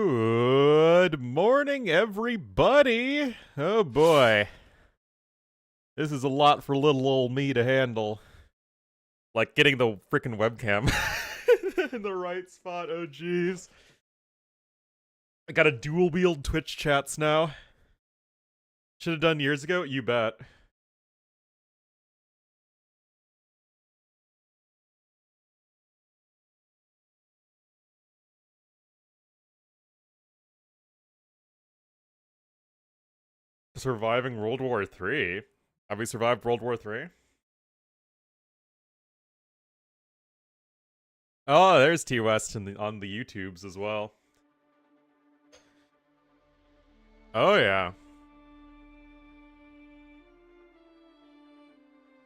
Good morning, everybody! Oh boy. This is a lot for little old me to handle. Like getting the frickin' webcam in the right spot, oh jeez. I gotta dual wield Twitch chats now. Should have done years ago? You bet. Surviving World War III? Have we survived World War III? Oh, there's T West on the YouTubes as well. Oh yeah.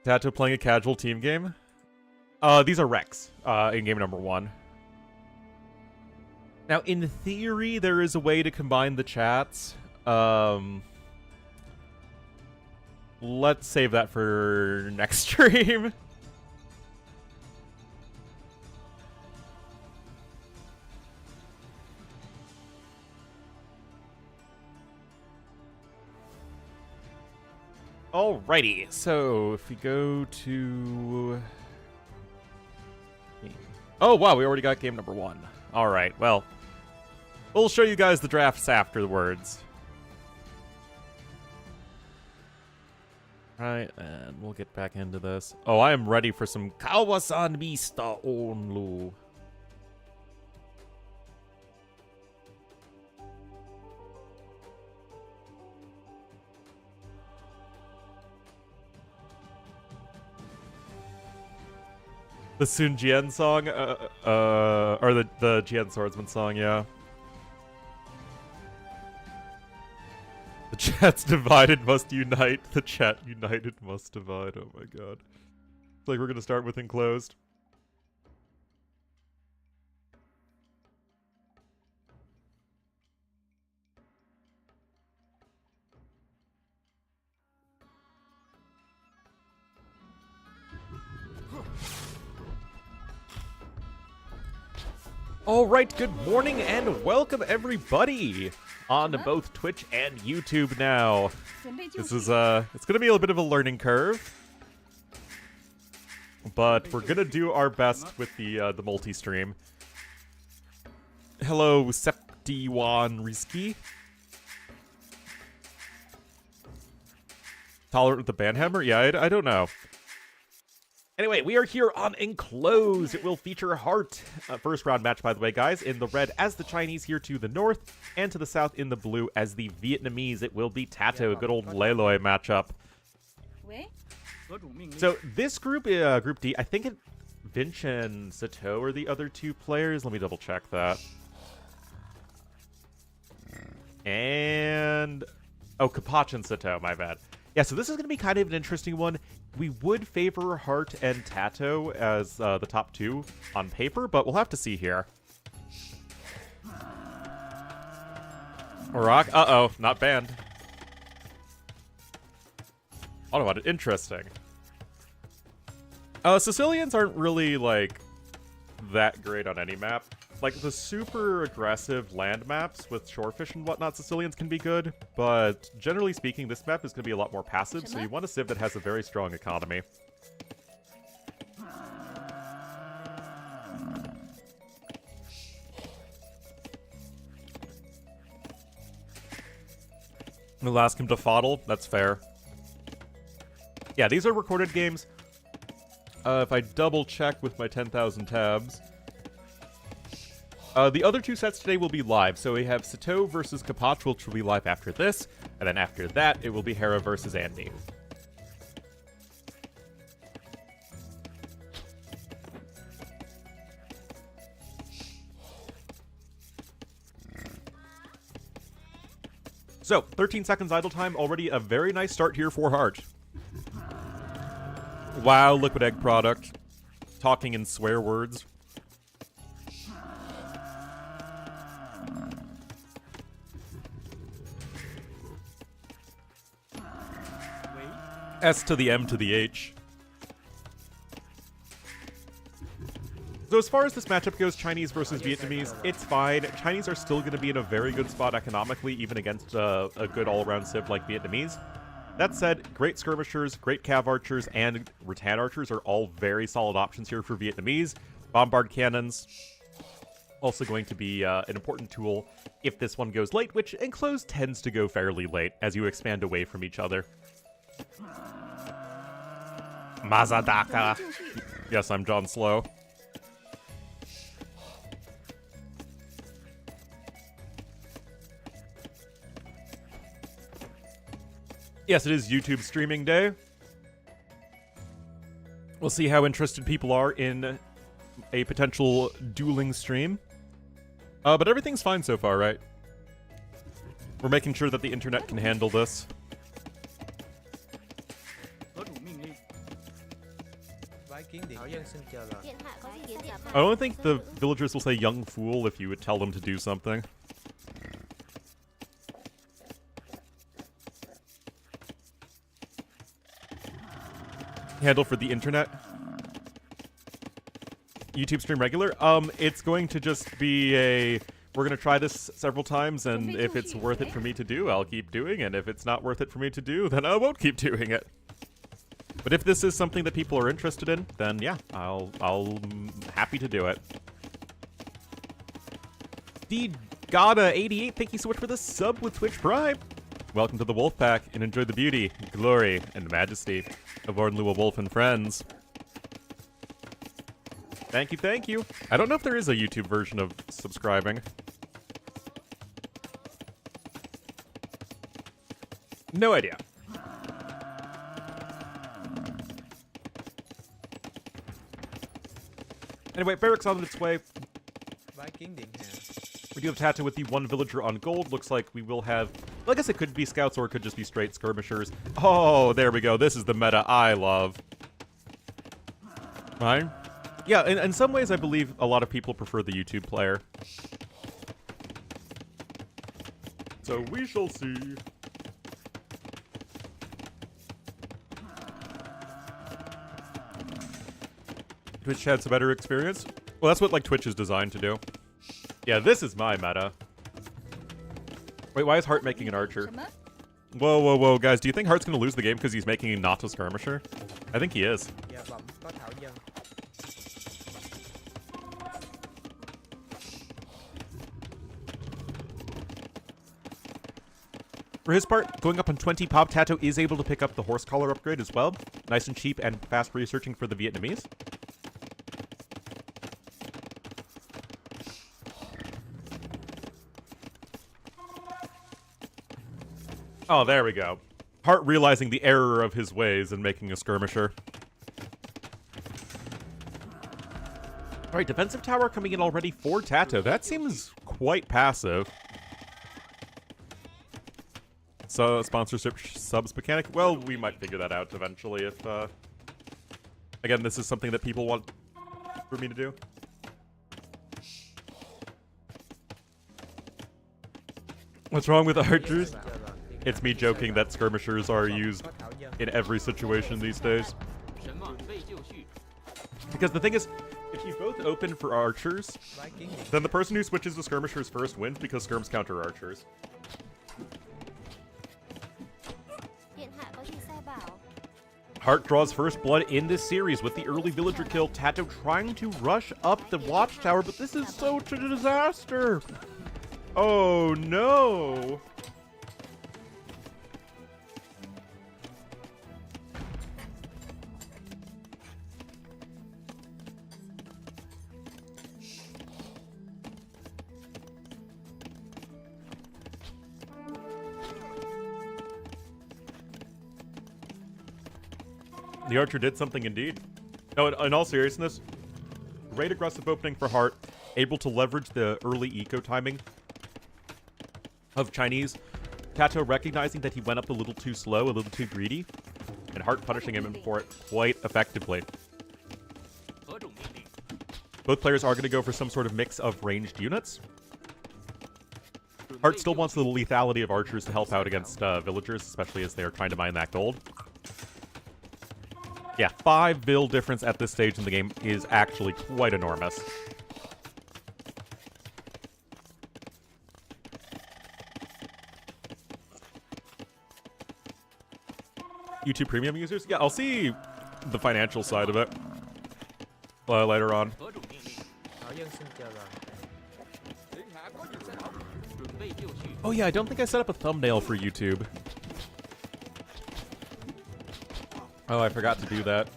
Tato playing a casual team game? These are Rex, in game number 1. Now, in theory, there is a way to combine the chats. Let's save that for next stream. Alrighty, so if we go to... Oh wow, we already got game number 1. Alright, well, we'll show you guys the drafts afterwards. Right, and we'll get back into this. Oh, I am ready for some Kawasan Mista Ornlu. The Sun Jian song? Or the Jian Swordsman song, yeah. The chat's divided must unite. The chat united must divide. Oh my god. It's like we're gonna start with enclosed. Alright, good morning and welcome everybody on both Twitch and YouTube now. This is, it's gonna be a bit of a learning curve, but we're gonna do our best with the multi-stream. Hello, Septiwan Rizki. Tolerant with the banhammer? Yeah, I don't know. Anyway, we are here on Enclosed. It will feature Heart. First round match, by the way, guys. In the red as the Chinese here to the north, and to the south in the blue as the Vietnamese. It will be Tato, good old Leloy matchup. So this group, Group D, I think Vinch and Sato are the other two players. Let me double check that. And... oh, Kapach and Sato, my bad. Yeah, so this is going to be kind of an interesting one. We would favor Hart and Tato as the top two on paper, but we'll have to see here. Rock? Uh-oh, not banned. Automated, interesting. Sicilians aren't really, like, that great on any map. Like, the super aggressive land maps with shorefish and whatnot, Sicilians can be good, but generally speaking, this map is going to be a lot more passive, so you want a civ that has a very strong economy. We'll ask him to fodl, that's fair. Yeah, these are recorded games. If I double check with my 10,000 tabs... the other two sets today will be live, so we have Sato versus Kapach, which will be live after this, and then after that, it will be Hera versus Andy. So, 13 seconds idle time, already a very nice start here for Hart. Wow, liquid egg product. Talking in swear words. S to the M to the H. So as far as this matchup goes, Chinese versus Vietnamese, it's fine. Chinese are still going to be in a very good spot economically, even against a good all-around civ like Vietnamese. That said, great skirmishers, great cav archers, and rattan archers are all very solid options here for Vietnamese. Bombard cannons, also going to be an important tool if this one goes late, which enclosed tends to go fairly late as you expand away from each other. Mazadaka. Yes, I'm John Slow. Yes, it is YouTube streaming day. We'll see how interested people are in a potential dueling stream. But everything's fine so far, right? We're making sure that the internet can handle this. I don't think the villagers will say young fool if you would tell them to do something. Handle for the internet. YouTube stream regular? It's going to just be a... We're going to try this several times, and if it's worth it for me to do, I'll keep doing, and if it's not worth it for me to do, then I won't keep doing it. But if this is something that people are interested in, then yeah, I'll happy to do it. Dgada88, thank you so much for the sub with Twitch Prime. Welcome to the Wolfpack, and enjoy the beauty, glory, and majesty of Ornlu, Wolf, and friends. Thank you, thank you. I don't know if there is a YouTube version of subscribing. No idea. Anyway, Barracks on its way. We do have Tata with the one villager on gold. Looks like we will have... Well, I guess it could be scouts or it could just be straight skirmishers. Oh, there we go. This is the meta I love. Fine. Yeah, in some ways I believe a lot of people prefer the YouTube player. So we shall see. Twitch chat's a better experience? Well, that's what, like, Twitch is designed to do. Yeah, this is my meta. Wait, why is Hart making an archer? Whoa, whoa, whoa, guys, do you think Hart's gonna lose the game because he's making not a skirmisher? I think he is. For his part, going up on 20 pop, Tato is able to pick up the horse collar upgrade as well. Nice and cheap and fast researching for the Vietnamese. Oh, there we go. Hart realizing the error of his ways and making a skirmisher. Alright, defensive tower coming in already for Tato. That seems quite passive. So, sponsorship subs mechanic? Well, we might figure that out eventually if, again, this is something that people want for me to do. What's wrong with archers? It's me joking that skirmishers are used in every situation these days. Because the thing is, if you both open for archers, then the person who switches to skirmishers first wins because skirms counter archers. Hart draws first blood in this series with the early villager kill. Tato trying to rush up the watchtower, but this is such a disaster. Oh no. The archer did something indeed. No, in all seriousness, great aggressive opening for Hart, able to leverage the early eco timing of Chinese. Tato recognizing that he went up a little too slow, a little too greedy, and Hart punishing him for it quite effectively. Both players are going to go for some sort of mix of ranged units. Hart still wants the lethality of archers to help out against villagers, especially as they are trying to mine that gold. Yeah, 5 build difference at this stage in the game is actually quite enormous. YouTube Premium users? Yeah, I'll see the financial side of it later on. Oh yeah, I don't think I set up a thumbnail for YouTube. Oh, I forgot to do that.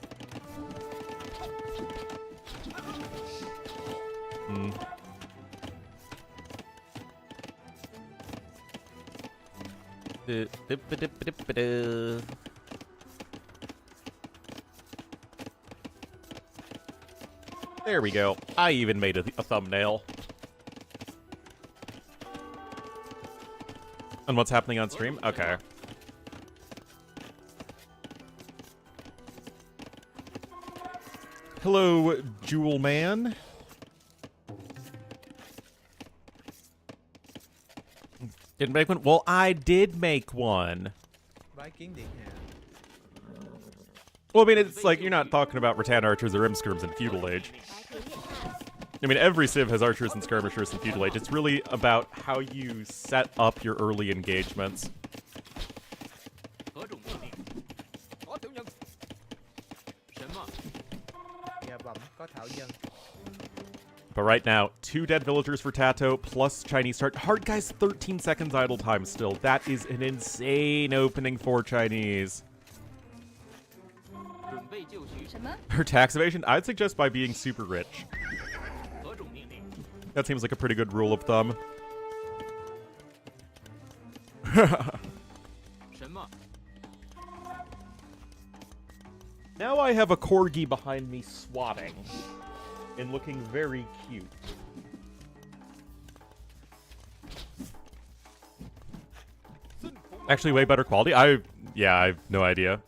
There we go. I even made a thumbnail. And what's happening on stream? Okay. Hello, Jewel Man. Didn't make one? Well, I did make one. Well, I mean, it's like, you're not talking about rattan archers or imskirms in feudal age. I mean, every civ has archers and skirmishers in feudal age. It's really about how you set up your early engagements. But right now, 2 dead villagers for Tato, plus Chinese start. Hard guy's 13 seconds idle time still. That is an insane opening for Chinese. Her tax evasion? I'd suggest by being super rich. That seems like a pretty good rule of thumb. Now I have a corgi behind me swatting and looking very cute. Actually, way better quality. I have no idea.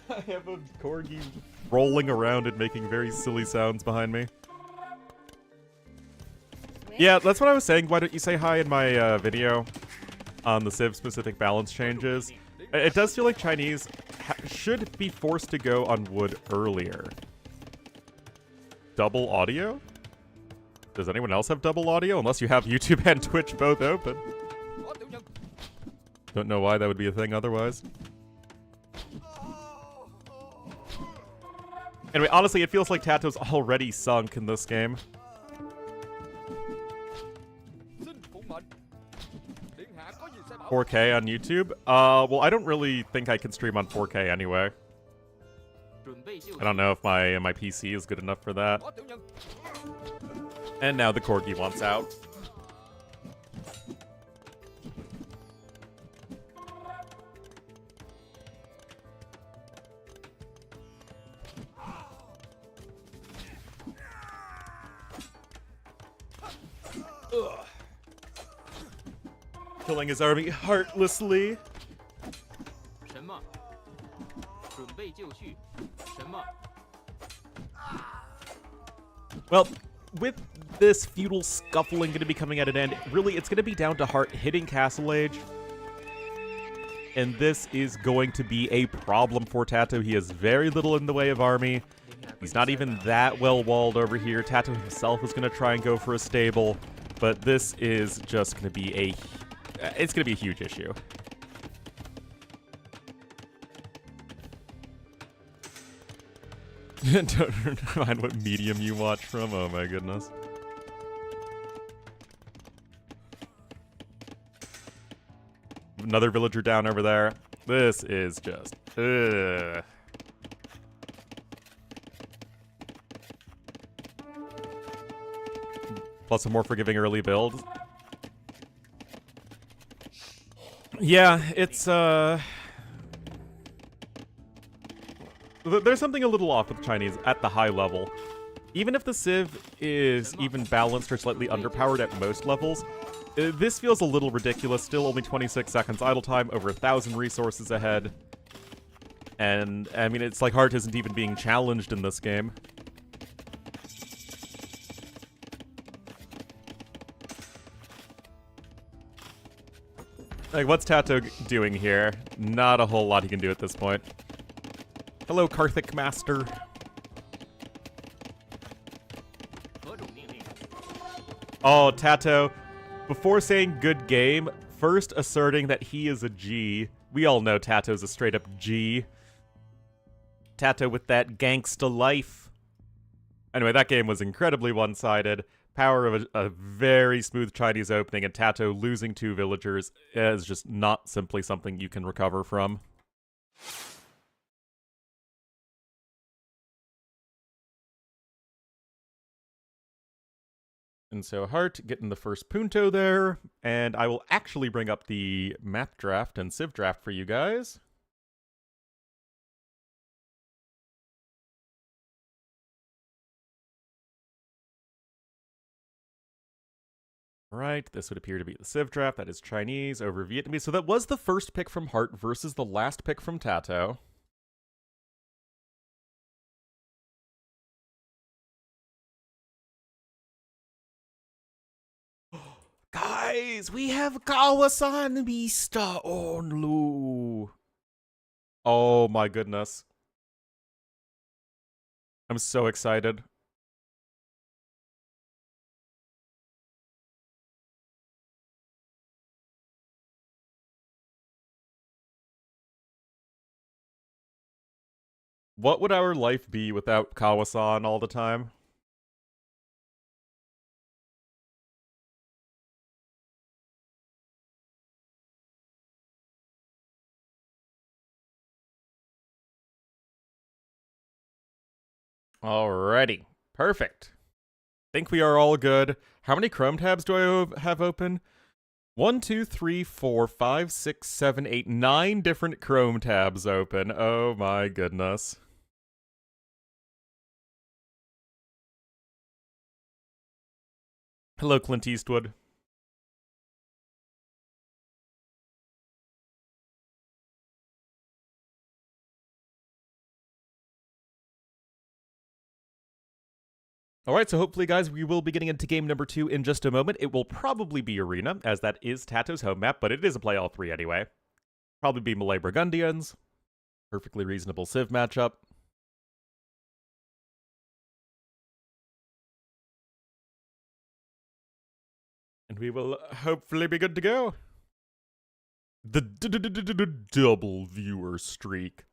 I have a corgi rolling around and making very silly sounds behind me. Yeah, that's what I was saying. Why don't you say hi in my video on the Civ-specific balance changes? It does feel like Chinese should be forced to go on wood earlier. Double audio? Does anyone else have double audio? Unless you have YouTube and Twitch both open. Don't know why that would be a thing otherwise. Anyway, honestly, it feels like Tato's already sunk in this game. $4K on YouTube? Well, I don't really think I can stream on 4K anyway. I don't know if my PC is good enough for that. And now the corgi wants out. Ugh. Killing his army heartlessly. Well, with this feudal scuffling going to be coming at an end, really it's going to be down to Hart hitting Castle Age. And this is going to be a problem for Tato. He has very little in the way of army. He's not even that well walled over here. Tato himself is going to try and go for a stable. But this is just going to be it's going to be a huge issue. Don't mind what medium you watch from. Oh my goodness. Another villager down over there. This is just... ugh. Plus a more forgiving early build. Yeah, it's, there's something a little off with Chinese at the high level. Even if the Civ is even balanced or slightly underpowered at most levels, this feels a little ridiculous. Still only 26 seconds idle time, over 1,000 resources ahead. And, I mean, it's like Hart isn't even being challenged in this game. Like, what's Tato doing here? Not a whole lot he can do at this point. Hello, Karthik Master. Oh, Tato, before saying good game, first asserting that he is a G. We all know Tato's a straight-up G. Tato with that gangsta life. Anyway, that game was incredibly one-sided. Power of a very smooth Chinese opening, and Tato losing 2 villagers is just not simply something you can recover from. And so Hart getting the first punto there, and I will actually bring up the map draft and civ draft for you guys. Right, this would appear to be the civ draft. That is Chinese over Vietnamese. So that was the first pick from Hart versus the last pick from Tato. Guys, we have Kawasan Mr. Ornlu. Oh my goodness. I'm so excited. What would our life be without Kawasan all the time? Alrighty. Perfect. Think we are all good. How many Chrome tabs do I have open? 1, 2, 3, 4, 5, 6, 7, 8, 9 different Chrome tabs open. Oh my goodness. Hello, Clint Eastwood. Alright, so hopefully, guys, we will be getting into game number 2 in just a moment. It will probably be Arena, as that is Tato's home map, but it is a play all 3 anyway. Probably be Malay Burgundians. Perfectly reasonable civ matchup. And we will hopefully be good to go. The double viewer streak.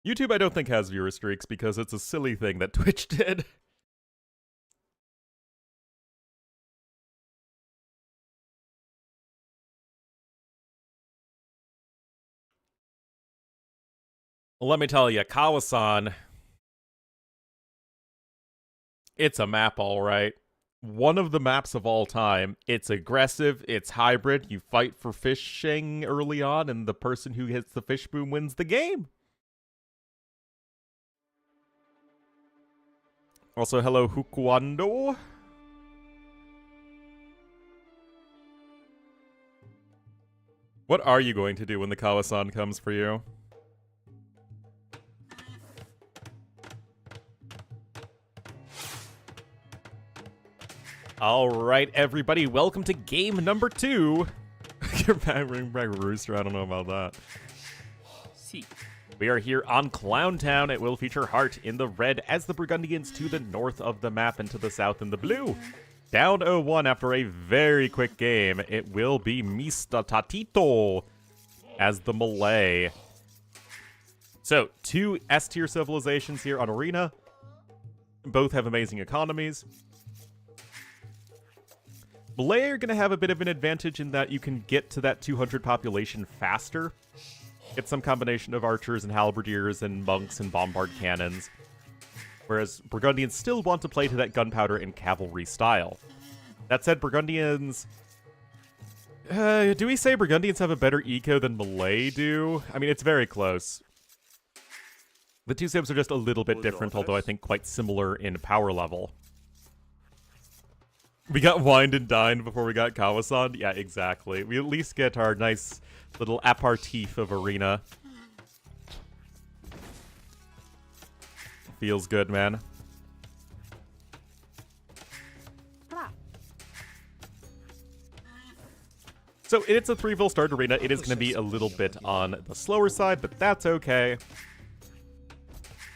YouTube, I don't think, has viewer streaks because it's a silly thing that Twitch did. Well, let me tell you, Kawasan, it's a map, all right. One of the maps of all time. It's aggressive, it's hybrid, you fight for fishing early on, and the person who hits the fish boom wins the game. Also, hello, Hukwando. What are you going to do when the Kawasan comes for you? Alright, everybody, welcome to game number 2. You're bring back Rooster, I don't know about that. We are here on Clowntown. It will feature Hart in the red as the Burgundians to the north of the map and to the south in the blue. Down 0-1 after a very quick game. It will be Mr. Tatito as the Malay. So, 2 S-tier civilizations here on Arena. Both have amazing economies. Malay are going to have a bit of an advantage in that you can get to that 200 population faster. Get some combination of archers and halberdiers and monks and bombard cannons. Whereas Burgundians still want to play to that gunpowder and cavalry style. That said, Burgundians... do we say Burgundians have a better eco than Malay do? I mean, it's very close. The 2 civs are just a little bit different, although I think quite similar in power level. We got wined and dined before we got Kawasan? Yeah, exactly. We at least get our nice little aperitif of Arena. Feels good, man. So it's a 3-ville start arena. It is going to be a little bit on the slower side, but that's okay.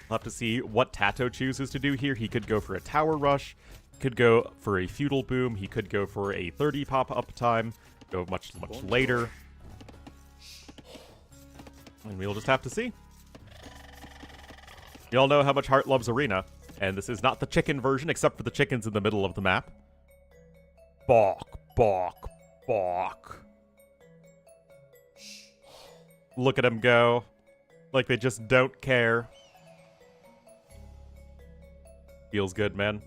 We'll have to see what Tato chooses to do here. He could go for a tower rush, could go for a feudal boom, he could go for a 30 pop-up time, go much later. And we'll just have to see. You all know how much Heart loves Arena, and this is not the chicken version, except for the chickens in the middle of the map. Balk, balk, balk. Look at them go. Like they just don't care. Feels good, man.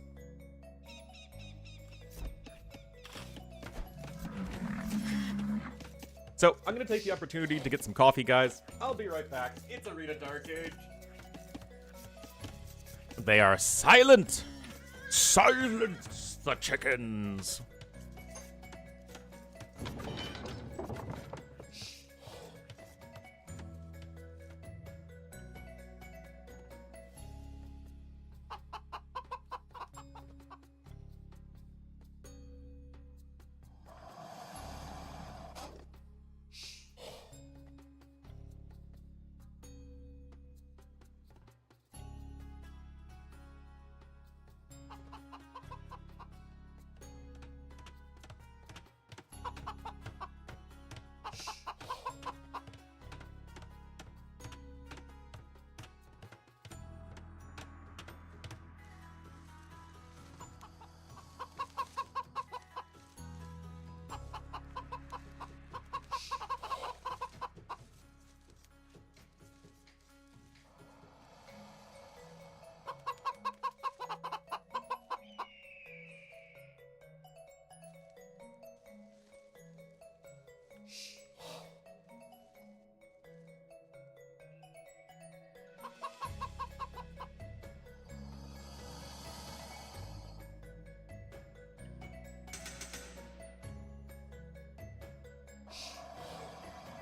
So, I'm gonna take the opportunity to get some coffee, guys. I'll be right back. It's Arena Dark Age. They are silent! Silence the chickens!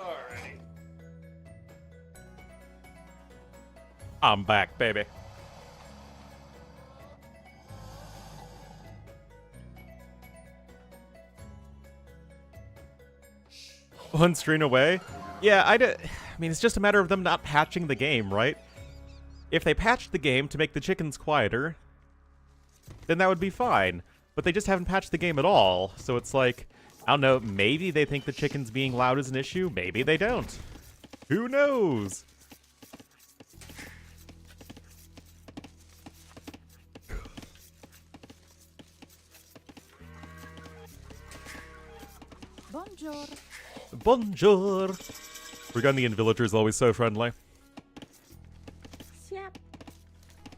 Alrighty. I'm back, baby. One screen away? Yeah, I mean, it's just a matter of them not patching the game, right? If they patched the game to make the chickens quieter, then that would be fine. But they just haven't patched the game at all, so it's like, I don't know, maybe they think the chickens being loud is an issue, maybe they don't. Who knows? Bonjour. Bonjour. Burgundian villagers always so friendly. Siap.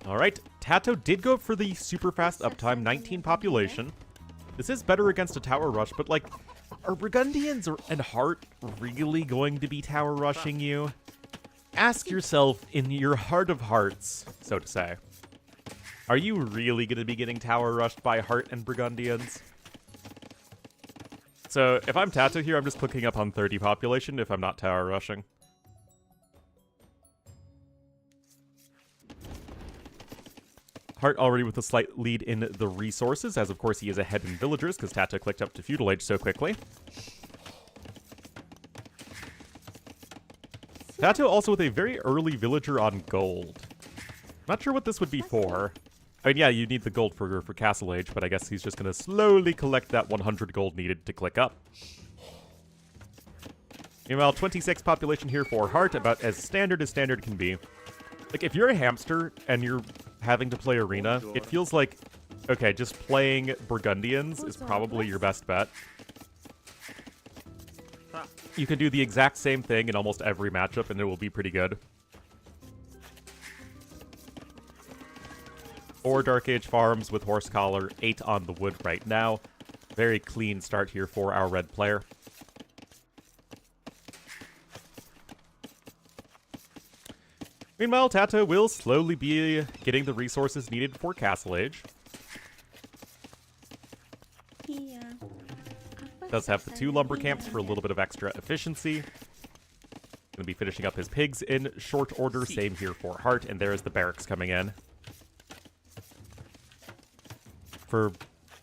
Alright, Tato did go for the super fast uptime, 19 population. This is better against a tower rush, but like, are Burgundians and Heart really going to be tower rushing you? Ask yourself in your heart of hearts, so to say. Are you really going to be getting tower rushed by Heart and Burgundians? So, if I'm Tato here, I'm just clicking up on 30 population if I'm not tower rushing. Heart already with a slight lead in the resources, as of course he is ahead in villagers, because Tato clicked up to Feudal Age so quickly. Tato also with a very early villager on gold. Not sure what this would be for. I mean, yeah, you need the gold for Castle Age, but I guess he's just going to slowly collect that 100 gold needed to click up. Meanwhile, 26 population here for Heart, about as standard can be. Like, if you're a hamster and you're having to play Arena, it feels like, okay, just playing Burgundians is probably your best bet. You can do the exact same thing in almost every matchup, and it will be pretty good. Four Dark Age farms with Horse Collar, 8 on the wood right now. Very clean start here for our red player. Meanwhile, Tato will slowly be getting the resources needed for Castle Age. Does have the 2 lumber camps for a little bit of extra efficiency. Gonna be finishing up his pigs in short order, same here for Heart, and there is the barracks coming in. For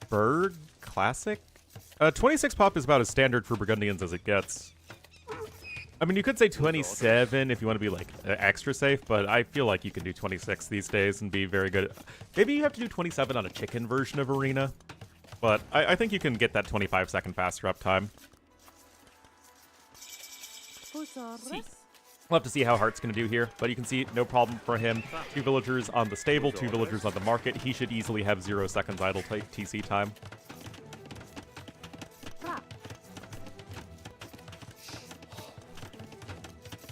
Berg Classic, 26 pop is about as standard for Burgundians as it gets. I mean, you could say 27 if you want to be, like, extra safe, but I feel like you can do 26 these days and be very good. Maybe you have to do 27 on a chicken version of Arena, but I think you can get that 25-second faster uptime. We'll have to see how Heart's going to do here, but you can see no problem for him. 2 villagers on the stable, 2 villagers on the market. He should easily have 0 seconds idle TC time.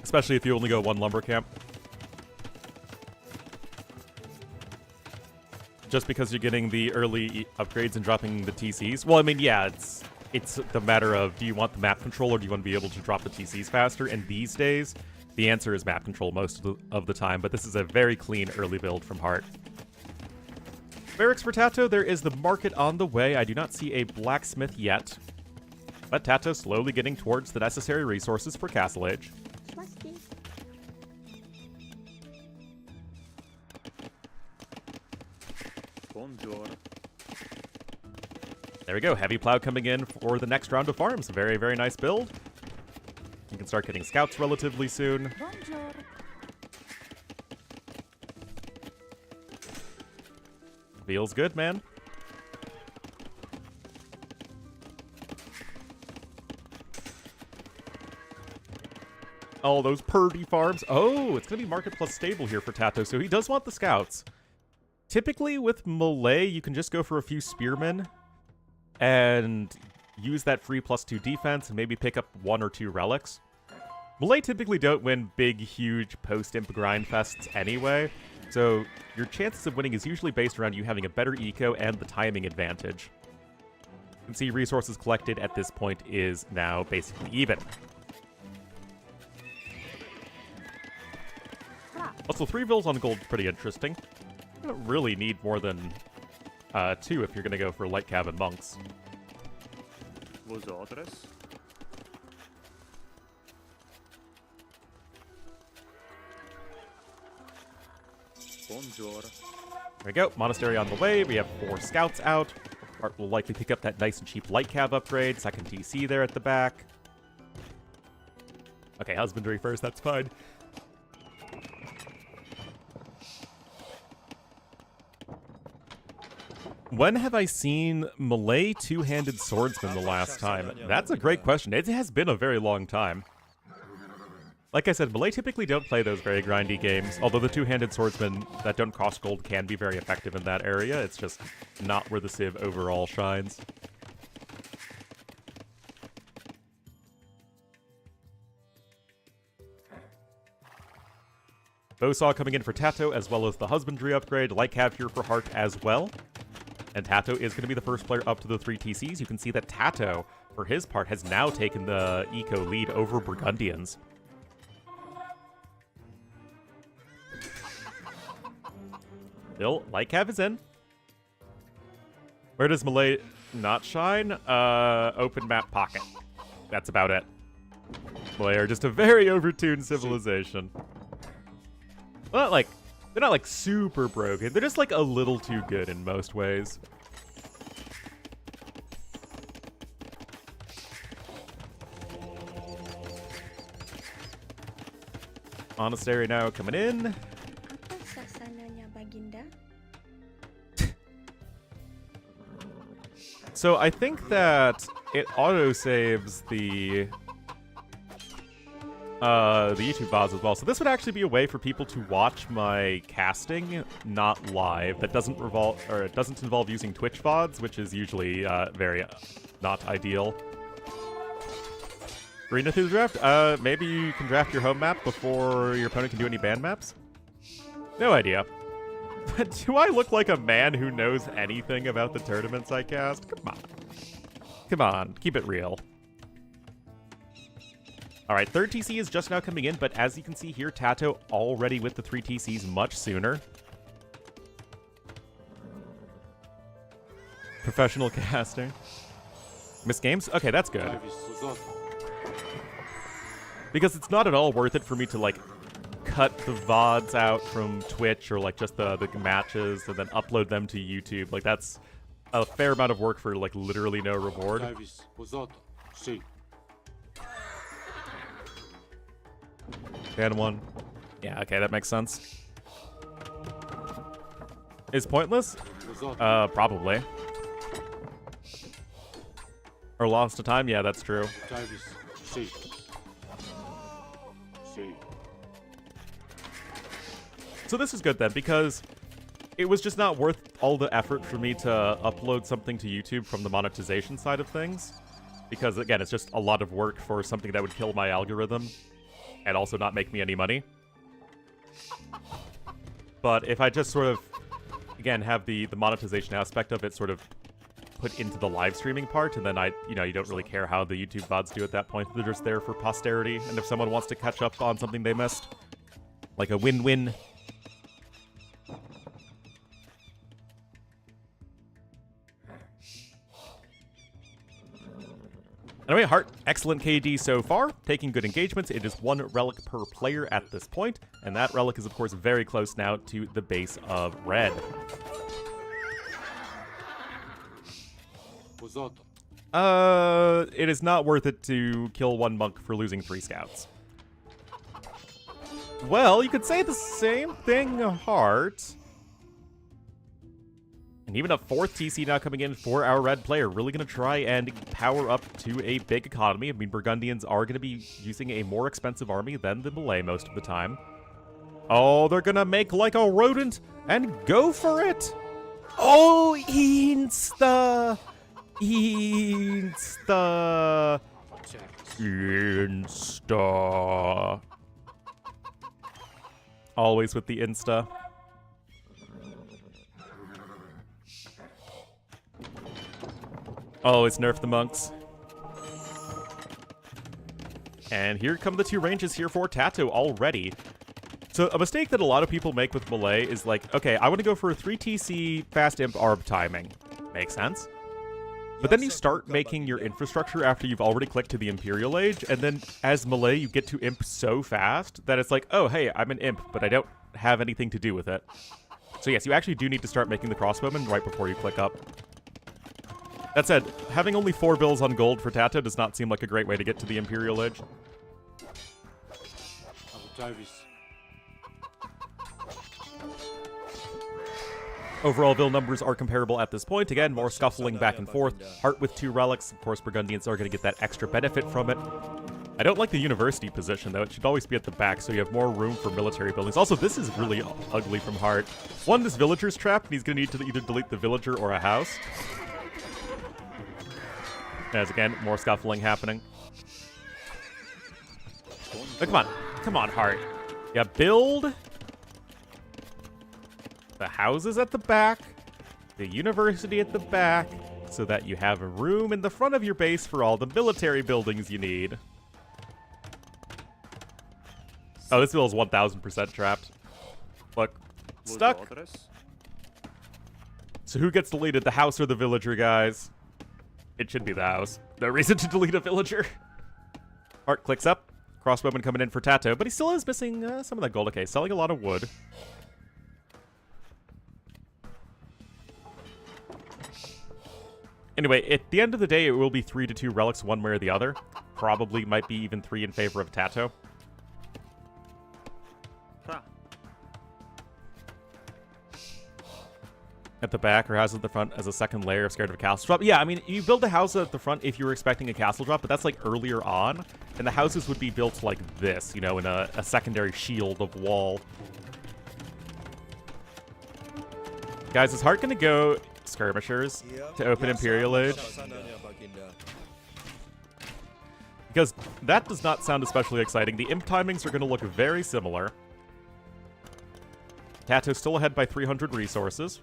Especially if you only go 1 lumber camp. Just because you're getting the early upgrades and dropping the TCs. Well, I mean, yeah, it's the matter of, do you want the map control or do you want to be able to drop the TCs faster? And these days, the answer is map control most of the time, but this is a very clean early build from Heart. Barracks for Tato, there is the market on the way. I do not see a blacksmith yet, but Tato slowly getting towards the necessary resources for Castle Age. There we go, Heavy Plow coming in for the next round of farms. Very, very nice build. You can start getting scouts relatively soon. Feels good, man. Oh, those purdy farms. Oh, it's going to be market plus stable here for Tato, so he does want the scouts. Typically, with Melee, you can just go for a few spearmen and use that free +2 defense and maybe pick up 1 or 2 relics. Melee typically don't win big, huge post-imp grind fests anyway, so your chances of winning is usually based around you having a better eco and the timing advantage. You can see resources collected at this point is now basically even. Also, 3 vills on gold is pretty interesting. You don't really need more than 2 if you're going to go for light cav and monks. There we go, monastery on the way. We have 4 scouts out. Art will likely pick up that nice and cheap light cav upgrade. Second TC there at the back. Okay, husbandry first, that's fine. When have I seen Melee two-handed swordsman the last time? That's a great question. It has been a very long time. Like I said, Melee typically don't play those very grindy games, although the two-handed swordsmen that don't cost gold can be very effective in that area. It's just not where the Civ overall shines. Bowsaw coming in for Tato, as well as the husbandry upgrade. Light cav here for Heart as well. And Tato is going to be the first player up to the 3 TCs. You can see that Tato, for his part, has now taken the eco lead over Burgundians. Still, light cav is in. Where does Melee not shine? Open map pocket. That's about it. Melee are just a very overtuned civilization. Well, they're not like super broken. They're just like a little too good in most ways. Monastery now coming in. So I think that it auto-saves the YouTube VODs as well. So this would actually be a way for people to watch my casting, not live. That doesn't involve using Twitch VODs, which is usually very not ideal. Arena through the draft? Maybe you can draft your home map before your opponent can do any band maps? No idea. But do I look like a man who knows anything about the tournaments I cast? Come on. Come on, keep it real. Alright, 3rd TC is just now coming in, but as you can see here, Tato already with the 3 TCs much sooner. Professional caster. Miss games? Okay, that's good. Because it's not at all worth it for me to, like, cut the VODs out from Twitch or, like, just the matches and then upload them to YouTube. Like, that's a fair amount of work for, like, literally no reward. And one. Yeah, okay, that makes sense. Is pointless? Probably. Or lost to time? Yeah, that's true. So this is good then, because it was just not worth all the effort for me to upload something to YouTube from the monetization side of things. Because, again, it's just a lot of work for something that would kill my algorithm and also not make me any money. But if I just sort of, again, have the monetization aspect of it sort of put into the live streaming part, and then you don't really care how the YouTube VODs do at that point. They're just there for posterity, and if someone wants to catch up on something they missed, like a win-win. Anyway, Heart, excellent KD so far, taking good engagements. It is 1 relic per player at this point, and that relic is, of course, very close now to the base of red. It is not worth it to kill 1 monk for losing 3 scouts. Well, you could say the same thing, Heart. And even a 4th TC now coming in for our red player. Really going to try and power up to a big economy. I mean, Burgundians are going to be using a more expensive army than the Malay most of the time. Oh, they're going to make like a rodent and go for it. Oh, Insta. Insta. Insta. Always with the Insta. Always nerf the monks. And here come the 2 ranges here for Tato already. So a mistake that a lot of people make with Malay is like, okay, I want to go for a 3 TC fast imp arb timing. Makes sense. But then you start making your infrastructure after you've already clicked to the Imperial Age, and then as Malay you get to imp so fast that it's like, oh hey, I'm an imp, but I don't have anything to do with it. So yes, you actually do need to start making the crossbowmen right before you click up. That said, having only 4 bills on gold for Tato does not seem like a great way to get to the Imperial Age. Overall, Vil numbers are comparable at this point. Again, more scuffling back and forth. Heart with 2 relics. Of course, Burgundians are going to get that extra benefit from it. I don't like the university position, though. It should always be at the back, so you have more room for military buildings. Also, this is really ugly from Heart. One, this villager's trapped, and he's going to need to either delete the villager or a house. As again, more scuffling happening. Oh, come on. Come on, Heart. Yeah, build the houses at the back, the university at the back, so that you have a room in the front of your base for all the military buildings you need. Oh, this bill is 1000% trapped. Look, stuck. So who gets deleted, the house or the villager, guys? It should be the house. No reason to delete a villager. Heart clicks up. Crossbowman coming in for Tato, but he still is missing some of that gold. Okay, selling a lot of wood. Anyway, at the end of the day, it will be 3-2 relics one way or the other. Probably might be even 3 in favor of Tato. At the back or house at the front as a second layer of scared of a castle drop. Yeah, I mean, you build a house at the front if you were expecting a castle drop, but that's like earlier on. And the houses would be built like this, you know, in a secondary shield of wall. Guys, is Heart going to go skirmishers to open Imperial Age? Because that does not sound especially exciting. The imp timings are going to look very similar. Tato's still ahead by 300 resources.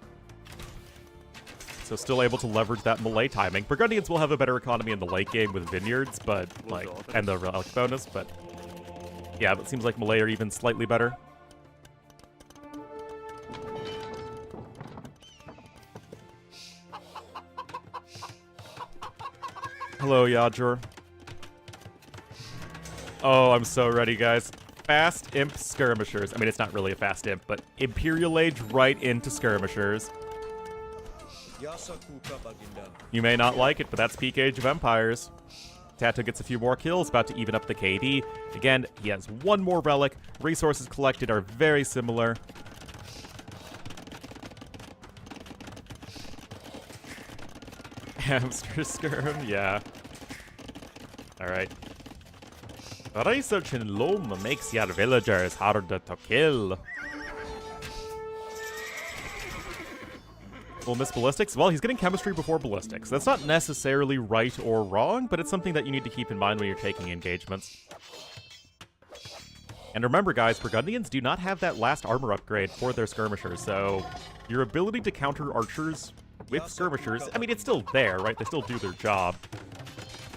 So still able to leverage that Malay timing. Burgundians will have a better economy in the late game with vineyards, but like, and the relic bonus, but yeah, it seems like Malay are even slightly better. Hello, Yajur. Oh, I'm so ready, guys. Fast imp skirmishers. I mean, it's not really a fast imp, but Imperial Age right into skirmishers. You may not like it, but that's peak Age of Empires. Tato gets a few more kills, about to even up the KD. Again, he has one more relic. Resources collected are very similar. Hamster skirm, yeah. Alright. Research in Loam makes your villagers harder to kill. Will miss ballistics? Well, he's getting chemistry before ballistics. That's not necessarily right or wrong, but it's something that you need to keep in mind when you're taking engagements. And remember, guys, Burgundians do not have that last armor upgrade for their skirmishers, so your ability to counter archers with skirmishers, I mean, it's still there, right? They still do their job,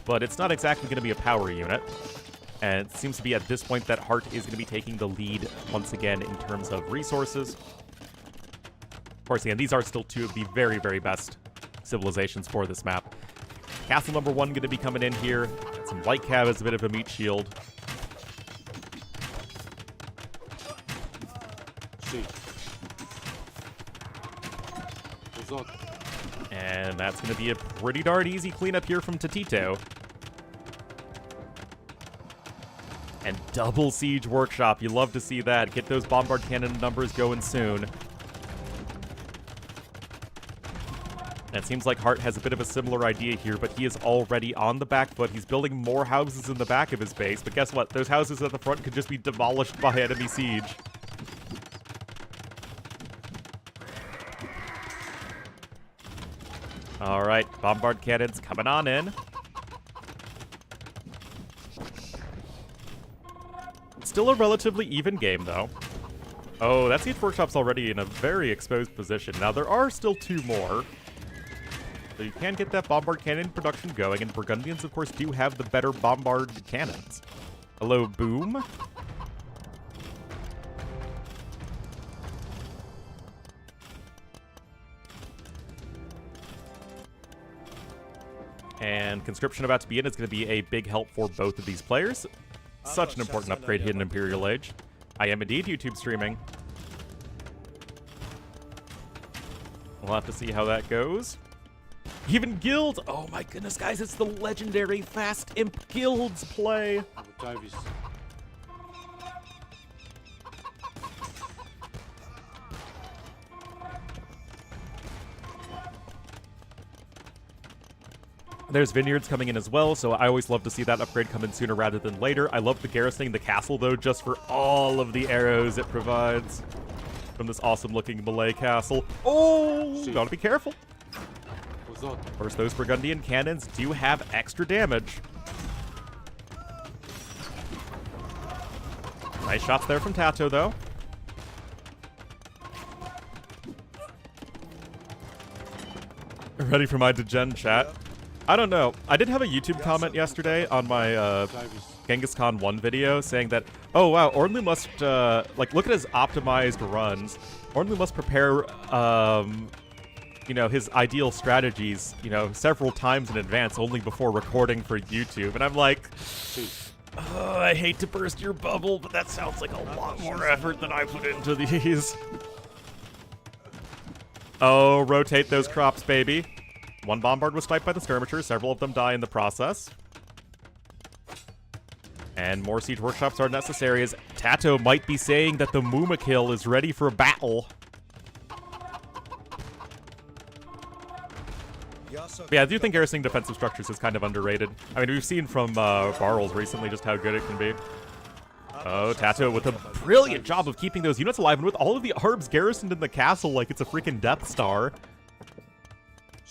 but it's not exactly going to be a power unit. And it seems to be at this point that Hart is going to be taking the lead once again in terms of resources. Of course, again, these are still two of the very, very best civilizations for this map. Castle number 1 going to be coming in here. Got some light cav as a bit of a meat shield. And that's going to be a pretty darn easy cleanup here from Tatito. And double siege workshop. You love to see that. Get those bombard cannon numbers going soon. And it seems like Hart has a bit of a similar idea here, but he is already on the back foot. He's building more houses in the back of his base, but guess what? Those houses at the front could just be demolished by enemy siege. Alright, bombard cannons coming on in. Still a relatively even game, though. Oh, that siege workshop's already in a very exposed position. Now, there are still 2 more. So you can get that bombard cannon production going, and Burgundians, of course, do have the better bombard cannons. Hello, Boom. And conscription about to begin is going to be a big help for both of these players. Such an important upgrade here in Imperial Age. I am indeed YouTube streaming. We'll have to see how that goes. Even guild! Oh my goodness, guys, it's the legendary Fast Imp Guilds play! There's vineyards coming in as well, so I always love to see that upgrade come in sooner rather than later. I love the garrisoning the castle, though, just for all of the arrows it provides from this awesome-looking Malay castle. Oh! Gotta be careful. Of course, those Burgundian cannons do have extra damage. Nice shots there from Tato, though. Ready for my degen chat? I don't know. I did have a YouTube comment yesterday on my Genghis Khan 1 video saying that, oh wow, Ornlu must, like, look at his optimized runs. Ornlu must prepare, you know, his ideal strategies, you know, several times in advance only before recording for YouTube. And I'm like, oh, I hate to burst your bubble, but that sounds like a lot more effort than I put into these. Oh, rotate those crops, baby. One bombard was sniped by the skirmishers. Several of them die in the process. And more siege workshops are necessary as Tato might be saying that the Muma kill is ready for battle. But yeah, I do think garrisoning defensive structures is kind of underrated. I mean, we've seen from Barrels recently just how good it can be. Oh, Tato with a brilliant job of keeping those units alive, and with all of the arbs garrisoned in the castle like it's a freaking Death Star.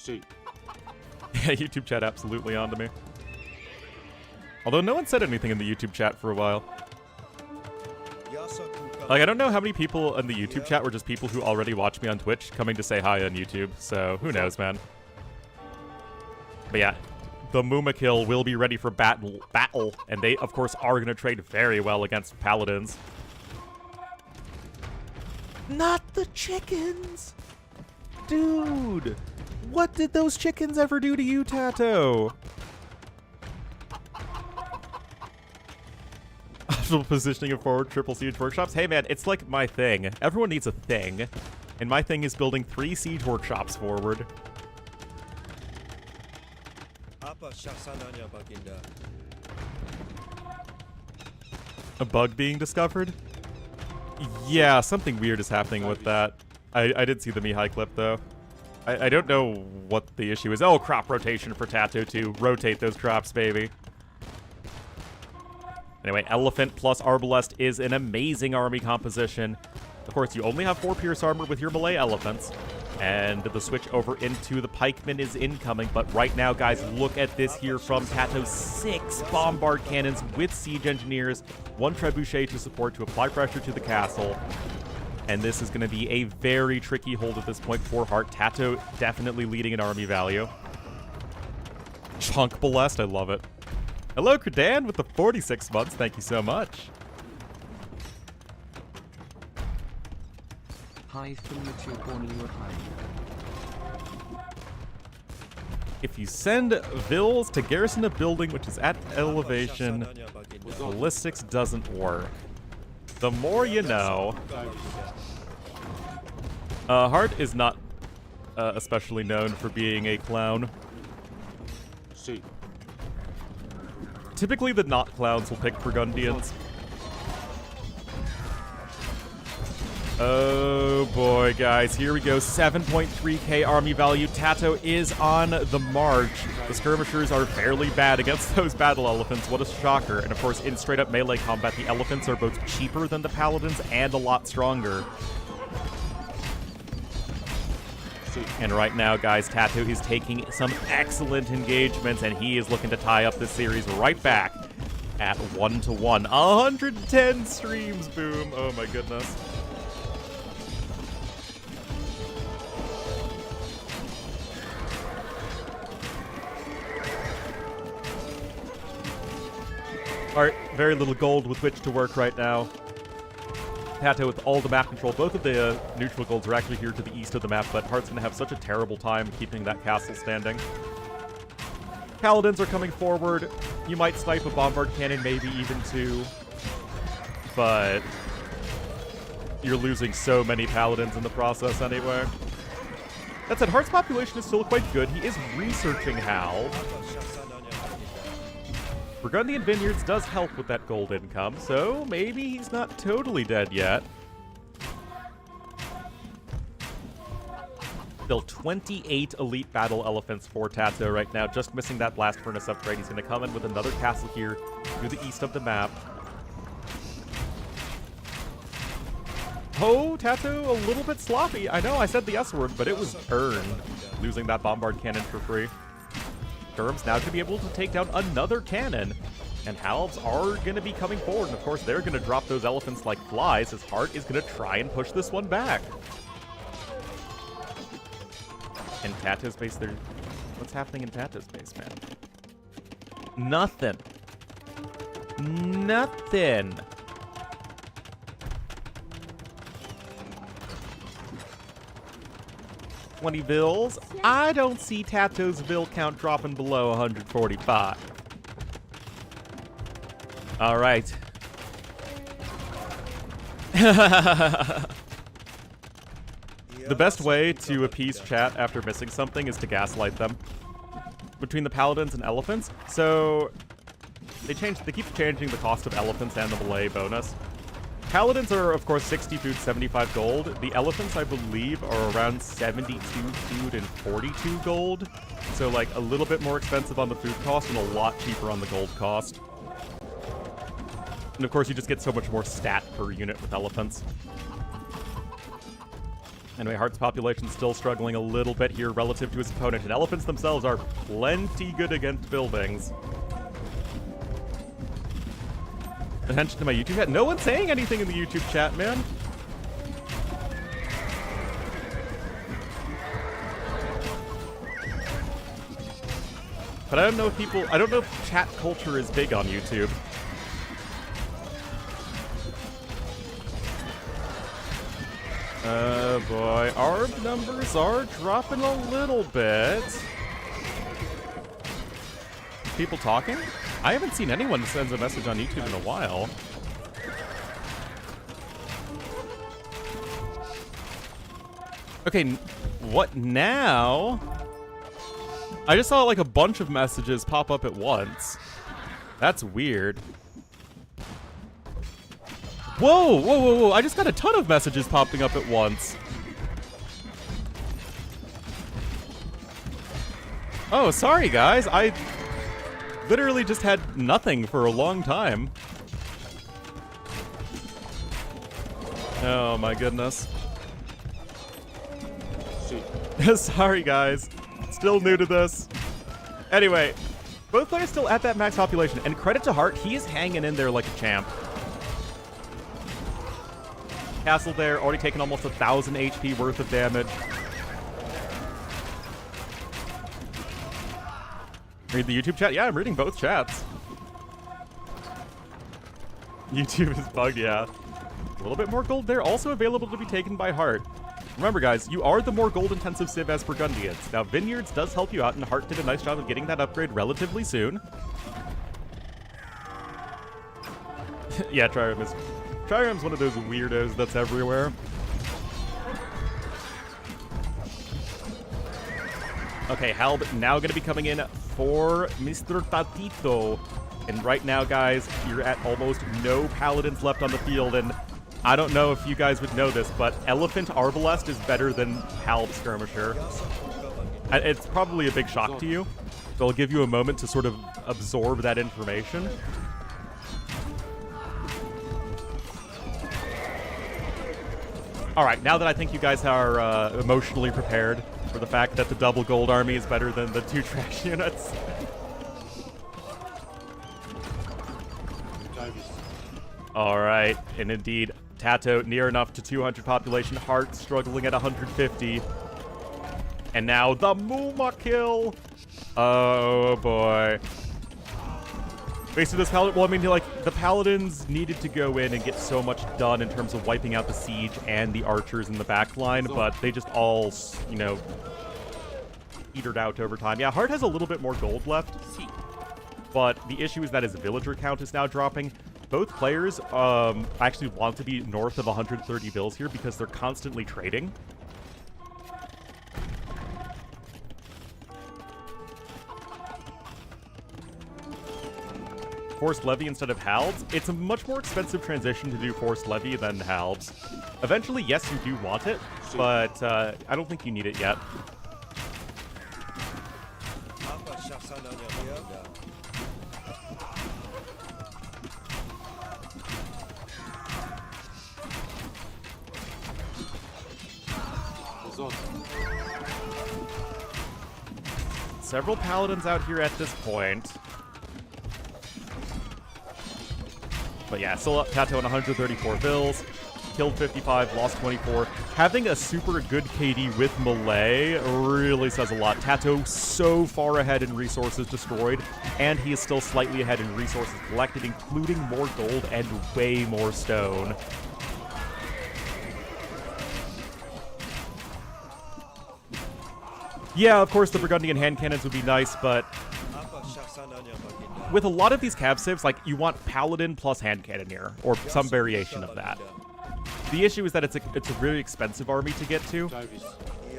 Yeah, YouTube chat absolutely onto me. Although no one said anything in the YouTube chat for a while. Like, I don't know how many people in the YouTube chat were just people who already watch me on Twitch coming to say hi on YouTube, so who knows, man. But yeah, the Muma kill will be ready for battle, and they, of course, are going to trade very well against Paladins. Not the chickens! Dude! What did those chickens ever do to you, Tato? Optimal positioning of forward triple siege workshops. Hey man, it's like my thing. Everyone needs a thing. And my thing is building 3 siege workshops forward. A bug being discovered? Yeah, something weird is happening with that. I did see the Mihai clip, though. I don't know what the issue is. Oh, crop rotation for Tato to rotate those crops, baby. Anyway, Elephant plus Arbalest is an amazing army composition. Of course, you only have 4 Pierce Armor with your Malay Elephants, and the switch over into the Pikemen is incoming. But right now, guys, look at this here from Tato. 6 Bombard Cannons with Siege Engineers, 1 Trebuchet to support to apply pressure to the castle. And this is going to be a very tricky hold at this point for Hart. Tato definitely leading in army value. Chunk Balest, I love it. Hello, Kredan, with the 46 months. Thank you so much. Hi from YouTube, Ornlu hi. If you send Vils to garrison a building which is at elevation, ballistics doesn't work. The more you know. Hart is not especially known for being a clown. See. Typically, the not clowns will pick Burgundians. Oh boy, guys, here we go. 7.3k army value. Tato is on the march. The skirmishers are fairly bad against those battle elephants. What a shocker. And of course, in straight up melee combat, the elephants are both cheaper than the paladins and a lot stronger. And right now, guys, Tato is taking some excellent engagements, and he is looking to tie up this series right back at 1-1. 110 streams, boom. Oh my goodness. Alright, very little gold with which to work right now. Tato with all the map control. Both of the neutral golds are actually here to the east of the map, but Hart's going to have such a terrible time keeping that castle standing. Paladins are coming forward. You might snipe a bombard cannon, maybe even 2. But you're losing so many paladins in the process anyway. That said, Hart's population is still quite good. He is researching how. Burgundian Vineyards does help with that gold income, so maybe he's not totally dead yet. Still 28 elite battle elephants for Tato right now, just missing that blast furnace upgrade. He's going to come in with another castle here to the east of the map. Oh, Tato, a little bit sloppy. I know I said the S word, but it was earned, losing that bombard cannon for free. Durham's now going to be able to take down another cannon, and Halves are going to be coming forward, and of course they're going to drop those elephants like flies, as Hart is going to try and push this one back. And Tato's base, there. What's happening in Tato's base, man? Nothing. Nothing. $20 Vils. I don't see Tato's Vil count dropping below 145. All right. The best way to appease chat after missing something is to gaslight them. Between the paladins and elephants, so they keep changing the cost of elephants and the Malay bonus. Paladins are, of course, 60 food, 75 gold. The elephants, I believe, are around 72 food and 42 gold. So, like, a little bit more expensive on the food cost and a lot cheaper on the gold cost. And, of course, you just get so much more stat per unit with elephants. Anyway, Hart's population still struggling a little bit here relative to his opponent. And elephants themselves are plenty good against buildings. Attention to my YouTube chat. No one's saying anything in the YouTube chat, man. But I don't know if chat culture is big on YouTube. Oh boy, ARB numbers are dropping a little bit. People talking? I haven't seen anyone send a message on YouTube in a while. Okay, what now? I just saw like a bunch of messages pop up at once. That's weird. Whoa, whoa, whoa, whoa. I just got a ton of messages popping up at once. Oh, sorry guys. I literally just had nothing for a long time. Oh my goodness. Sorry guys. Still new to this. Anyway, both players still at that max population, and credit to Hart, he is hanging in there like a champ. Castle there, already taken almost 1,000 HP worth of damage. Read the YouTube chat? Yeah, I'm reading both chats. YouTube is bugged, yeah. A little bit more gold there, also available to be taken by Hart. Remember guys, you are the more gold-intensive civ as Burgundians. Now Vineyards does help you out, and Hart did a nice job of getting that upgrade relatively soon. Yeah, Trireme's one of those weirdos that's everywhere. Okay, Halb now going to be coming in for Mr. Tatito. And right now, guys, you're at almost no paladins left on the field, and I don't know if you guys would know this, but Elephant Arbalest is better than Halb Skirmisher. It's probably a big shock to you, so I'll give you a moment to sort of absorb that information. Alright, now that I think you guys are emotionally prepared for the fact that the double gold army is better than the 2 trash units. Alright, and indeed, Tato near enough to 200 population, Hart struggling at 150. And now the Muma kill! Oh boy. Basically this Paladin, well I mean like, the Paladins needed to go in and get so much done in terms of wiping out the siege and the archers in the back line, but they just all, you know, petered out over time. Yeah, Hart has a little bit more gold left, but the issue is that his villager count is now dropping. Both players actually want to be north of 130 bills here because they're constantly trading. Forced Levy instead of Halbs. It's a much more expensive transition to do Forced Levy than Halbs. Eventually, yes, you do want it, but I don't think you need it yet. Several paladins out here at this point. But yeah, still up Tato on 134 bills. Killed 55, lost 24. Having a super good KD with melee really says a lot. Tato so far ahead in resources destroyed, and he is still slightly ahead in resources collected, including more gold and way more stone. Yeah, of course, the Burgundian hand cannons would be nice, but with a lot of these cav civs, like, you want Paladin plus hand cannoneer, or some variation of that. The issue is that it's a really expensive army to get to,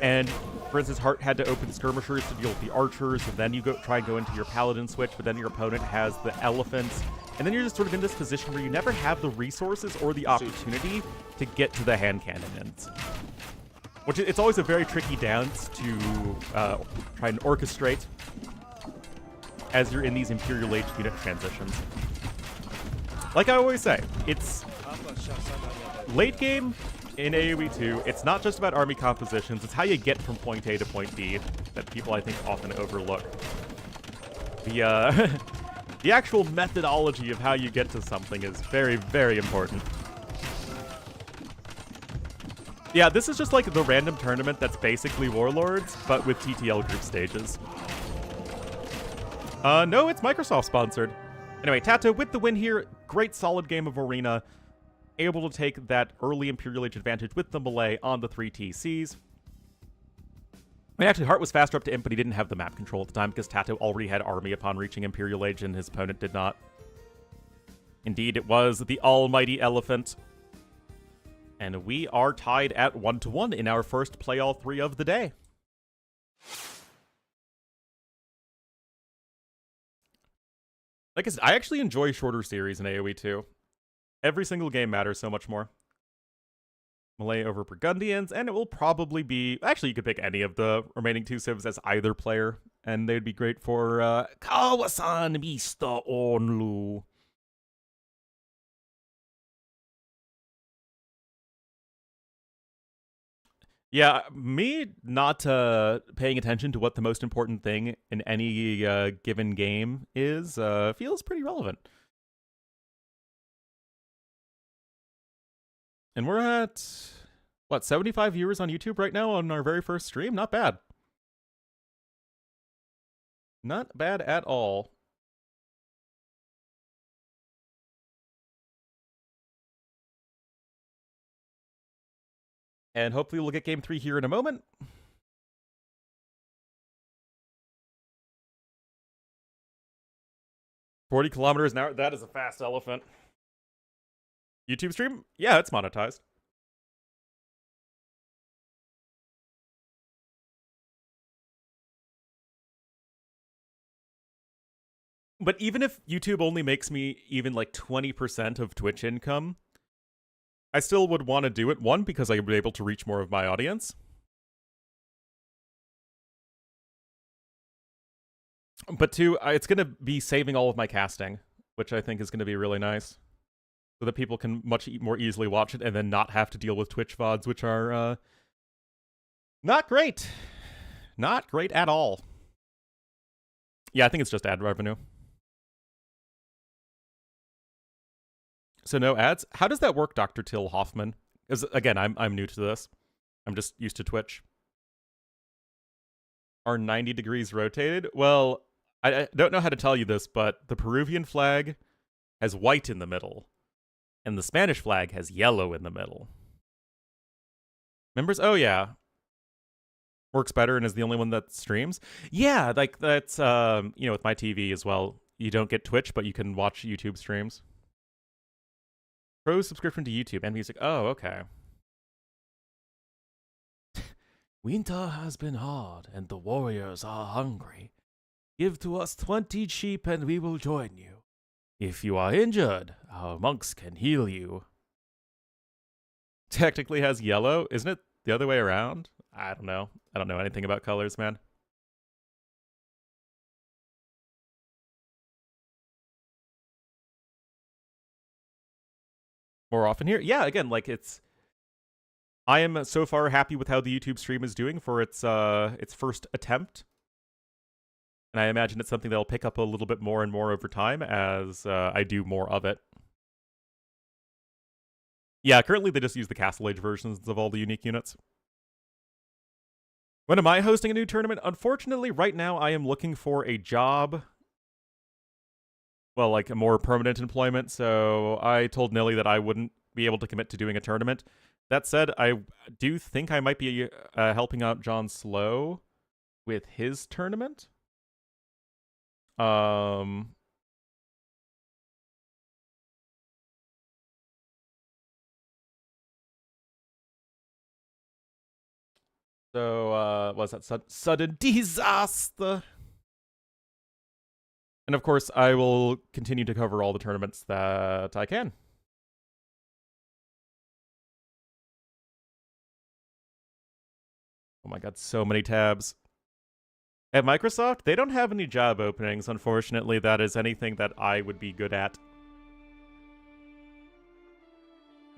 and, for instance, Hart had to open skirmishers to deal with the archers, and then you try and go into your Paladin switch, but then your opponent has the elephants, and then you're just sort of in this position where you never have the resources or the opportunity to get to the hand cannons. Which, it's always a very tricky dance to try and orchestrate as you're in these Imperial Age unit transitions. Like I always say, it's late game in AoE 2, it's not just about army compositions, it's how you get from point A to point B that people, I think, often overlook. The, the actual methodology of how you get to something is very, very important. Yeah, this is just like the random tournament that's basically Warlords, but with TTL group stages. No, it's Microsoft sponsored. Anyway, Tato with the win here. Great solid game of Arena. Able to take that early Imperial Age advantage with the melee on the 3 TCs. I mean, actually, Hart was faster up to imp, but he didn't have the map control at the time because Tato already had army upon reaching Imperial Age and his opponent did not. Indeed, it was the almighty Elephant. And we are tied at 1-1 in our first play all 3 of the day. Like I said, I actually enjoy shorter series in AoE too. Every single game matters so much more. Malay over Burgundians, and it will probably be... Actually, you could pick any of the remaining 2 civs as either player, and they'd be great for Kawasan, Mr. Ornlu. Yeah, me not paying attention to what the most important thing in any given game is feels pretty relevant. And we're at, what, 75 viewers on YouTube right now on our very first stream? Not bad. Not bad at all. And hopefully we'll get Game 3 here in a moment. $40 kilometers an hour. That is a fast elephant. YouTube stream? Yeah, it's monetized. But even if YouTube only makes me even like 20% of Twitch income, I still would want to do it. One, because I would be able to reach more of my audience. But two, it's going to be saving all of my casting, which I think is going to be really nice. So that people can much more easily watch it and then not have to deal with Twitch VODs, which are not great. Not great at all. Yeah, I think it's just ad revenue. So no ads? How does that work, Dr. Till Hoffman? Because, again, I'm new to this. I'm just used to Twitch. Are 90 degrees rotated? Well, I don't know how to tell you this, but the Peruvian flag has white in the middle, and the Spanish flag has yellow in the middle. Members? Oh, yeah. Works better and is the only one that streams? Yeah, like, that's, with my TV as well. You don't get Twitch, but you can watch YouTube streams. Pro subscription to YouTube and music. Oh, okay. Winter has been hard, and the warriors are hungry. Give to us 20 sheep, and we will join you. If you are injured, our monks can heal you. Technically has yellow. Isn't it the other way around? I don't know. I don't know anything about colors, man. More often here? Yeah, again, like I am so far happy with how the YouTube stream is doing for its first attempt. And I imagine it's something that'll pick up a little bit more and more over time as I do more of it. Yeah, currently they just use the Castle Age versions of all the unique units. When am I hosting a new tournament? Unfortunately, right now I am looking for a job. Well, like a more permanent employment, so I told Nilly that I wouldn't be able to commit to doing a tournament. That said, I do think I might be helping out John Slow with his tournament. So, what's that? Sudden disaster! And of course, I will continue to cover all the tournaments that I can. Oh my god, so many tabs. At Microsoft, they don't have any job openings. Unfortunately, that is anything that I would be good at.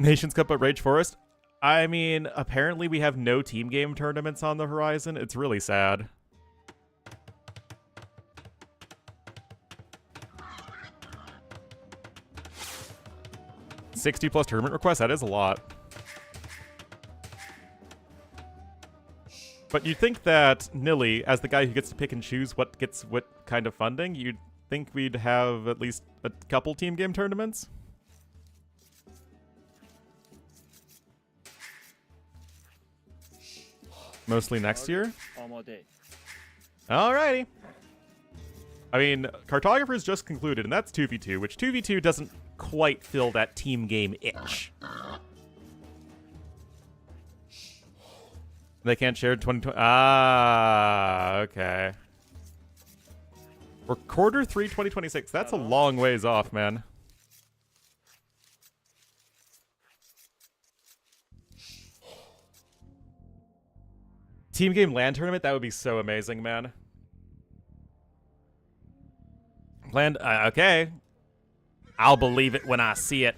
Nations Cup at Rage Forest? I mean, apparently we have no team game tournaments on the horizon. It's really sad. +60 tournament requests? That is a lot. But you'd think that Nilly, as the guy who gets to pick and choose what gets what kind of funding, you'd think we'd have at least a couple team game tournaments? Mostly next year? Alrighty. I mean, Cartographer's just concluded, and that's 2v2, which 2v2 doesn't quite fill that team game itch. They can't share 2020. Ah, okay. We're quarter 3, 2026. That's a long ways off, man. Team game LAN tournament? That would be so amazing, man. LAN, okay. I'll believe it when I see it.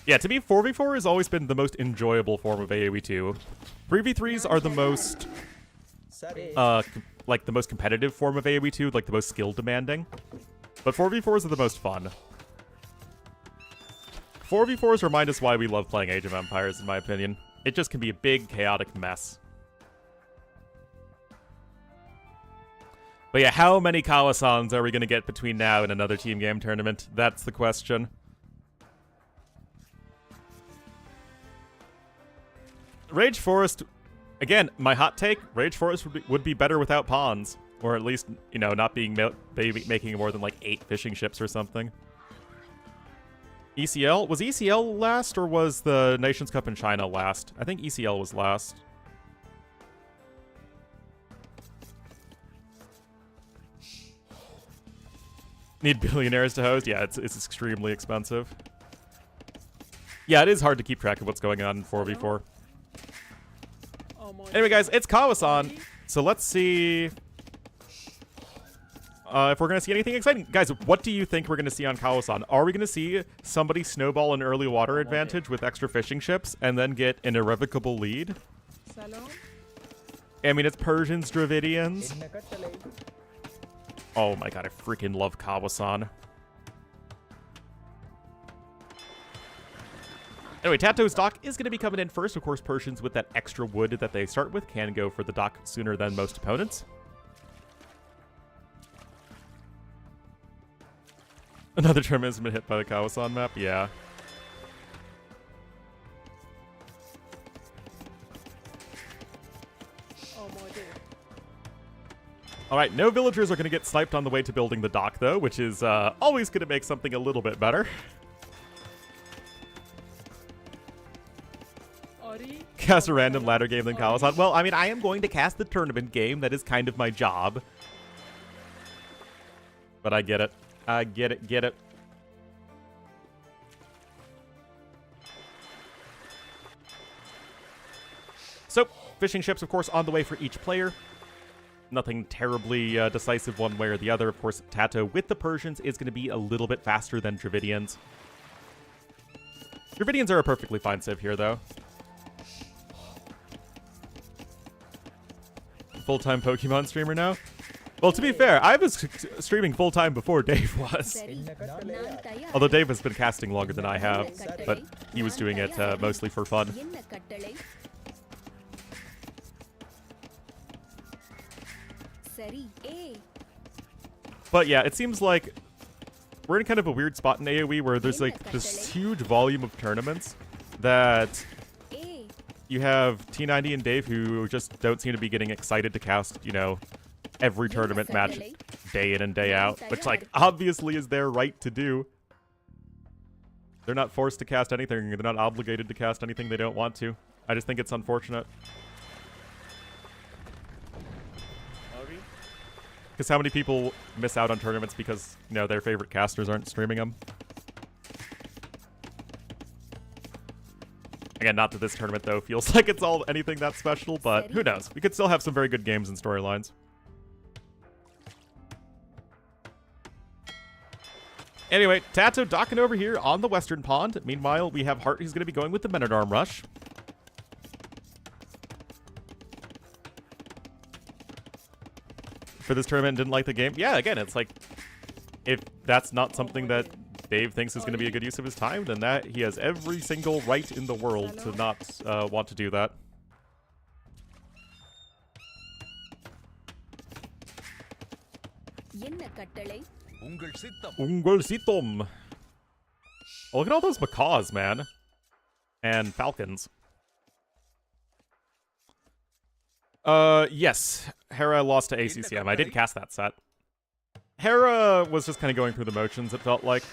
Yeah, to me, 4v4 has always been the most enjoyable form of AoE2. 3v3s are the most, like the most competitive form of AoE2, like the most skill demanding. But 4v4s are the most fun. 4v4s remind us why we love playing Age of Empires, in my opinion. It just can be a big, chaotic mess. But yeah, how many Kawasans are we going to get between now and another team game tournament? That's the question. Rage Forest, again, my hot take, Rage Forest would be better without pawns. Or at least, you know, not being making more than like 8 fishing ships or something. ECL? Was ECL last, or was the Nations Cup in China last? I think ECL was last. Need billionaires to host? Yeah, it's extremely expensive. Yeah, it is hard to keep track of what's going on in 4v4. Anyway, guys, it's Kawasan, so let's see if we're going to see anything exciting. Guys, what do you think we're going to see on Kawasan? Are we going to see somebody snowball an early water advantage with extra fishing ships and then get an irrevocable lead? I mean, it's Persians, Dravidians. Oh my god, I freaking love Kawasan. Anyway, Tato's dock is going to be coming in first. Of course, Persians with that extra wood that they start with can go for the dock sooner than most opponents. Another tournament has been hit by the Kawasan map? Yeah. Alright, no villagers are going to get sniped on the way to building the dock, though, which is always going to make something a little bit better. Cast a random ladder game than Kawasan. Well, I mean, I am going to cast the tournament game. That is kind of my job. But I get it. I get it, get it. So, fishing ships, of course, on the way for each player. Nothing terribly decisive one way or the other. Of course, Tato with the Persians is going to be a little bit faster than Dravidians. Dravidians are a perfectly fine civ here, though. Full-time Pokemon streamer now? Well, to be fair, I was streaming full-time before Dave was. Although Dave has been casting longer than I have, but he was doing it mostly for fun. But yeah, it seems like we're in kind of a weird spot in AoE where there's like this huge volume of tournaments that you have T90 and Dave who just don't seem to be getting excited to cast, you know, every tournament match day in and day out, which, like, obviously is their right to do. They're not forced to cast anything. They're not obligated to cast anything they don't want to. I just think it's unfortunate. Because how many people miss out on tournaments because, you know, their favorite casters aren't streaming them? Again, not that this tournament, though, feels like it's all anything that special, but who knows? We could still have some very good games and storylines. Anyway, Tato docking over here on the western pond. Meanwhile, we have Hart, who's going to be going with the Men-at-Arm Rush. For this tournament, didn't like the game. Yeah, again, it's like, if that's not something that Dave thinks is going to be a good use of his time, then that he has every single right in the world to not want to do that. Ungal Oh, look at all those macaws, man. And falcons. Yes. Hera lost to ACCM. I did cast that set. Hera was just kind of going through the motions, it felt like.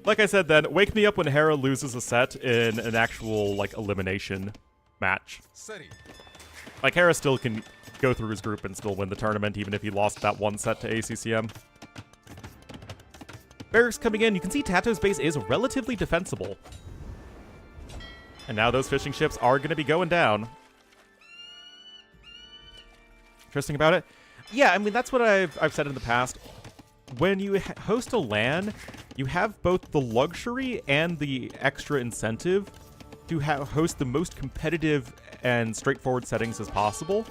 Like I said then, wake me up when Hera loses a set in an actual, like, elimination. match. Like, Hera still can go through his group and still win the tournament, even if he lost that one set to ACCM. Barracks coming in. You can see Tato's base is relatively defensible. And now those fishing ships are going to be going down. Interesting about it? Yeah, I mean, that's what I've said in the past. When you host a LAN, you have both the luxury and the extra incentive to host the most competitive and straightforward settings as possible.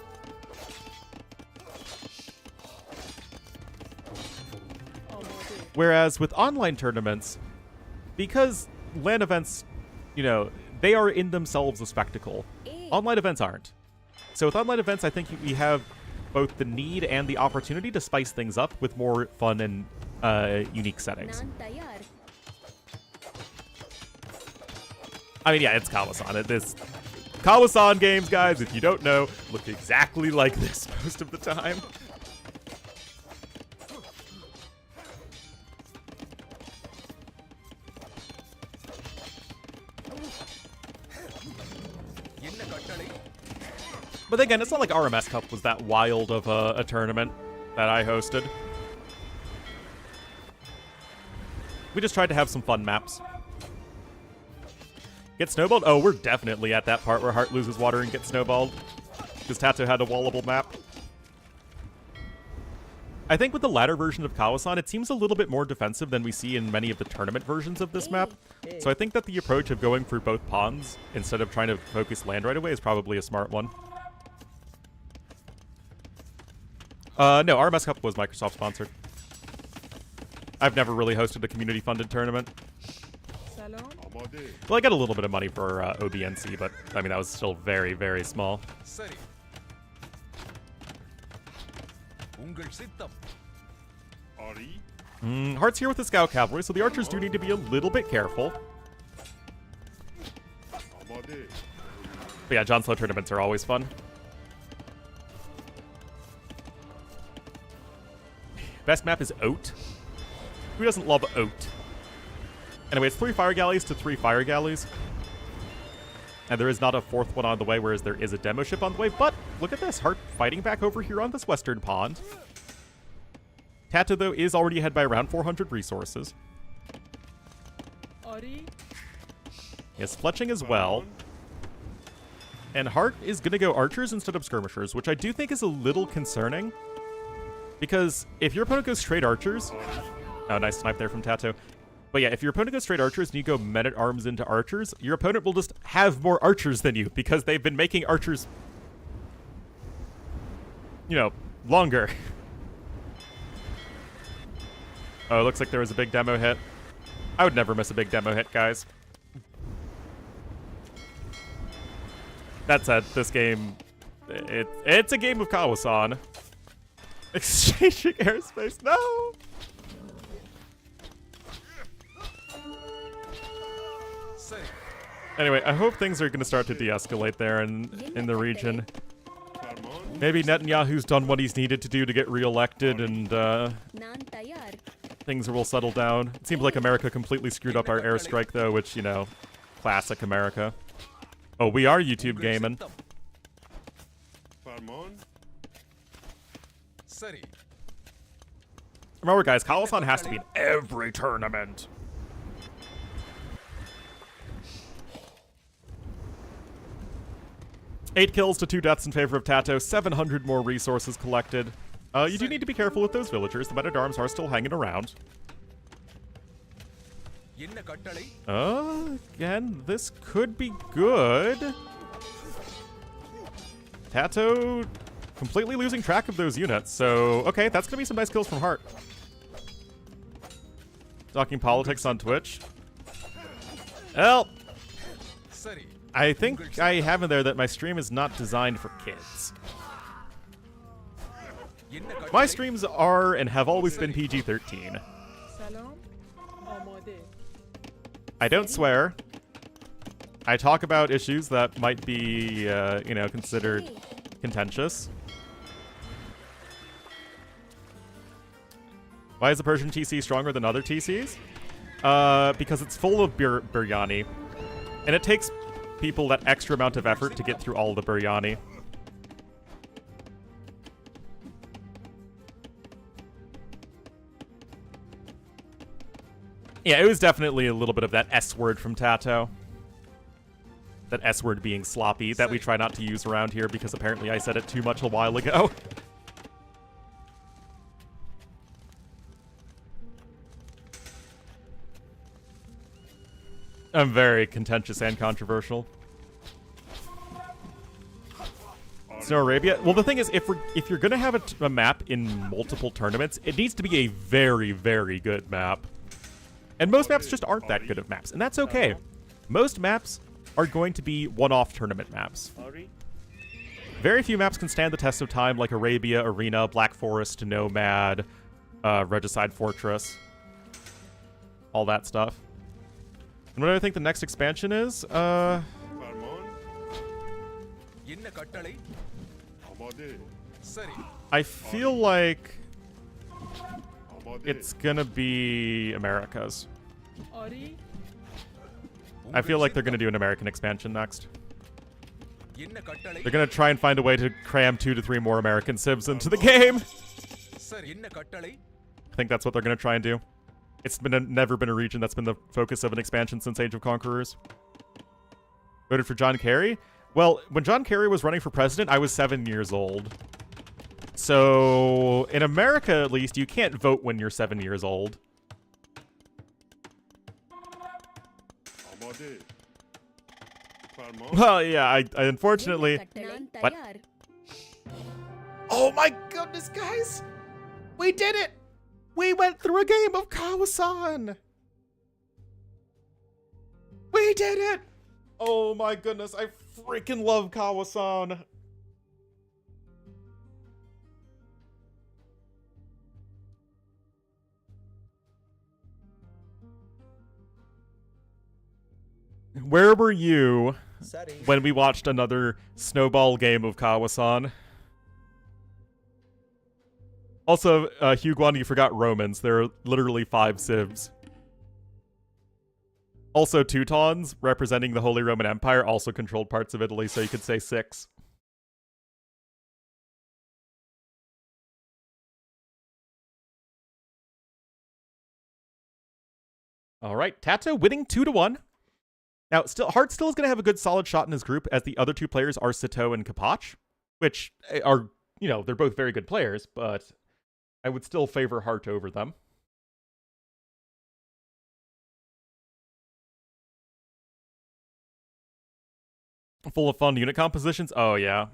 Whereas with online tournaments, because LAN events, you know, they are in themselves a spectacle. Online events aren't. So with online events, I think we have both the need and the opportunity to spice things up with more fun and unique settings. I mean, yeah, it's Kawasan. This Kawasan games, guys, if you don't know, look exactly like this most of the time. But again, it's not like RMS Cup was that wild of a tournament that I hosted. We just tried to have some fun maps. Get snowballed? Oh, we're definitely at that part where Heart loses water and gets snowballed. Because Tato had a wallable map. I think with the latter version of Kawasan, it seems a little bit more defensive than we see in many of the tournament versions of this map. So I think that the approach of going for both pawns instead of trying to focus land right away is probably a smart one. No, RMS Cup was Microsoft sponsored. I've never really hosted a community-funded tournament. Well, I got a little bit of money for OBNC, but I mean, that was still very, very small. Heart's here with the Scout Cavalry, so the archers do need to be a little bit careful. But yeah, John Slow tournaments are always fun. Best map is Oat. Who doesn't love Oat? Anyway, it's 3 fire galleys to 3 fire galleys. And there is not a 4th one on the way, whereas there is a demo ship on the way. But look at this. Heart fighting back over here on this western pond. Tato, though, is already ahead by around 400 resources. Yes, fletching as well. And Heart is going to go archers instead of skirmishers, which I do think is a little concerning. Because if your opponent goes straight archers... Oh, nice snipe there from Tato. But yeah, if your opponent goes straight archers and you go men-at-arms into archers, your opponent will just have more archers than you because they've been making archers, you know, longer. Oh, it looks like there was a big demo hit. I would never miss a big demo hit, guys. That said, this game, it's a game of Kawasan. Exchanging airspace, no! Anyway, I hope things are going to start to de-escalate there in the region. Maybe Netanyahu's done what he's needed to do to get re-elected and things will settle down. It seems like America completely screwed up our airstrike though, which, you know, classic America. Oh, we are YouTube gaming. Remember guys, Kawasan has to be in every tournament. Eight kills to 2 deaths in favor of Tato, 700 more resources collected. You do need to be careful with those villagers. The men-at-arms are still hanging around. Again, this could be good. Tato completely losing track of those units, so okay, that's gonna be some nice kills from Heart. Talking politics on Twitch. Well, I think I have in there that my stream is not designed for kids. My streams are and have always been PG-13. I don't swear. I talk about issues that might be, you know, considered contentious. Why is the Persian TC stronger than other TCs? Because it's full of biryani. And it takes people that extra amount of effort to get through all the biryani. Yeah, it was definitely a little bit of that S word from Tato. That S word being sloppy that we try not to use around here because apparently I said it too much a while ago. I'm very contentious and controversial. Snow Arabia. Well, the thing is, if you're gonna have a map in multiple tournaments, it needs to be a very, very good map. And most maps just aren't that good of maps, and that's okay. Most maps are going to be one-off tournament maps. Very few maps can stand the test of time, like Arabia, Arena, Black Forest, Nomad, Regicide Fortress, all that stuff. And what do I think the next expansion is? I feel like it's gonna be Americas. I feel like they're gonna do an American expansion next. They're gonna try and find a way to cram 2 to 3 more American civs into the game. I think that's what they're gonna try and do. It's never been a region that's been the focus of an expansion since Age of Conquerors. Voted for John Kerry? Well, when John Kerry was running for president, I was 7 years old. So, in America at least, you can't vote when you're 7 years old. Well, yeah, I unfortunately... What? Oh my goodness, guys! We did it! We went through a game of Kawasan! We did it! Oh my goodness, I freaking love Kawasan! Where were you when we watched another snowball game of Kawasan? Also, Hugh Guan, you forgot Romans. There are literally 5 civs. Also, Teutons, representing the Holy Roman Empire, also controlled parts of Italy, so you could say 6. Alright, Tato winning 2-1. Now, Hart still is going to have a good solid shot in his group, as the other 2 players are Sito and Kapach, which are, you know, they're both very good players, but I would still favor Hart over them. Full of fun unit compositions? Oh, yeah.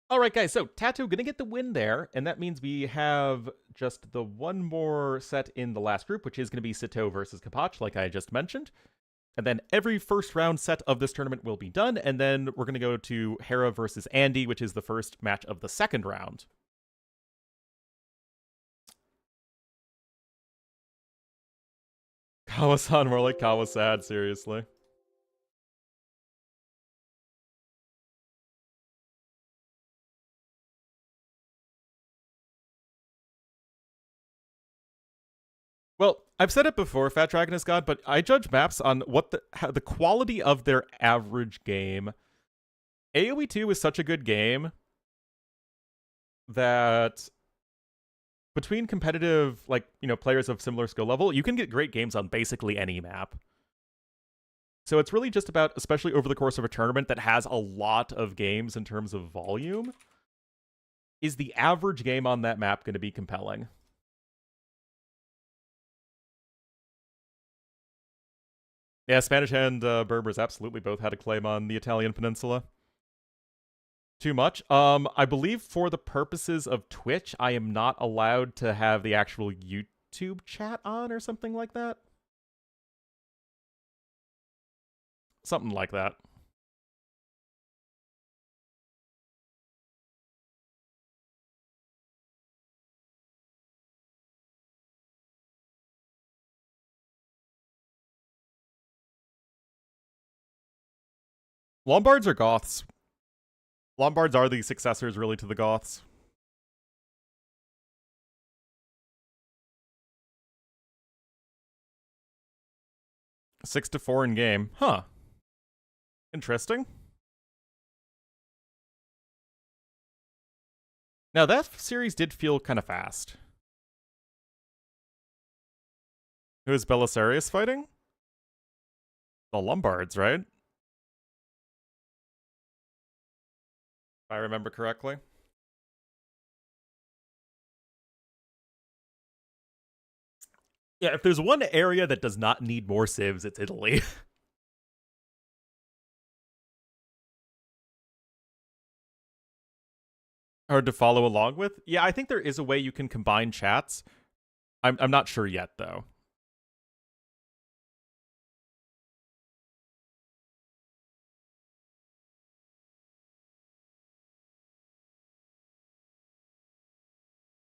Alright, guys, so Tato gonna get the win there, and that means we have just the one more set in the last group, which is gonna be Sito versus Kapach, like I just mentioned. And then every first round set of this tournament will be done, and then we're gonna go to Hera versus Andy, which is the first match of the second round. Kawasan, more like Kawasad, seriously. Well, I've said it before, Fat Dragon is God, but I judge maps on what the quality of their average game. AoE 2 is such a good game that between competitive, like, you know, players of similar skill level, you can get great games on basically any map. So it's really just about, especially over the course of a tournament that has a lot of games in terms of volume, is the average game on that map going to be compelling? Yeah, Spanish and Berbers absolutely both had a claim on the Italian peninsula. Too much? I believe for the purposes of Twitch, I am not allowed to have the actual YouTube chat on or something like that. Something like that. Lombards are Goths. Lombards are the successors, really, to the Goths. 6-4 in game. Huh. Interesting. Now, that series did feel kind of fast. Who is Belisarius fighting? The Lombards, right? If I remember correctly. Yeah, if there's one area that does not need more civs, it's Italy. Hard to follow along with. Yeah, I think there is a way you can combine chats. I'm not sure yet, though.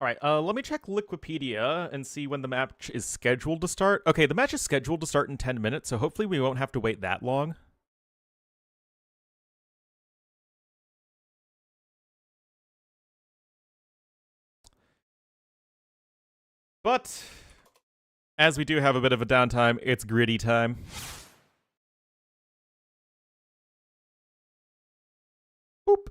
All right, let me check Liquipedia and see when the match is scheduled to start. Okay, the match is scheduled to start in 10 minutes, so hopefully we won't have to wait that long. But as we do have a bit of a downtime, it's gritty time. Boop.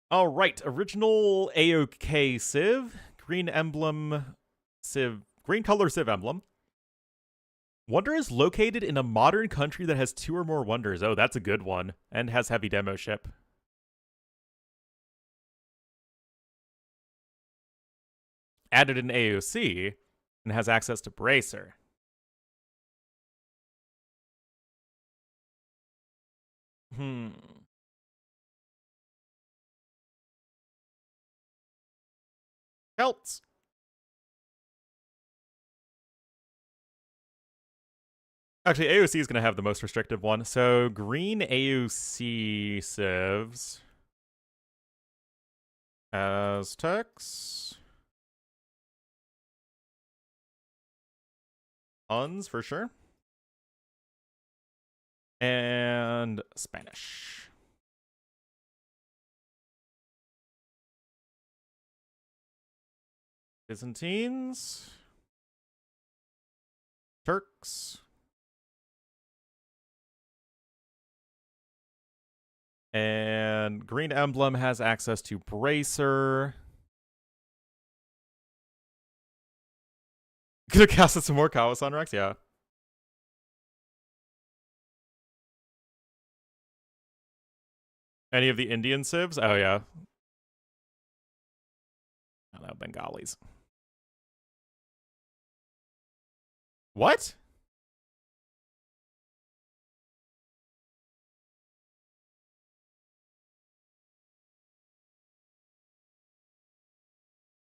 All right, original AOK Civ, green emblem Civ, green color Civ emblem. Wonder is located in a modern country that has 2 or more wonders. Oh, that's a good one. And has heavy demo ship. Added an AOC and has access to Bracer. Celts. Actually, AOC is going to have the most restrictive one. So, green AOC civs. Aztecs. Huns, for sure. And Spanish. Byzantines. Turks. And green emblem has access to Bracer. Could have casted some more Kawasan Rex, yeah. Any of the Indian civs? Oh, yeah. I don't know, Bengalis. What?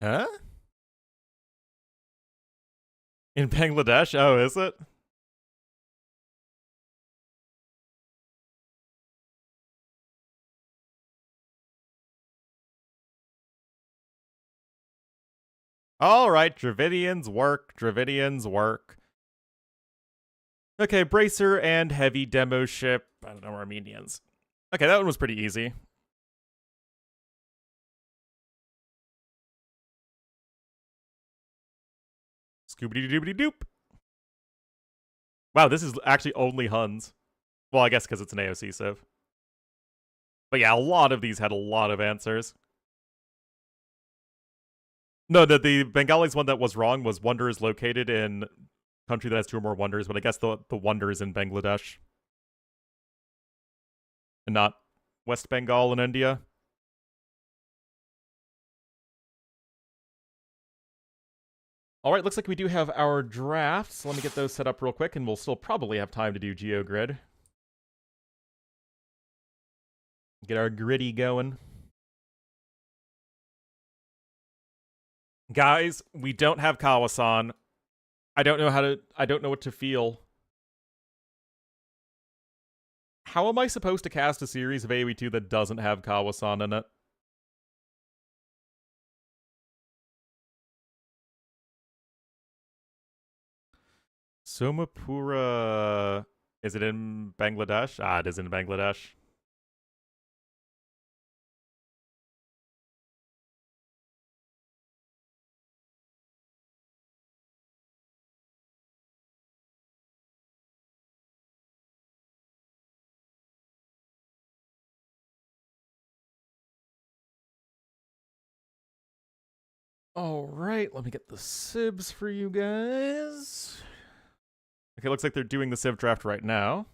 Huh? In Bangladesh? Oh, is it? All right, Dravidians work. Dravidians work. Okay, Bracer and Heavy Demo Ship. I don't know, Armenians. Okay, that one was pretty easy. Scoobity-doobity-doop. Wow, this is actually only Huns. Well, I guess because it's an AOC civ. But yeah, a lot of these had a lot of answers. No, the Bengalis one that was wrong was wonder is located in country that has 2 or more wonders, but I guess the wonder is in Bangladesh. And not West Bengal in India. All right, looks like we do have our drafts. Let me get those set up real quick, and we'll still probably have time to do GeoGrid. Get our gritty going. Guys, we don't have Kawasan. I don't know what to feel. How am I supposed to cast a series of AoE2 that doesn't have Kawasan in it? Somapura... Is it in Bangladesh? Ah, it is in Bangladesh. All right, let me get the sibs for you guys. Okay, looks like they're doing the civ draft right now.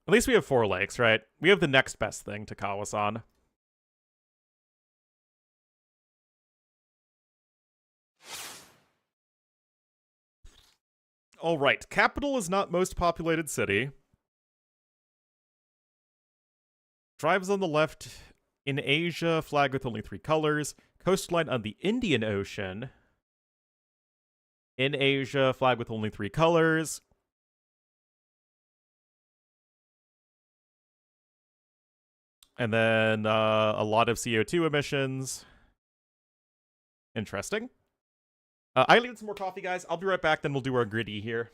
At least we have 4 lakes, right? We have the next best thing to Kawasan. All right, capital is not most populated city. Tribes on the left. In Asia, flag with only 3 colors. Coastline on the Indian Ocean. In Asia, flag with only 3 colors. And then a lot of CO2 emissions. Interesting. I need some more coffee, guys. I'll be right back, then we'll do our gritty here.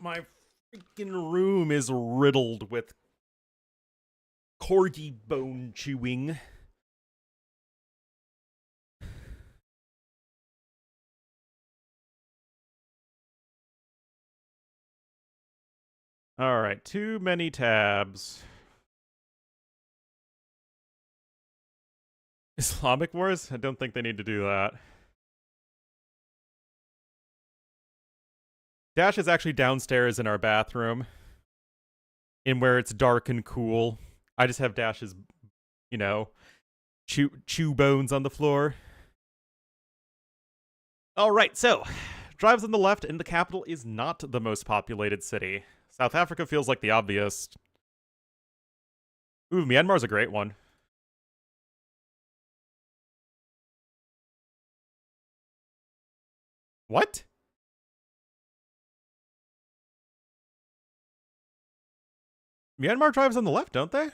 My freaking room is riddled with corgi bone chewing. Alright, too many tabs. Islamic Wars? I don't think they need to do that. Dash is actually downstairs in our bathroom. In where it's dark and cool. I just have Dash's, you know, chew bones on the floor. Alright, so, drives on the left, and the capital is not the most populated city. South Africa feels like the obvious. Ooh, Myanmar's a great one. What? Myanmar drives on the left, don't they?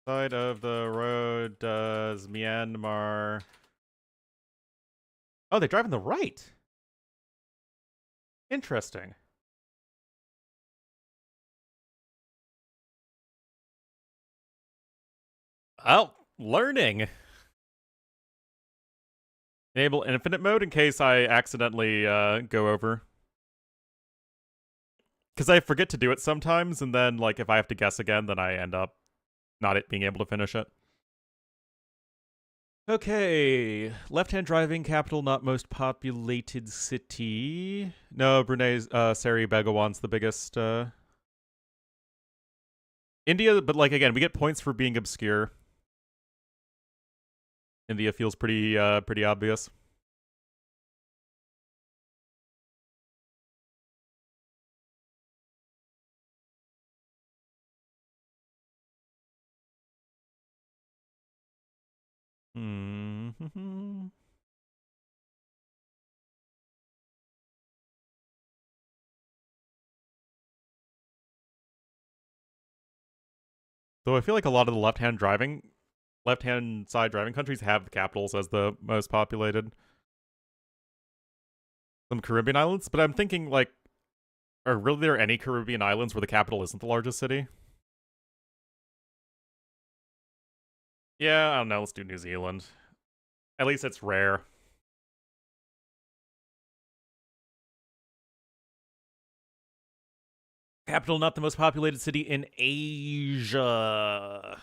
Side of the road does Myanmar... Oh, they drive on the right. Interesting. Oh, learning. Enable infinite mode in case I accidentally go over. Because I forget to do it sometimes, and then, like, if I have to guess again, then I end up not being able to finish it. Okay, left-hand driving, capital, not most populated city. No, Brunei's, Sari Begawan's the biggest, India, but, like, again, we get points for being obscure. India feels pretty obvious. Mm-hmm. Though I feel like a lot of the left-hand side driving countries have the capitals as the most populated. Some Caribbean islands, but I'm thinking, like, are really there any Caribbean islands where the capital isn't the largest city? Yeah, I don't know, let's do New Zealand. At least it's rare. Capital not the most populated city in Asia.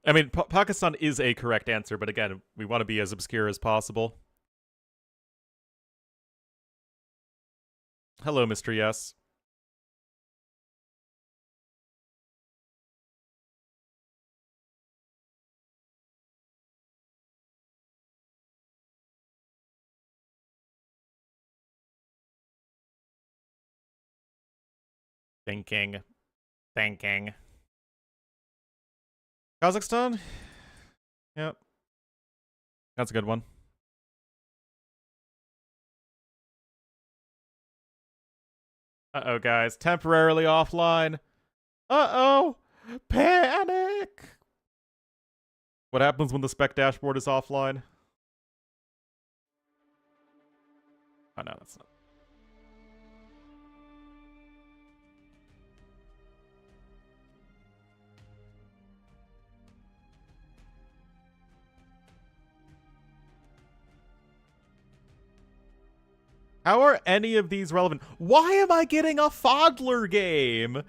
I mean, Pakistan is a correct answer, but again, we want to be as obscure as possible. Hello, Mr. Yes. Thinking. Kazakhstan? Yep. That's a good one. Uh-oh, guys. Temporarily offline. Uh-oh! Panic! What happens when the spec dashboard is offline? Oh, no, that's not. How are any of these relevant? Why am I getting a Fodler game?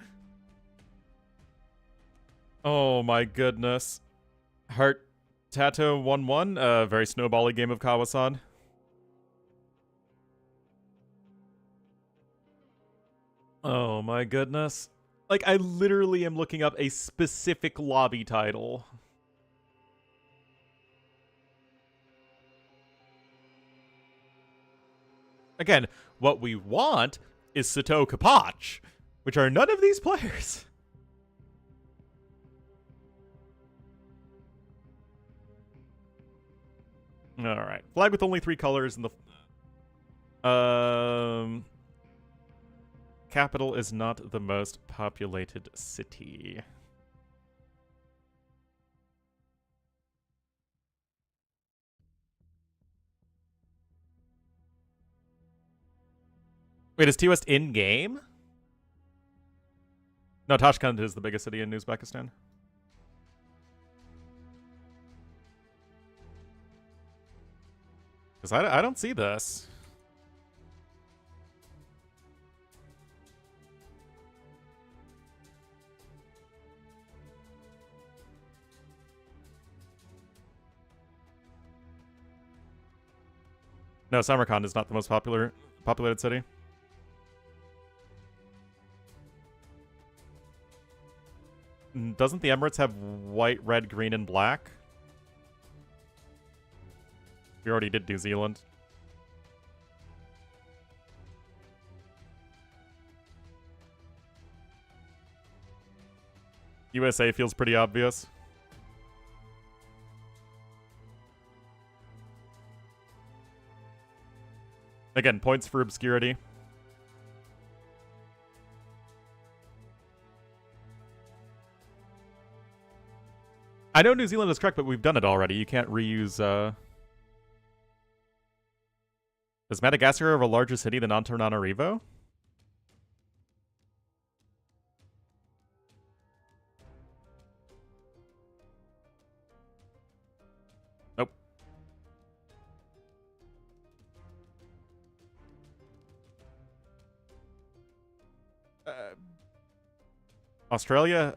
Oh my goodness. Heart Tato 1-1, a very snowbally game of Kawasan. Oh my goodness. Like, I literally am looking up a specific lobby title. Again, what we want is Sato Kapach, which are none of these players. Alright. Flag with only 3 colors in the... Capital is not the most populated city. Wait, is T-West in-game? No, Tashkent is the biggest city in Uzbekistan. Because I don't see this. No, Samarkand is not the most populated city. Doesn't the Emirates have white, red, green, and black? We already did New Zealand. USA feels pretty obvious. Again, points for obscurity. I know New Zealand is correct, but we've done it already. You can't reuse, Does Madagascar have a larger city than Antananarivo? Nope. Australia?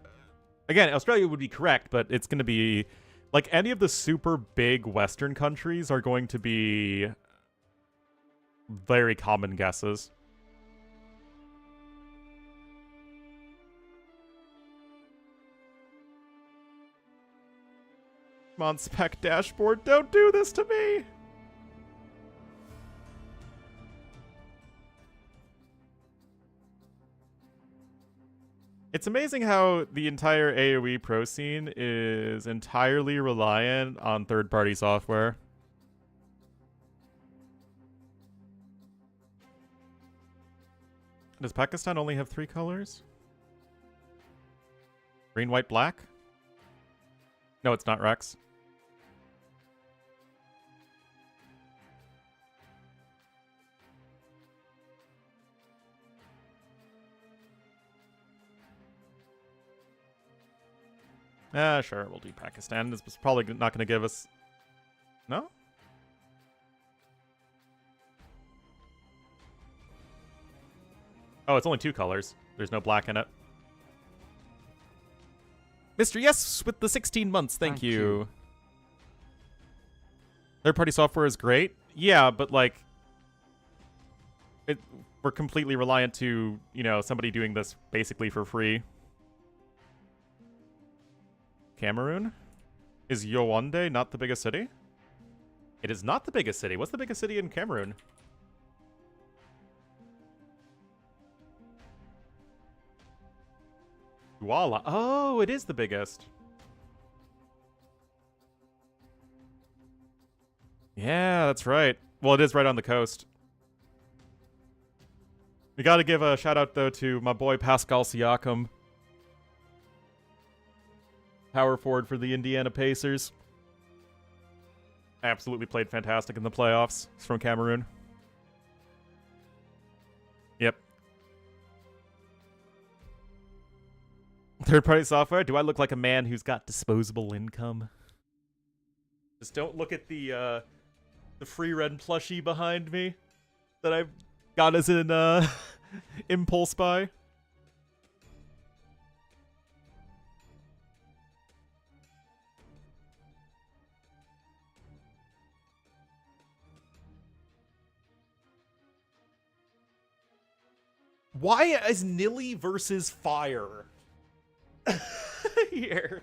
Again, Australia would be correct, but it's going to be... Like, any of the super big Western countries are going to be very common guesses. Come on, spec dashboard, don't do this to me! It's amazing how the entire AoE pro scene is entirely reliant on third-party software. Does Pakistan only have 3 colors? Green, white, black? No, it's not Rex. Sure, we'll do Pakistan. This is probably not going to give us... No? Oh, it's only 2 colors. There's no black in it. Mr. Yes, with the 16 months. Thank you. Third-party software is great. Yeah, but, like... we're completely reliant to, you know, somebody doing this basically for free. Cameroon? Is Yaoundé not the biggest city? It is not the biggest city. What's the biggest city in Cameroon? Douala. Oh, it is the biggest. Yeah, that's right. Well, it is right on the coast. We gotta give a shout out, though, to my boy Pascal Siakam. Power forward for the Indiana Pacers. Absolutely played fantastic in the playoffs. He's from Cameroon. Yep. Third-party software? Do I look like a man who's got disposable income? Just don't look at the free Ren plushie behind me that I've got as an impulse buy. Why is Nilly versus Fire here?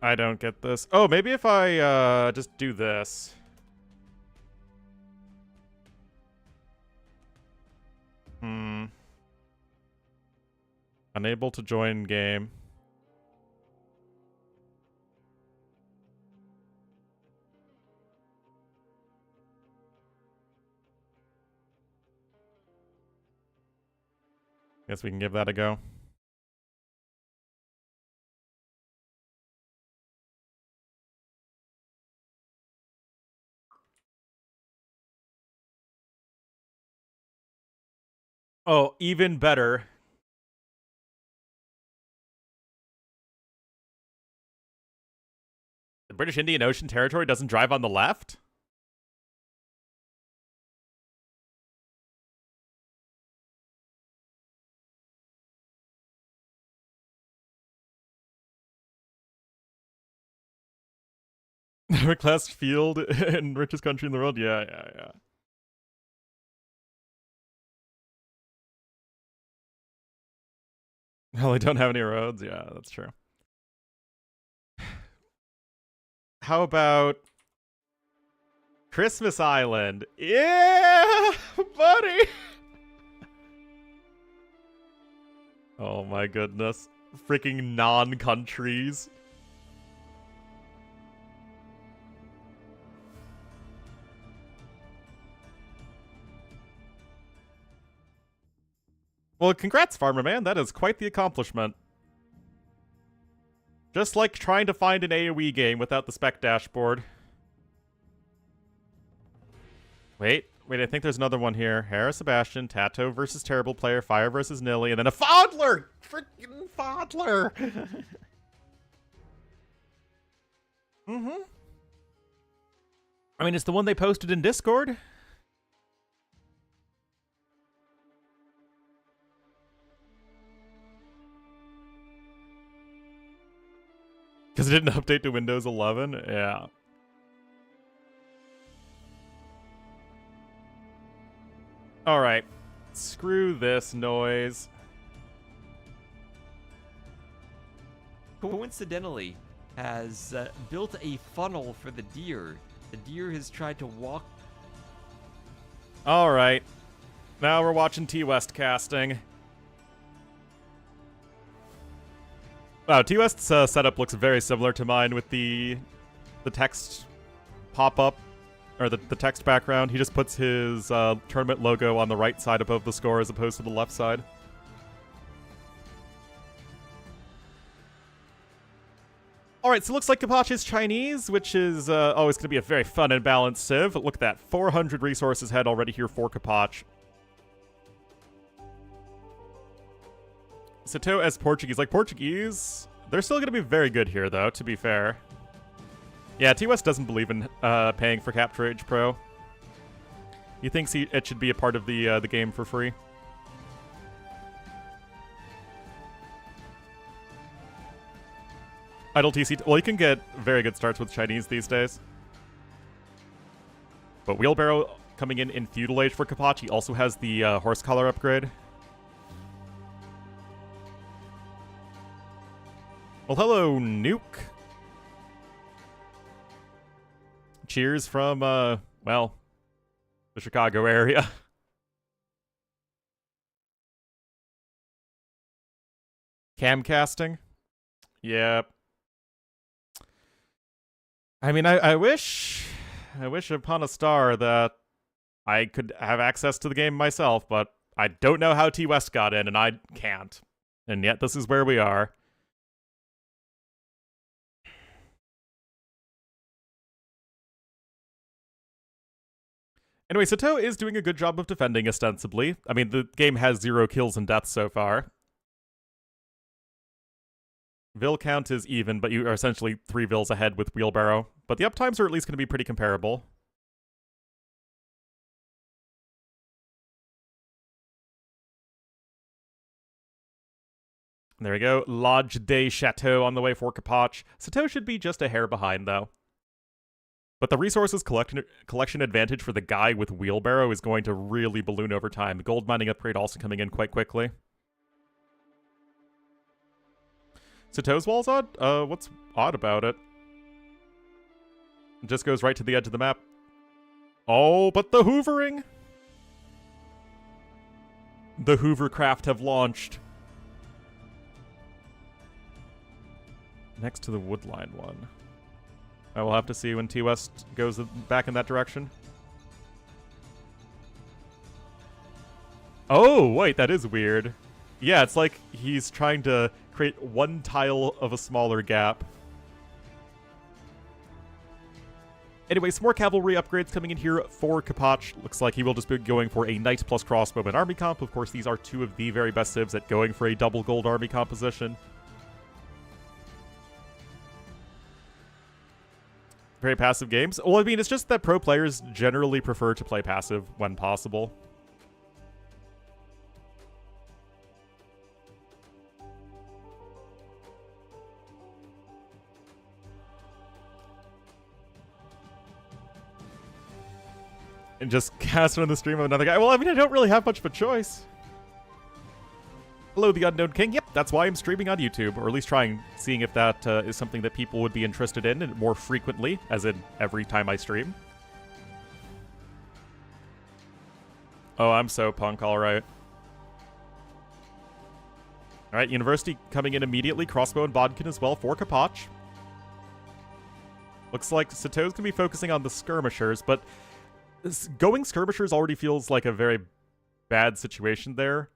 I don't get this. Oh, maybe if I just do this. Hmm. Unable to join game. Guess we can give that a go. Oh, even better. The British Indian Ocean Territory doesn't drive on the left? Class field in richest country in the world? Yeah. Well, they don't have any roads. Yeah, that's true. How about Christmas Island? Yeah, buddy. Oh my goodness. Freaking non-countries. Well, congrats, Farmer Man. That is quite the accomplishment. Just like trying to find an AoE game without the spec dashboard. Wait, I think there's another one here. Hera Sebastian, Tato versus Terrible Player, Fire versus Nilly, and then a Fodler! Freaking Fodler! I mean, it's the one they posted in Discord. Because it didn't update to Windows 11? Yeah. Alright. Screw this noise. Coincidentally, has built a funnel for the deer. The deer has tried to walk. Alright. Now we're watching T-West casting. Wow, T-West's setup looks very similar to mine with the text pop-up, or the text background. He just puts his tournament logo on the right side above the score as opposed to the left side. Alright, so it looks like Kapachi's Chinese, which is always going to be a very fun and balanced civ. Look at that, 400 resources head already here for Kapach. Sato as Portuguese. Like, Portuguese, they're still going to be very good here, though, to be fair. Yeah, T-West doesn't believe in paying for Capture Age Pro. He thinks it should be a part of the game for free. Idle TC. Well, you can get very good starts with Chinese these days. But Wheelbarrow coming in Feudal Age for Kapach. He also has the horse collar upgrade. Well, hello, Nuke. Cheers from, well, the Chicago area. Camcasting? Yeah. I mean, I wish upon a star that I could have access to the game myself, but I don't know how T-West got in, and I can't. And yet this is where we are. Anyway, Sato is doing a good job of defending, ostensibly. I mean, the game has 0 kills and deaths so far. Vill count is even, but you are essentially 3 Vills ahead with Wheelbarrow. But the uptimes are at least going to be pretty comparable. There we go. Lodge des Chateaux on the way for Kapach. Sato should be just a hair behind, though. But the resources collection advantage for the guy with Wheelbarrow is going to really balloon over time. The gold mining upgrade also coming in quite quickly. Sato's wall's odd? What's odd about it? It just goes right to the edge of the map. Oh, but the hoovering! The Hoovercraft have launched. next to the woodline one. I will have to see when T-West goes back in that direction. Oh, wait, that is weird. Yeah, it's like he's trying to create one tile of a smaller gap. Anyway, some more cavalry upgrades coming in here for Kapach. Looks like he will just be going for a knight plus crossbow and army comp. Of course, these are two of the very best civs at going for a double gold army composition. Very passive games. Well, I mean, it's just that pro players generally prefer to play passive when possible. And just cast it on the stream of another guy. Well, I mean, I don't really have much of a choice. Hello, the Unknown King. Yep, that's why I'm streaming on YouTube, or at least seeing if that is something that people would be interested in and more frequently, as in every time I stream. Oh, I'm so punk, alright. Alright, University coming in immediately. Crossbow and Bodkin as well for Kapach. Looks like Sato's gonna be focusing on the skirmishers, but going skirmishers already feels like a very bad situation there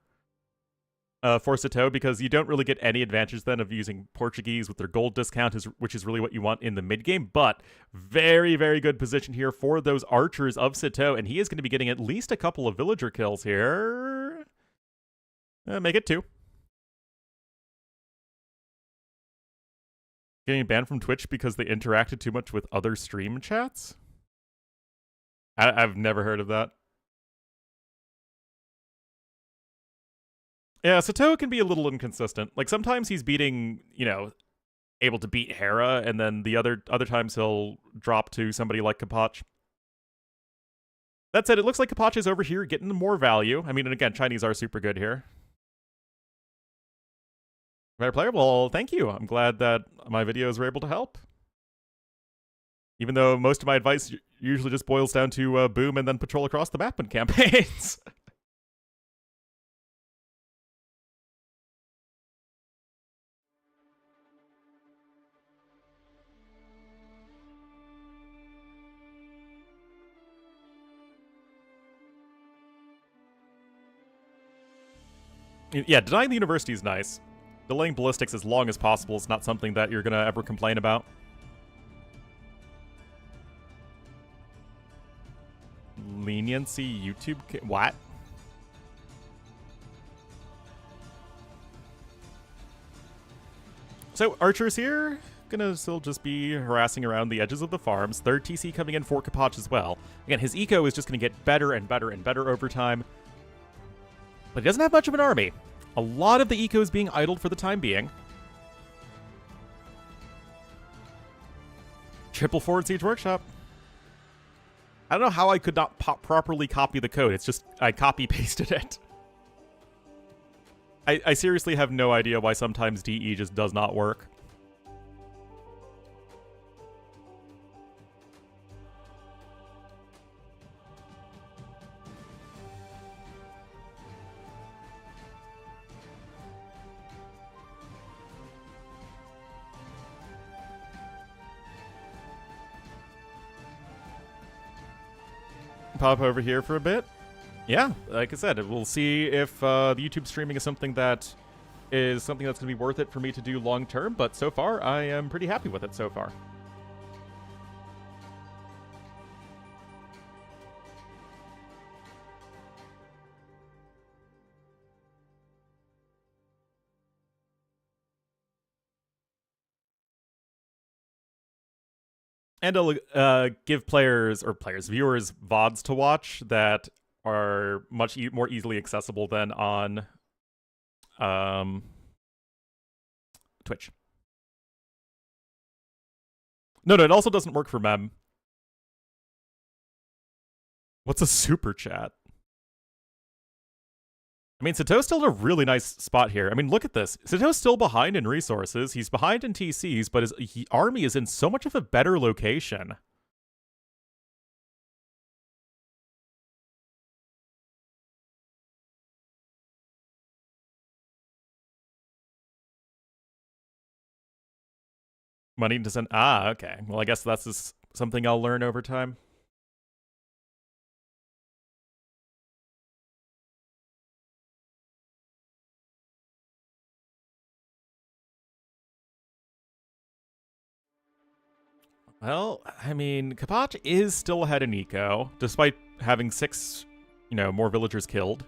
for Sato, because you don't really get any advantage then of using Portuguese with their gold discount, which is really what you want in the mid game. But very, very good position here for those archers of Sato, and he is going to be getting at least a couple of villager kills here. Make it 2. Getting banned from Twitch because they interacted too much with other stream chats? I've never heard of that. Yeah, Sato can be a little inconsistent. Like, sometimes he's beating, able to beat Hera, and then the other times he'll drop to somebody like Kapach. That said, it looks like Kapach is over here getting more value. I mean, and again, Chinese are super good here. Better player? Well, thank you. I'm glad that my videos were able to help. Even though most of my advice usually just boils down to boom and then patrol across the map in campaigns. Yeah, denying the university is nice. Delaying ballistics as long as possible is not something that you're going to ever complain about. Leniency YouTube... What? So, archers here, gonna still just be harassing around the edges of the farms. Third TC coming in for Kapach as well. Again, his eco is just gonna get better and better and better over time. But he doesn't have much of an army. A lot of the eco is being idled for the time being. Triple forward Siege Workshop. I don't know how I could not properly copy the code. It's just, I copy-pasted it. I seriously have no idea why sometimes DE just does not work. Pop over here for a bit. Yeah, like I said, we'll see if the YouTube streaming is something that's going to be worth it for me to do long term, but so far I am pretty happy with it so far. And I'll give viewers, VODs to watch that are much more easily accessible than on Twitch. No, it also doesn't work for Mem. What's a super chat? I mean, Sato's still in a really nice spot here. I mean, look at this. Sato's still behind in resources. He's behind in TCs, but his army is in so much of a better location. Money to send. Ah, okay. Well, I guess that's just something I'll learn over time. Well, I mean, Kapach is still ahead of Nico, despite having 6, more villagers killed.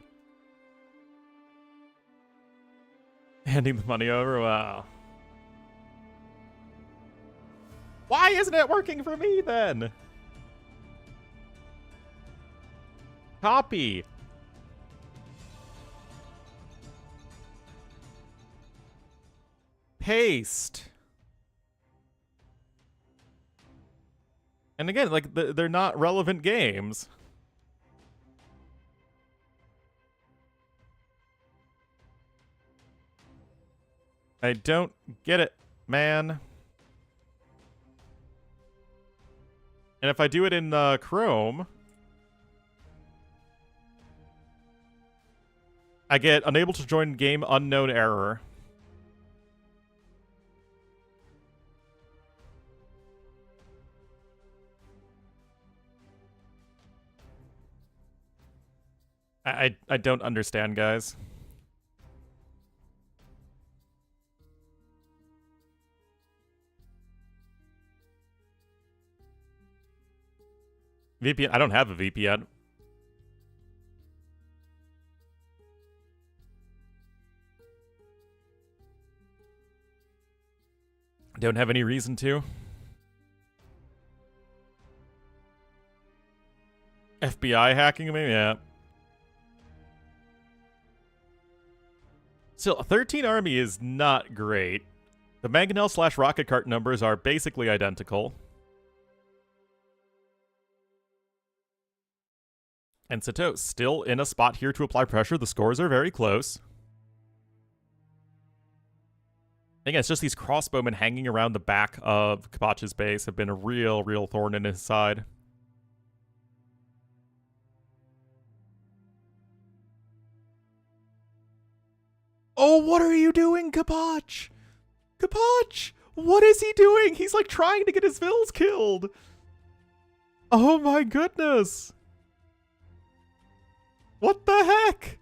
Handing the money over, wow. Why isn't it working for me, then? Copy. Paste. And again, like, they're not relevant games. I don't get it, man. And if I do it in Chrome, I get unable to join game, unknown error. I don't understand, guys. VPN? I don't have a VPN. Don't have any reason to. FBI hacking me? Yeah. Still, a 13 army is not great. The Mangonel / Rocket Cart numbers are basically identical. And Sato still in a spot here to apply pressure. The scores are very close. Again, it's just these crossbowmen hanging around the back of Kapach's base have been a real thorn in his side. Oh, what are you doing, Kapach? Kapach! What is he doing? He's like trying to get his vills killed. Oh my goodness. What the heck?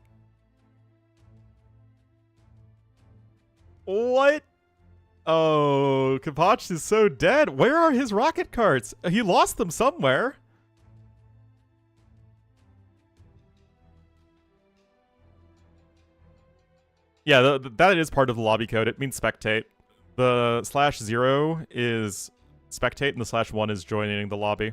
What? Oh, Kapach is so dead. Where are his rocket carts? He lost them somewhere. Yeah, that is part of the lobby code. It means spectate. The /0 is spectate, and the /1 is joining the lobby.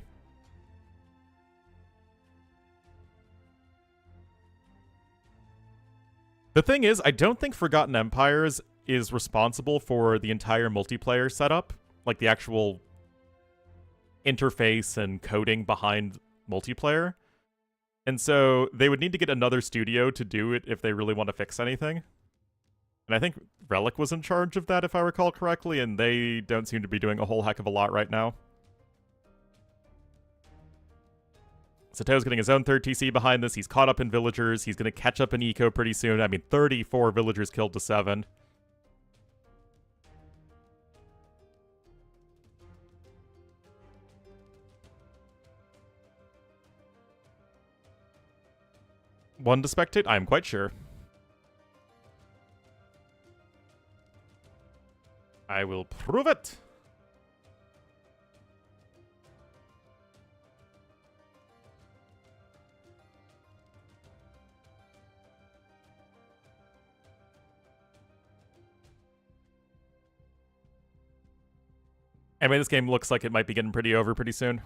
The thing is, I don't think Forgotten Empires is responsible for the entire multiplayer setup, like the actual interface and coding behind multiplayer. And so they would need to get another studio to do it if they really want to fix anything. And I think Relic was in charge of that, if I recall correctly, and they don't seem to be doing a whole heck of a lot right now. Sato's getting his own 3rd TC behind this. He's caught up in villagers. He's going to catch up in eco pretty soon. I mean, 34 villagers killed to 7. One to spectate? I'm quite sure. I will prove it. I mean, this game looks like it might be getting pretty over pretty soon.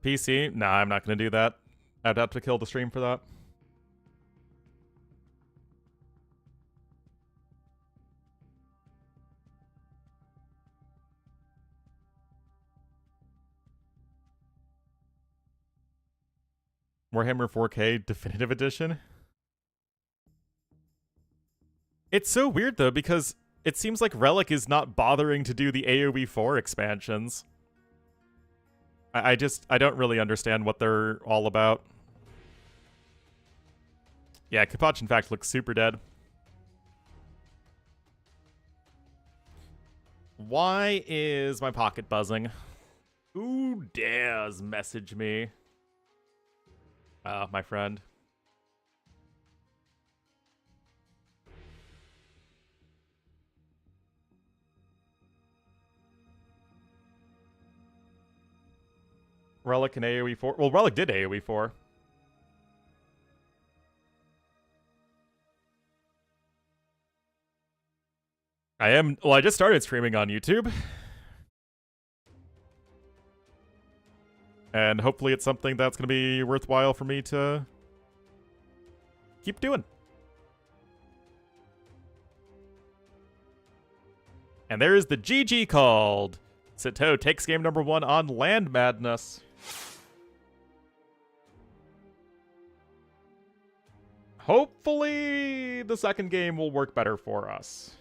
PC? Nah, I'm not going to do that. I'd have to kill the stream for that. Warhammer 4K Definitive Edition? It's so weird, though, because it seems like Relic is not bothering to do the AoE 4 expansions. I don't really understand what they're all about. Yeah, Kapach, in fact, looks super dead. Why is my pocket buzzing? Who dares message me? My friend. Relic and AoE 4. Well, Relic did AoE 4. I just started streaming on YouTube. And hopefully it's something that's going to be worthwhile for me to keep doing. And there is the GG called. Sito takes game number 1 on Land Madness. Hopefully the second game will work better for us.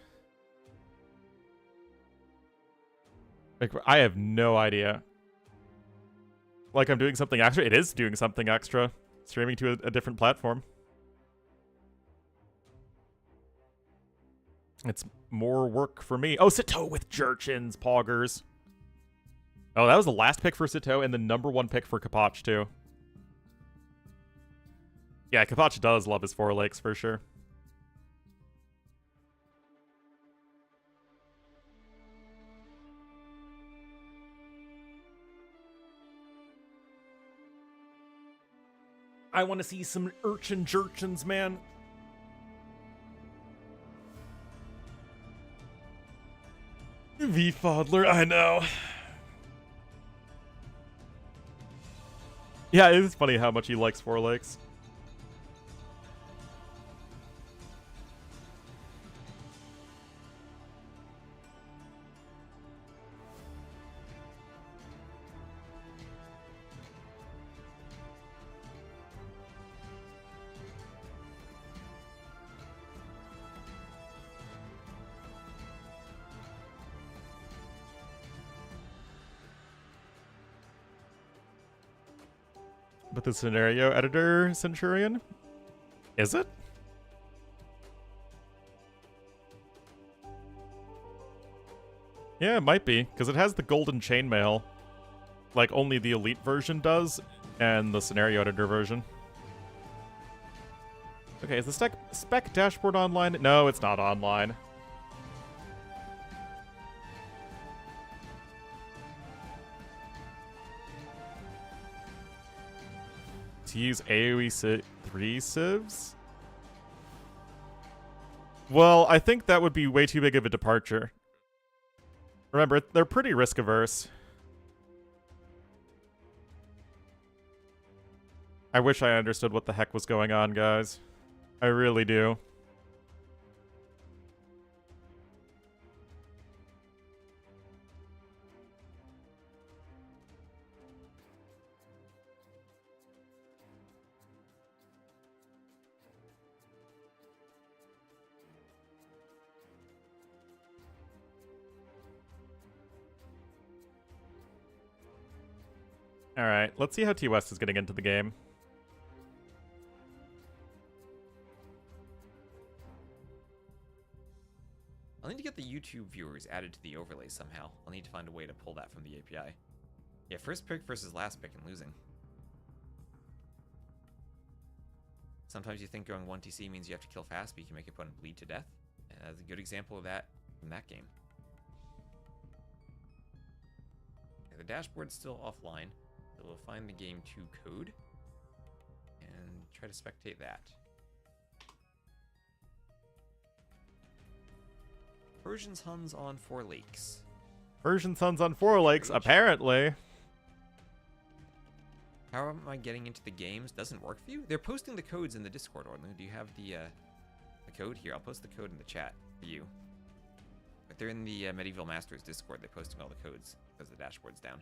Like, I have no idea. Like I'm doing something extra. It is doing something extra. Streaming to a different platform. It's more work for me. Oh, Sito with Jerchins, Poggers. Oh, that was the last pick for Sito and the number 1 pick for Kapach, too. Yeah, Kapach does love his 4 lakes for sure. I want to see some urchin jerchins, man. V-Fodler, I know. Yeah, it is funny how much he likes 4 lakes. But the scenario editor, Centurion? Is it? Yeah, it might be, because it has the golden chainmail. Like, only the elite version does, and the scenario editor version. Okay, is the spec dashboard online? No, it's not online. To use AoE 3 civs? Well, I think that would be way too big of a departure. Remember, they're pretty risk-averse. I wish I understood what the heck was going on, guys. I really do. Alright, let's see how T-West is getting into the game. I'll need to get the YouTube viewers added to the overlay somehow. I'll need to find a way to pull that from the API. Yeah, first pick versus last pick and losing. Sometimes you think going 1TC means you have to kill fast, but you can make your opponent bleed to death. And that's a good example of that from that game. Okay, the dashboard's still offline. So we'll find the game 2 code and try to spectate that. Persian's Huns on 4 lakes. Persian Sons on 4 lakes, apparently. How am I getting into the games? Doesn't work for you? They're posting the codes in the Discord, Ornlu. Do you have the code here? I'll post the code in the chat for you. But they're in the Medieval Masters Discord. They're posting all the codes because the dashboard's down.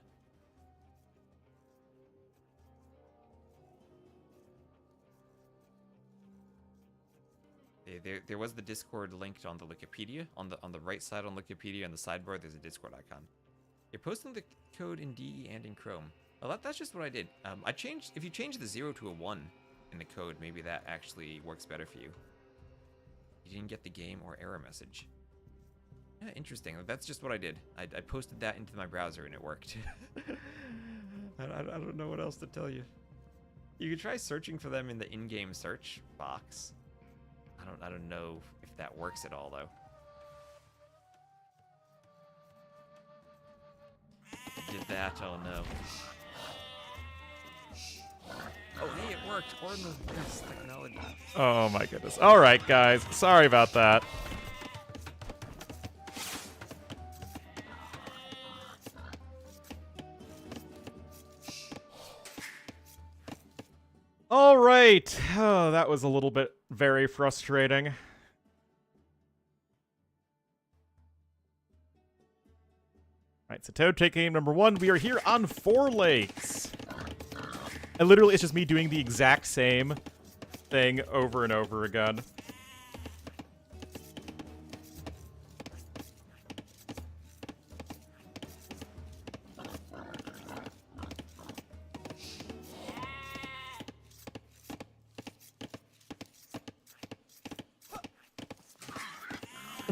There was the Discord linked on the Wikipedia. On the right side on Wikipedia, on the sidebar, there's a Discord icon. You're posting the code in DE and in Chrome. Well, that's just what I did. If you change the 0 to a 1 in the code, maybe that actually works better for you. You didn't get the game or error message. Yeah, interesting. That's just what I did. I posted that into my browser and it worked. I don't know what else to tell you. You could try searching for them in the in-game search box. I don't know if that works at all though. Did that? Oh no. Oh hey, it worked. Ornlu, yes, technology. Oh my goodness. All right, guys. Sorry about that. All right. Oh, that was a little bit very frustrating. All right, so Toad take game number 1. We are here on 4 lakes. And literally, it's just me doing the exact same thing over and over again.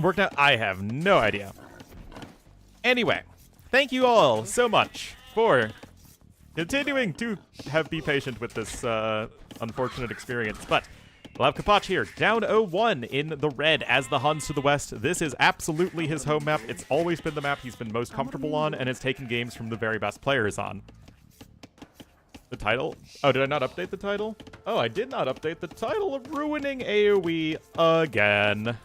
Worked out? I have no idea. Anyway, thank you all so much for continuing to be patient with this unfortunate experience. But we'll have Kapach here, down 0-1 in the red as the Huns to the west. This is absolutely his home map. It's always been the map he's been most comfortable on and has taken games from the very best players on. The title? Oh, did I not update the title? Oh, I did not update the title of ruining AoE again.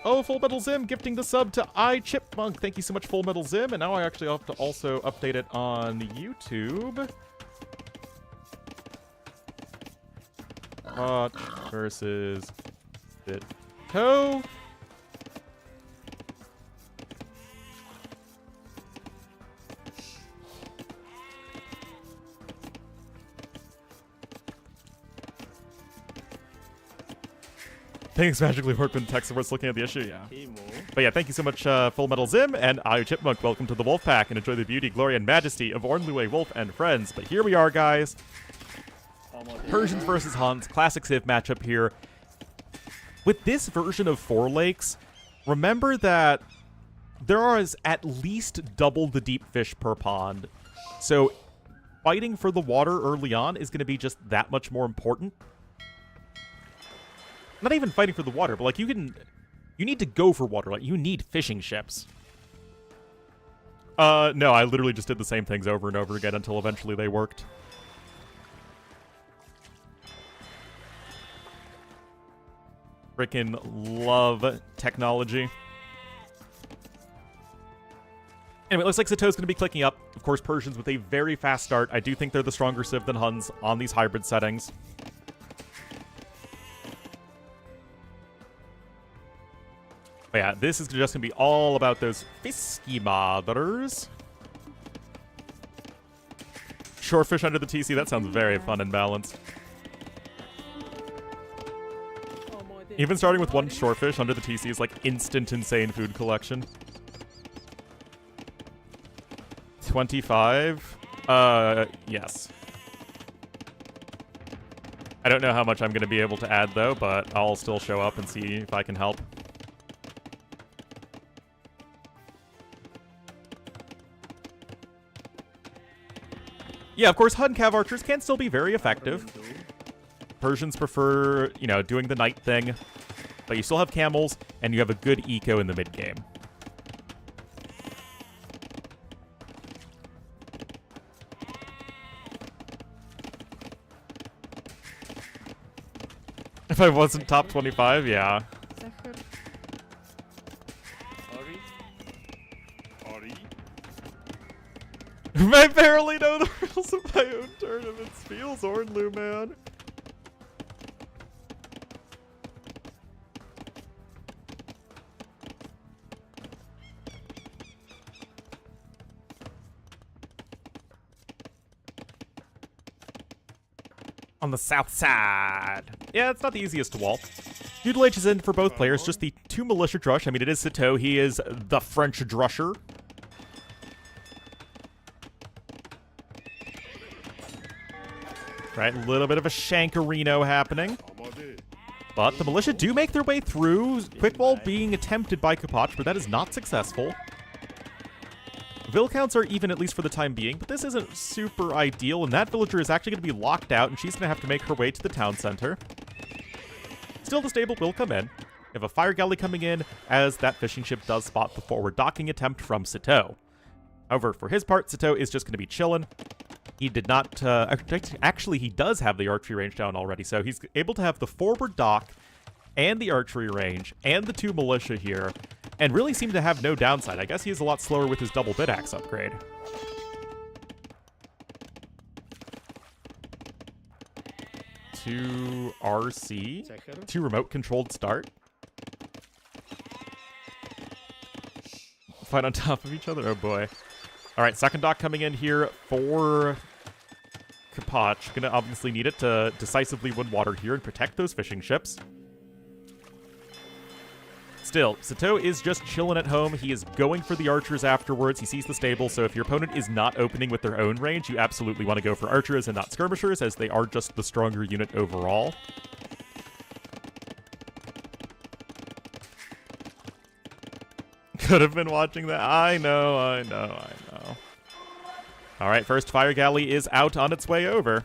Oh, Full Metal Zim gifting the sub to iChipmunk. Thank you so much, Full Metal Zim. And now I actually have to also update it on YouTube. Hot versus Bit-Toe. Things magically work when text support's looking at the issue, yeah. But yeah, thank you so much, Full Metal Zim, and Chipmunk. Welcome to the Wolf Pack, and enjoy the beauty, glory, and majesty of Ornlu, Wolf, and friends. But here we are, guys. Persians versus Huns, classic Civ matchup here. With this version of 4 lakes, remember that there is at least double the deep fish per pond. So fighting for the water early on is going to be just that much more important. Not even fighting for the water, but like you need to go for water. Like you need fishing ships. No, I literally just did the same things over and over again until eventually they worked. Frickin' love technology. Anyway, it looks like Sato's going to be clicking up. Of course, Persians with a very fast start. I do think they're the stronger Civ than Huns on these hybrid settings. But yeah, this is just going to be all about those fisky modders. Shorefish under the TC, that sounds very fun and balanced. Even starting with 1 shorefish under the TC is like instant insane food collection. 25? Yes. I don't know how much I'm going to be able to add though, but I'll still show up and see if I can help. Yeah, of course, Hun Cav archers can still be very effective. Persians prefer, you know, doing the night thing, but you still have camels, and you have a good eco in the mid-game. If I wasn't top 25, yeah. I barely know the rules of my own tournaments. Feels Ornlu, man. On the south side. Yeah, it's not the easiest to wall. Doodle H is in for both players, just the 2 militia drush. I mean, it is Sato. He is the French drusher. Right, a little bit of a Shankarino happening. But the militia do make their way through. Quick wall being attempted by Kapach, but that is not successful. Vill counts are even, at least for the time being, but this isn't super ideal, and that villager is actually going to be locked out, and she's going to have to make her way to the town center. Still, the stable will come in. We have a fire galley coming in, as that fishing ship does spot the forward docking attempt from Sito. However, for his part, Sito is just going to be chilling. He did not... actually, he does have the archery range down already, so he's able to have the forward dock and the archery range and the 2 militia here, and really seem to have no downside. I guess he is a lot slower with his double bit axe upgrade. To RC. To remote controlled start. Fight on top of each other. Oh boy. Alright, second dock coming in here for Kapach. Gonna obviously need it to decisively win water here and protect those fishing ships. Still, Sito is just chilling at home. He is going for the archers afterwards. He sees the stable, so if your opponent is not opening with their own range, you absolutely want to go for archers and not skirmishers, as they are just the stronger unit overall. Could have been watching that. I know. Alright, first fire galley is out on its way over.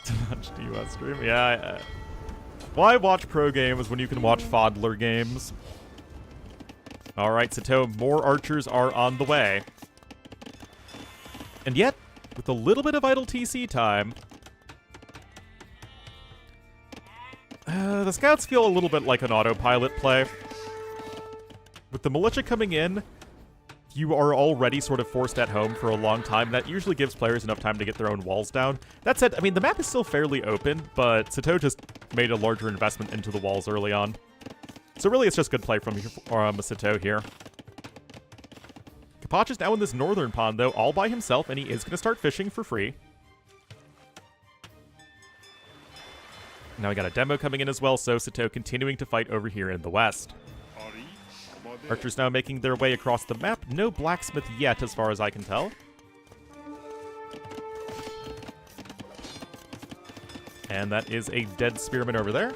To watch the US stream? Yeah, why watch pro games when you can watch Fodler games? Alright, Sito, more archers are on the way. And yet, with a little bit of idle TC time, the scouts feel a little bit like an autopilot play. With the militia coming in, you are already sort of forced at home for a long time. That usually gives players enough time to get their own walls down. That said, I mean, the map is still fairly open, but Sito just made a larger investment into the walls early on. So really, it's just good play from Sito here. Kapach is now in this northern pond, though, all by himself, and he is going to start fishing for free. Now we got a demo coming in as well, so Sito continuing to fight over here in the west. Archers now making their way across the map. No blacksmith yet, as far as I can tell. And that is a dead spearman over there.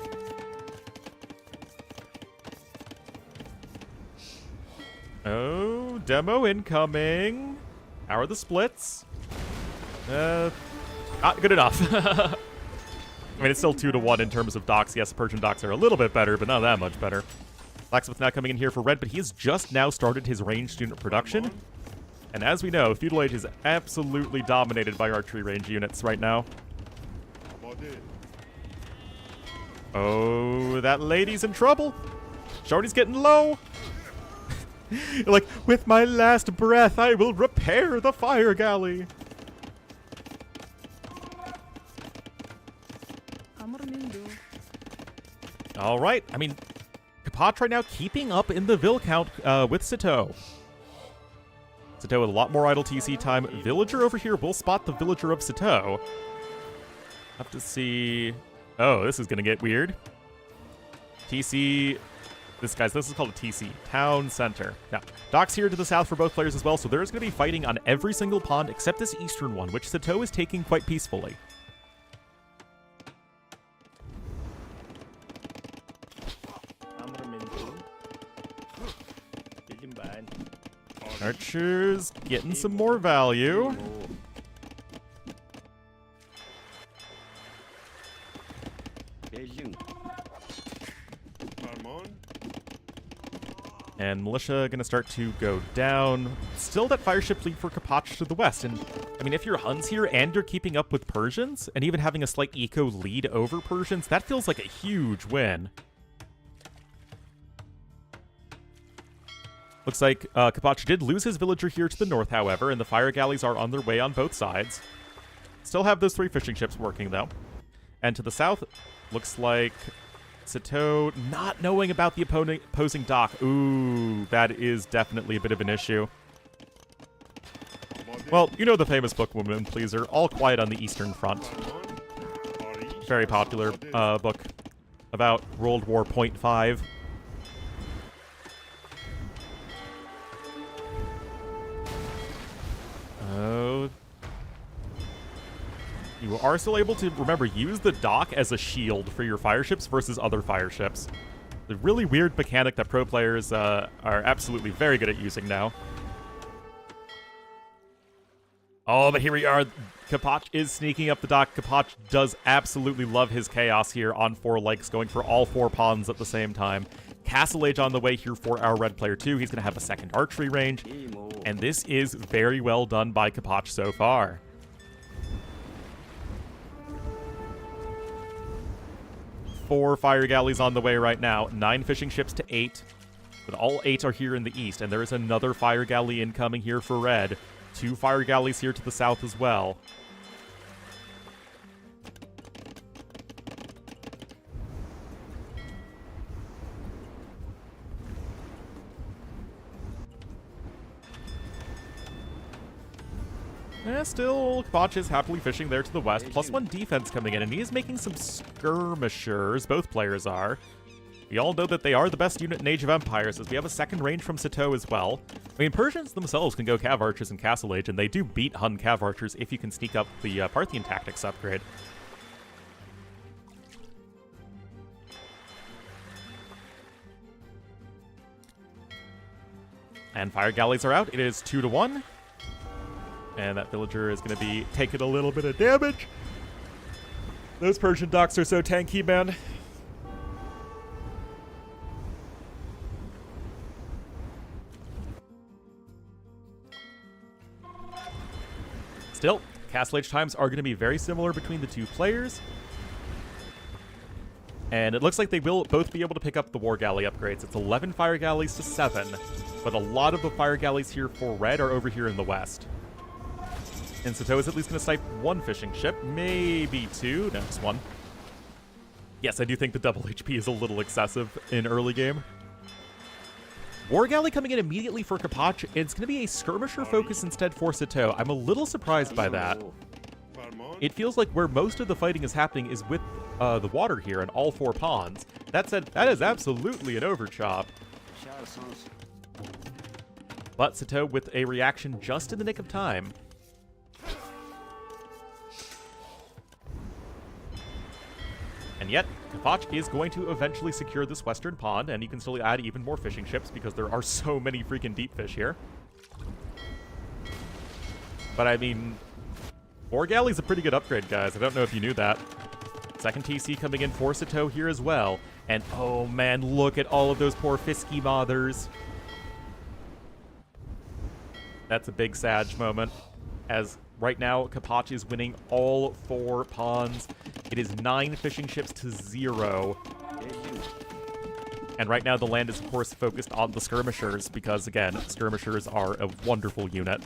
Oh, demo incoming. How are the splits? Not good enough. I mean, it's still 2-to-1 in terms of docks. Yes, Persian docks are a little bit better, but not that much better. Blacksmith now coming in here for red, but he has just now started his ranged unit production. And as we know, Feudal Age is absolutely dominated by archery range units right now. Oh, that lady's in trouble. Shorty's getting low. Like, with my last breath, I will repair the fire galley. All right, I mean, Kapach right now keeping up in the Vill count with Sito. Sito with a lot more idle TC time. Villager over here will spot the villager of Sito. Have to see... Oh, this is going to get weird. TC... This is called a TC. Town Center. Now, docks here to the south for both players as well, so there's going to be fighting on every single pond except this eastern one, which Sito is taking quite peacefully. Archers getting some more value. And militia gonna start to go down. Still that fire ship lead for Kapach to the west. And I mean, if you're Huns here and you're keeping up with Persians and even having a slight eco lead over Persians, that feels like a huge win. Looks like Kapach did lose his villager here to the north, however, and the fire galleys are on their way on both sides. Still have those 3 fishing ships working, though. And to the south, looks like Sito not knowing about the opposing dock. Ooh, that is definitely a bit of an issue. Well, you know the famous book Woman Pleaser, All Quiet on the Eastern Front. Very popular book about World War .5. Oh. You are still able to, remember, use the dock as a shield for your fire ships versus other fire ships. The really weird mechanic that pro players are absolutely very good at using now. Oh, but here we are. Kapach is sneaking up the dock. Kapach does absolutely love his chaos here on 4 legs, going for all 4 pawns at the same time. Castle Age on the way here for our red player too. He's going to have a second archery range. And this is very well done by Kapach so far. Four fire galleys on the way right now. 9 fishing ships to 8. But all 8 are here in the east. And there is another fire galley incoming here for red. 2 fire galleys here to the south as well. Still, Kapach is happily fishing there to the west. +1 defense coming in, and he is making some skirmishers. Both players are. We all know that they are the best unit in Age of Empires, as we have a second range from Sito as well. I mean, Persians themselves can go Cav Archers in Castle Age, and they do beat Hun Cav Archers if you can sneak up the Parthian Tactics upgrade. And fire galleys are out. It is 2-1. And that villager is going to be taking a little bit of damage. Those Persian docks are so tanky, man. Still, Castle Age times are going to be very similar between the two players. And it looks like they will both be able to pick up the War Galley upgrades. It's 11 Fire Galleys to 7. But a lot of the Fire Galleys here for red are over here in the west. And Sito is at least going to snipe 1 fishing ship, maybe 2. No, just 1. Yes, I do think the double HP is a little excessive in early game. War Galley coming in immediately for Kapach. It's going to be a skirmisher focus instead for Sito. I'm a little surprised by that. It feels like where most of the fighting is happening is with the water here and all 4 pawns. That said, that is absolutely an overchop. But Sito with a reaction just in the nick of time. And yet, Kapach is going to eventually secure this western pond, and you can still add even more fishing ships because there are so many freaking deep fish here. But I mean, War Galley's a pretty good upgrade, guys. I don't know if you knew that. Second TC coming in for Sito here as well. And oh man, look at all of those poor Fisky mothers. That's a big Sag moment, as right now Kapach is winning all 4 pawns. It is 9 fishing ships to 0. And right now the land is, of course, focused on the skirmishers because, again, skirmishers are a wonderful unit.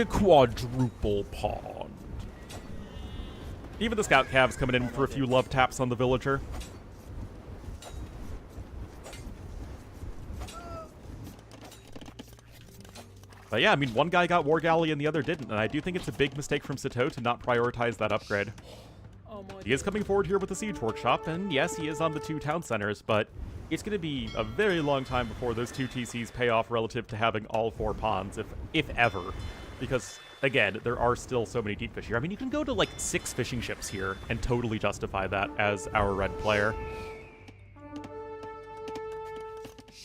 Quadruple pond. Even the scout calves coming in for a few love taps on the villager. But yeah, I mean, one guy got War Galley and the other didn't, and I do think it's a big mistake from Sito to not prioritize that upgrade. He is coming forward here with the Siege Workshop, and yes, he is on the 2 town centers, but it's going to be a very long time before those 2 TCs pay off relative to having all 4 pawns, if ever. Because, again, there are still so many deep fish here. I mean, you can go to, like, 6 fishing ships here and totally justify that as our red player.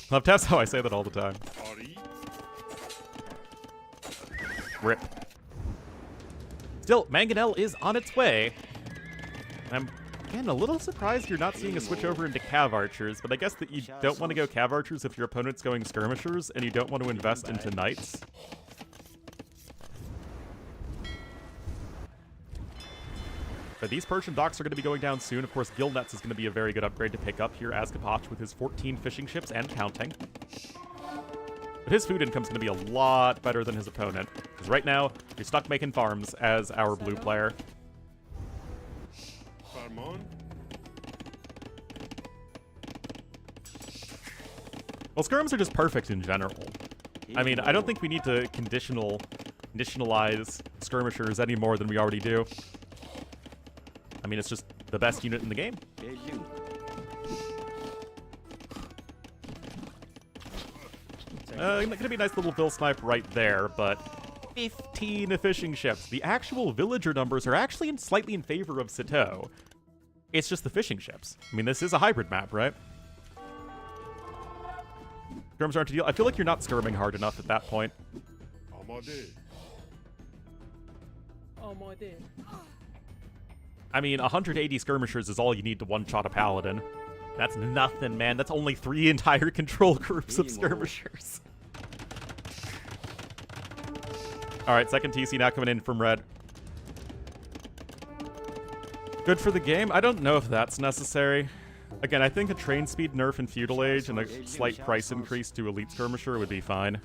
That's how I say that all the time. Rip. Still, Mangonel is on its way. I'm, again, a little surprised you're not seeing a switch over into Cav Archers, but I guess that you don't want to go Cav Archers if your opponent's going Skirmishers, and you don't want to invest into Knights. But these Persian docks are going to be going down soon. Of course, Guild Nets is going to be a very good upgrade to pick up here as Kapach with his 14 fishing ships and counting. But his food income's going to be a lot better than his opponent. Because right now, you're stuck making farms as our blue player. Well, skirms are just perfect in general. I mean, I don't think we need to conditionalize skirmishers any more than we already do. I mean, it's just the best unit in the game. Gonna be a nice little Vil snipe right there, but 15 fishing ships. The actual villager numbers are actually slightly in favor of Sito. It's just the fishing ships. I mean, this is a hybrid map, right? Skirms aren't a deal. I feel like you're not skirming hard enough at that point. I mean, 180 skirmishers is all you need to one-shot a paladin. That's nothing, man. That's only 3 entire control groups of skirmishers. Alright, second TC now coming in from red. Good for the game? I don't know if that's necessary. Again, I think a train speed nerf in Feudal Age and a slight price increase to Elite Skirmisher would be fine.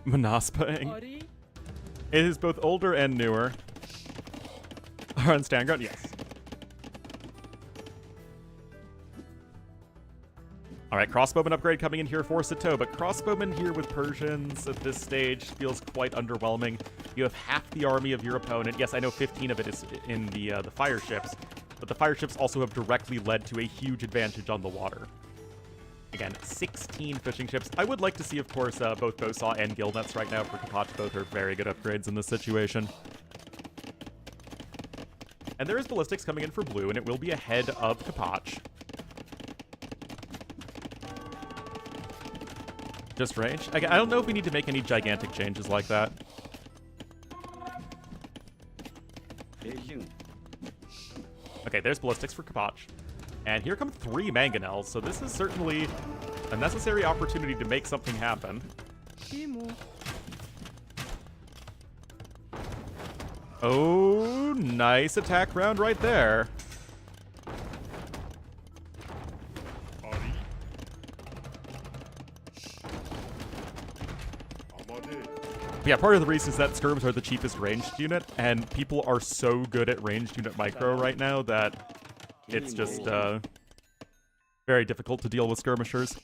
Monospaing. It is both older and newer. On stand ground? Yes. Alright, crossbowman upgrade coming in here for Sito, but crossbowman here with Persians at this stage feels quite underwhelming. You have half the army of your opponent. Yes, I know 15 of it is in the fire ships, but the fire ships also have directly led to a huge advantage on the water. Again, 16 fishing ships. I would like to see, of course, both Bowsaw and Gillnets right now for Kapach. Both are very good upgrades in this situation. And there is Ballistics coming in for blue, and it will be ahead of Kapach. Just range? I don't know if we need to make any gigantic changes like that. Okay, there's Ballistics for Kapach. And here come 3 Mangonels, so this is certainly a necessary opportunity to make something happen. Oh, nice attack round right there. Yeah, part of the reason is that skirms are the cheapest ranged unit, and people are so good at ranged unit micro right now that it's just very difficult to deal with skirmishers.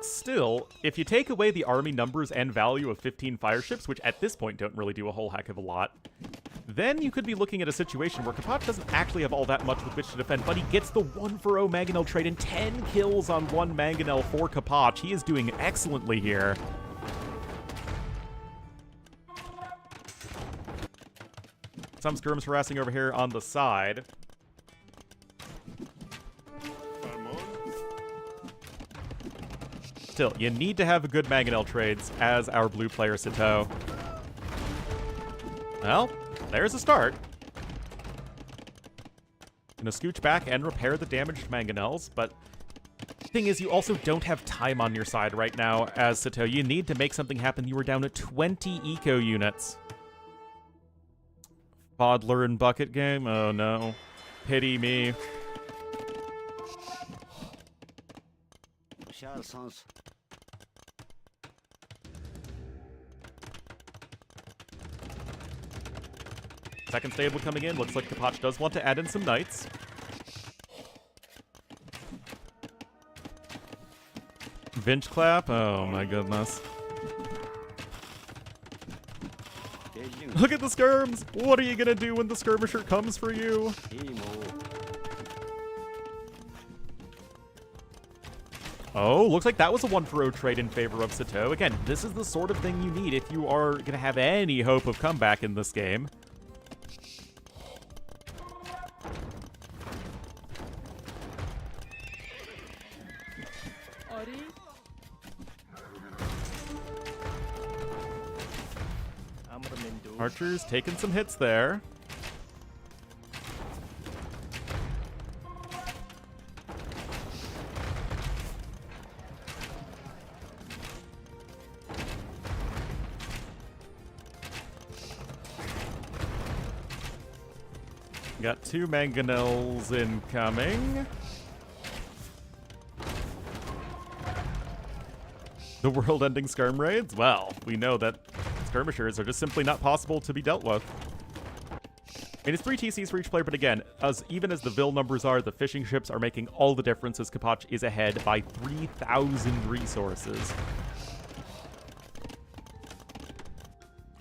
Still, if you take away the army numbers and value of 15 fire ships, which at this point don't really do a whole heck of a lot, then you could be looking at a situation where Kapach doesn't actually have all that much with which to defend, but he gets the 1-for-0 Mangonel trade and 10 kills on 1 Mangonel for Kapach. He is doing excellently here. Some skirms harassing over here on the side. Still, you need to have good Mangonel trades as our blue player Sito. Well, there's a start. Gonna scooch back and repair the damaged Mangonels, but the thing is, you also don't have time on your side right now as Sito. You need to make something happen. You were down to 20 eco units. Fodler and bucket game? Oh no. Pity me. Second stable coming in. Looks like Kapach does want to add in some knights. Vinch clap? Oh my goodness. Look at the skirms! What are you gonna do when the skirmisher comes for you? Oh, looks like that was a 1-for-0 trade in favor of Sito. Again, this is the sort of thing you need if you are gonna have any hope of comeback in this game. Archer's taking some hits there. Got 2 Mangonels incoming. The world-ending skirm raids? Well, we know that skirmishers are just simply not possible to be dealt with. I mean, it's 3 TCs for each player, but again, even as the Vil numbers are, the fishing ships are making all the difference as Kapach is ahead by 3,000 resources.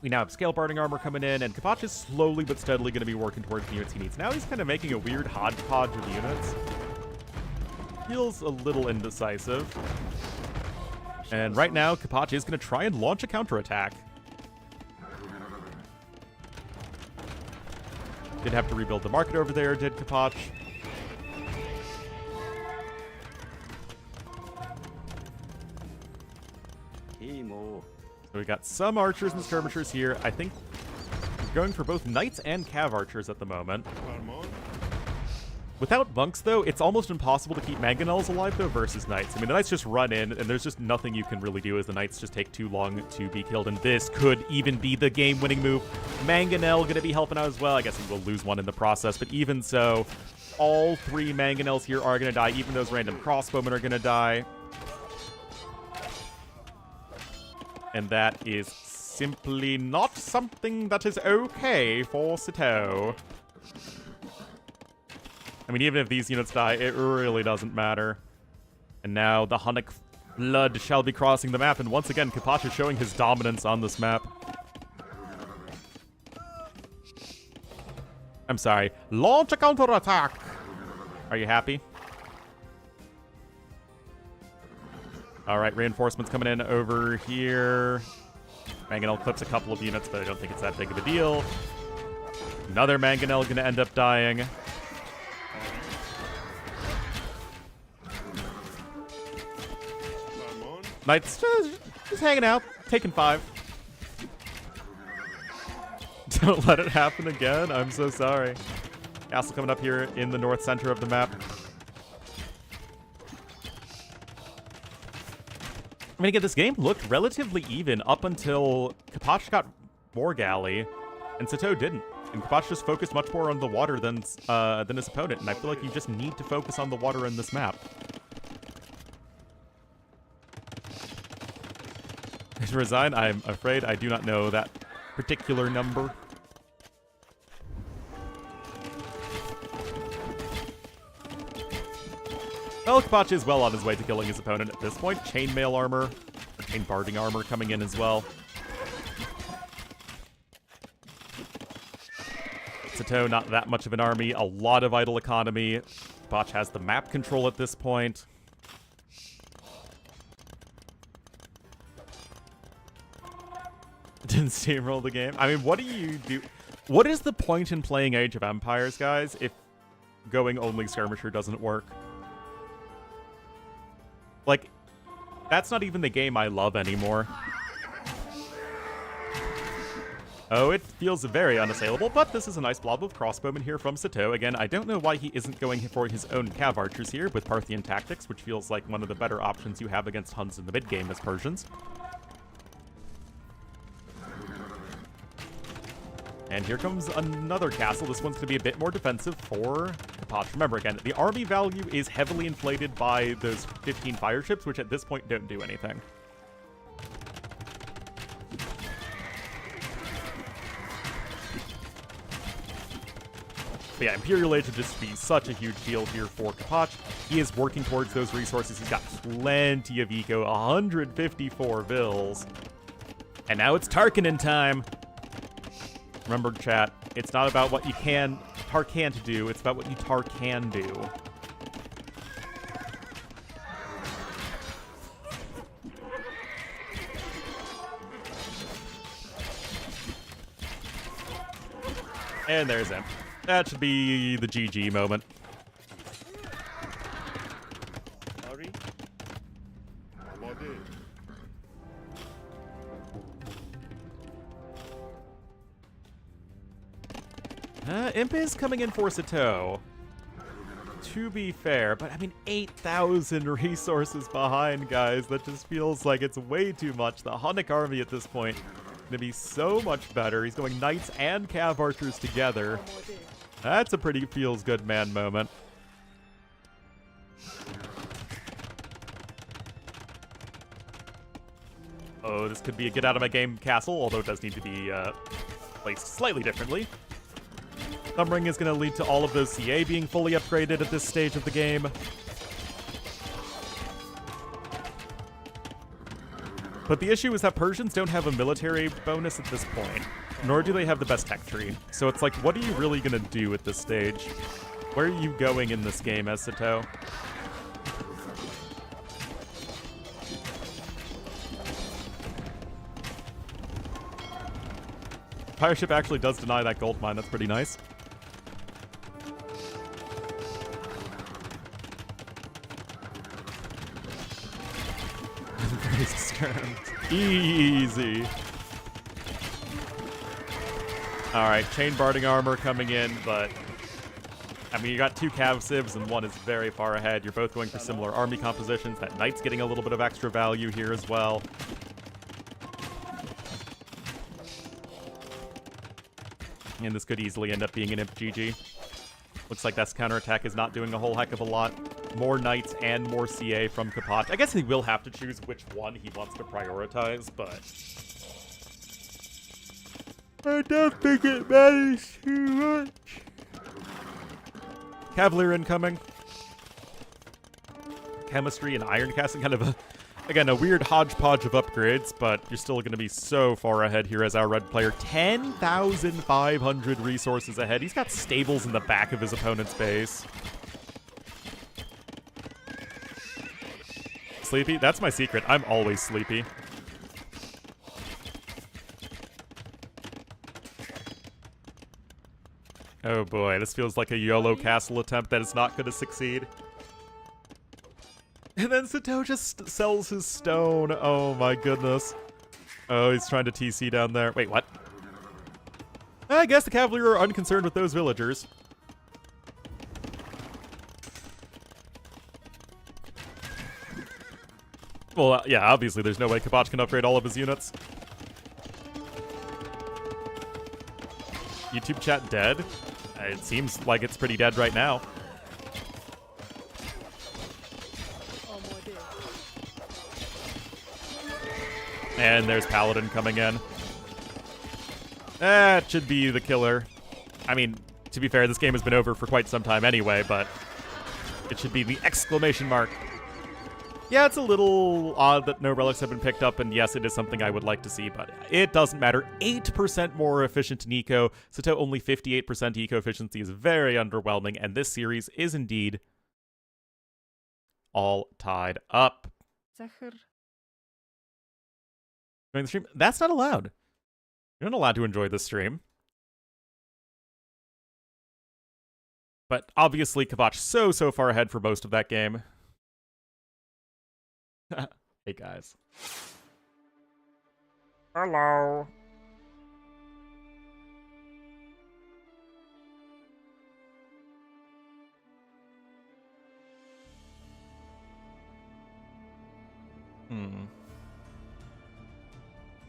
We now have scale barding armor coming in, and Kapach is slowly but steadily going to be working towards the units he needs. Now he's kind of making a weird hodgepodge of units. Feels a little indecisive. And right now, Kapach is going to try and launch a counterattack. Did have to rebuild the market over there, did Kapach. So we got some archers and skirmishers here. I think he's going for both knights and cav archers at the moment. Without bunks, though, it's almost impossible to keep mangonels alive, though, versus knights. I mean, the knights just run in, and there's just nothing you can really do as the knights just take too long to be killed, and this could even be the game-winning move. Mangonel going to be helping out as well. I guess he will lose one in the process, but even so, all 3 mangonels here are going to die. Even those random crossbowmen are going to die. And that is simply not something that is okay for Sito. I mean, even if these units die, it really doesn't matter. And now the Hunnic Flood shall be crossing the map, and once again, Kapach is showing his dominance on this map. I'm sorry. Launch a counterattack! Are you happy? Alright, reinforcements coming in over here. Mangonel clips a couple of units, but I don't think it's that big of a deal. Another Mangonel gonna end up dying. Knights just hanging out, taking 5. Don't let it happen again. I'm so sorry. Castle coming up here in the north center of the map. I mean, again, this game looked relatively even up until Kapach got War Galley, and Sito didn't. And Kapach just focused much more on the water than his opponent, and I feel like you just need to focus on the water in this map. To resign, I'm afraid I do not know that particular number. Well, Kapach is well on his way to killing his opponent at this point. Chainmail armor, or chain barding armor coming in as well. Sito, not that much of an army, a lot of idle economy. Kapach has the map control at this point. Didn't steamroll the game. I mean, what do you do? What is the point in playing Age of Empires, guys, if going only skirmisher doesn't work? Like, that's not even the game I love anymore. Oh, it feels very unassailable, but this is a nice blob of crossbowmen here from Sito. Again, I don't know why he isn't going for his own cav archers here with Parthian tactics, which feels like one of the better options you have against Huns in the mid-game as Persians. And here comes another castle. This one's going to be a bit more defensive for Kapach. Remember, again, the army value is heavily inflated by those 15 fire ships, which at this point don't do anything. But yeah, Imperial Age would just be such a huge deal here for Kapach. He is working towards those resources. He's got plenty of eco, 154 vills. And now it's Tarkanin time. Remember, chat, it's not about what you Tar can't do, it's about what you Tar can do. And there's him. That should be the GG moment. Imp is coming in for Sito, to be fair, but I mean, 8,000 resources behind, guys. That just feels like it's way too much. The Hunnic army at this point going to be so much better. He's going knights and cav archers together. That's a pretty feels-good man moment. Oh, this could be a get-out-of-my-game castle, although it does need to be placed slightly differently. Thumbring is going to lead to all of those CA being fully upgraded at this stage of the game. But the issue is that Persians don't have a military bonus at this point, nor do they have the best tech tree. So it's like, what are you really gonna do at this stage? Where are you going in this game, Esito? Pirate ship actually does deny that gold mine. That's pretty nice. Easy. Alright, chain barding armor coming in, but I mean, you got 2 cav civs and one is very far ahead. You're both going for similar army compositions. That knight's getting a little bit of extra value here as well. And this could easily end up being an imp GG. Looks like that's counterattack is not doing a whole heck of a lot. More knights and more CA from Kapach. I guess he will have to choose which one he wants to prioritize, but I don't think it matters too much. Cavalier incoming. Chemistry and iron casting, kind of a, again, a weird hodgepodge of upgrades, but you're still going to be so far ahead here as our red player. 10,500 resources ahead. He's got stables in the back of his opponent's base. Sleepy? That's my secret. I'm always sleepy. Oh boy, this feels like a YOLO castle attempt that is not going to succeed. And then Sato just sells his stone. Oh my goodness. Oh, he's trying to TC down there. Wait, what? I guess the Cavalier are unconcerned with those villagers. Well, yeah, obviously there's no way Kapach can upgrade all of his units. YouTube chat dead? It seems like it's pretty dead right now. And there's Paladin coming in. That should be the killer. I mean, to be fair, this game has been over for quite some time anyway, but it should be the exclamation mark. Yeah, it's a little odd that no relics have been picked up, and yes, it is something I would like to see, but it doesn't matter. 8% more efficient in eco. Sato only 58% eco efficiency is very underwhelming, and this series is indeed all tied up. Zecher. During the stream, that's not allowed. You're not allowed to enjoy this stream. But obviously, Kapach so far ahead for most of that game. Hey guys. Hello.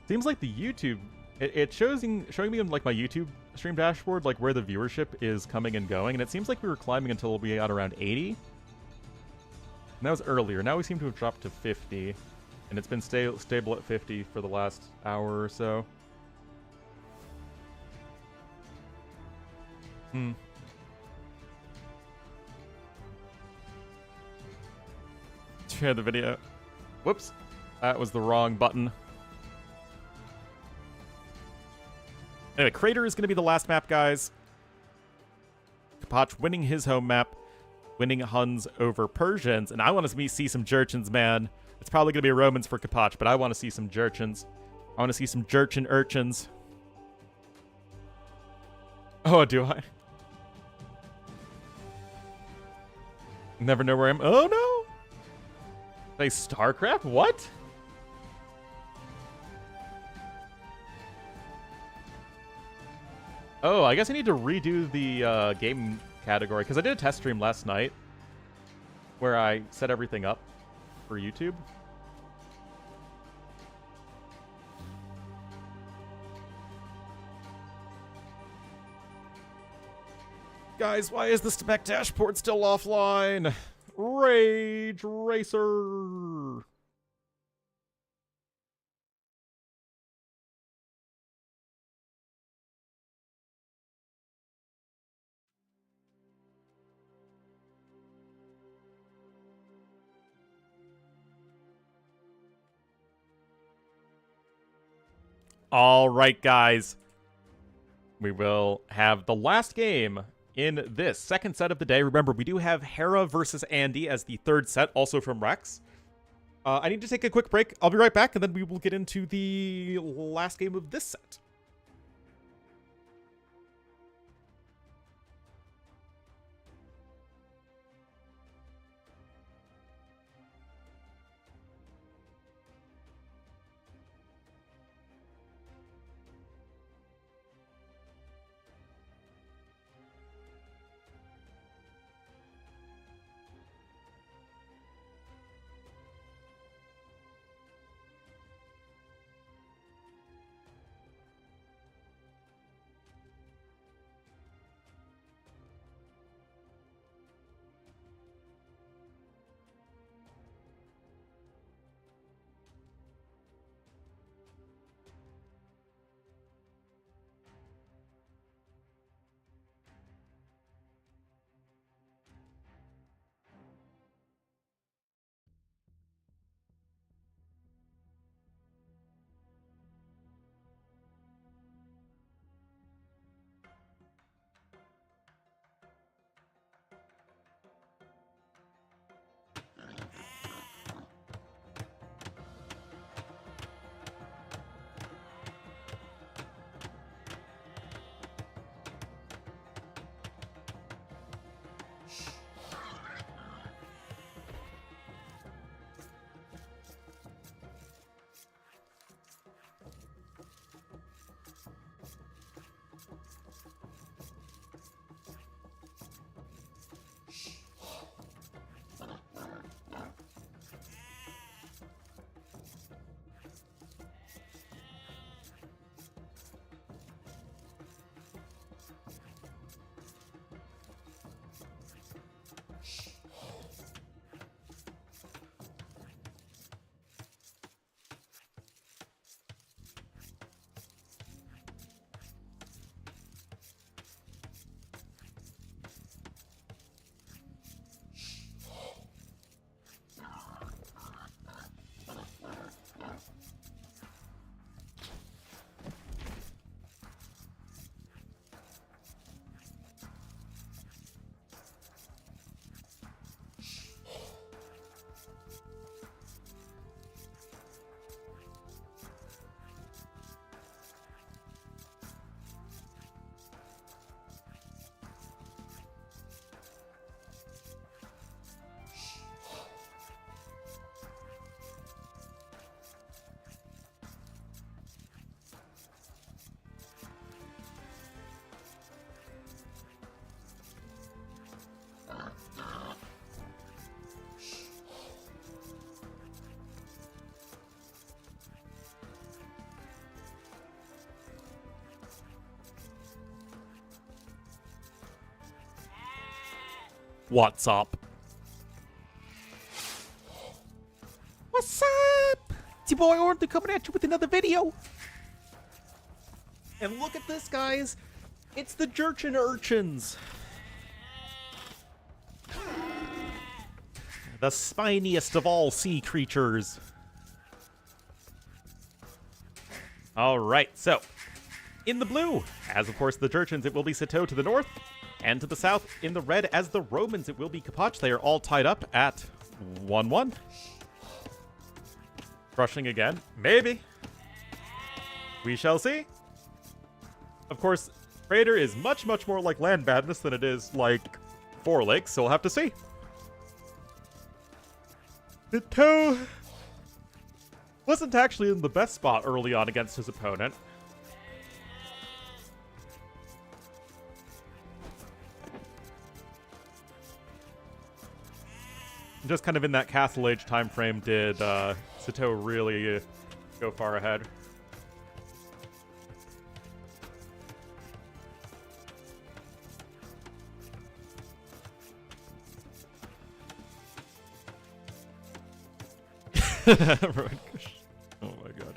Seems like the YouTube, it's showing me on like my YouTube stream dashboard like where the viewership is coming and going, and it seems like we were climbing until we got around 80. And that was earlier. Now we seem to have dropped to 50. And it's been stable at 50 for the last hour or so. Share the video. Whoops. That was the wrong button. Anyway, Crater is going to be the last map, guys. Kapach winning his home map. Winning Huns over Persians, and I want to see some Jurchens, man. It's probably going to be Romans for Kapach, but I want to see some Jurchens. I want to see some Jurchen urchins. Oh, do I? Never know where I'm... Oh, no! They StarCraft? What? Oh, I guess I need to redo the game category, because I did a test stream last night where I set everything up for YouTube. Guys, why is the spec dashboard still offline? Rage Racer! All right, guys. We will have the last game in this second set of the day. Remember, we do have Hera versus Andy as the third set, also from Rex. I need to take a quick break. I'll be right back, and then we will get into the last game of this set. What's up? What's up? It's your boy Ornlu coming at you with another video. And look at this, guys. It's the Jerchin Urchins. The spiniest of all sea creatures. Alright, so in the blue, as of course the Jerchins, it will be Sito to the north. And to the south, in the red, as the Romans, it will be Kapach. They are all tied up at 1-1. Crushing again. Maybe. We shall see. Of course, Crater is much, much more like Land Madness than it is like Four Lakes, so we'll have to see. Sito wasn't actually in the best spot early on against his opponent. Just kind of in that Castle Age time frame did Sito really go far ahead. Oh my god.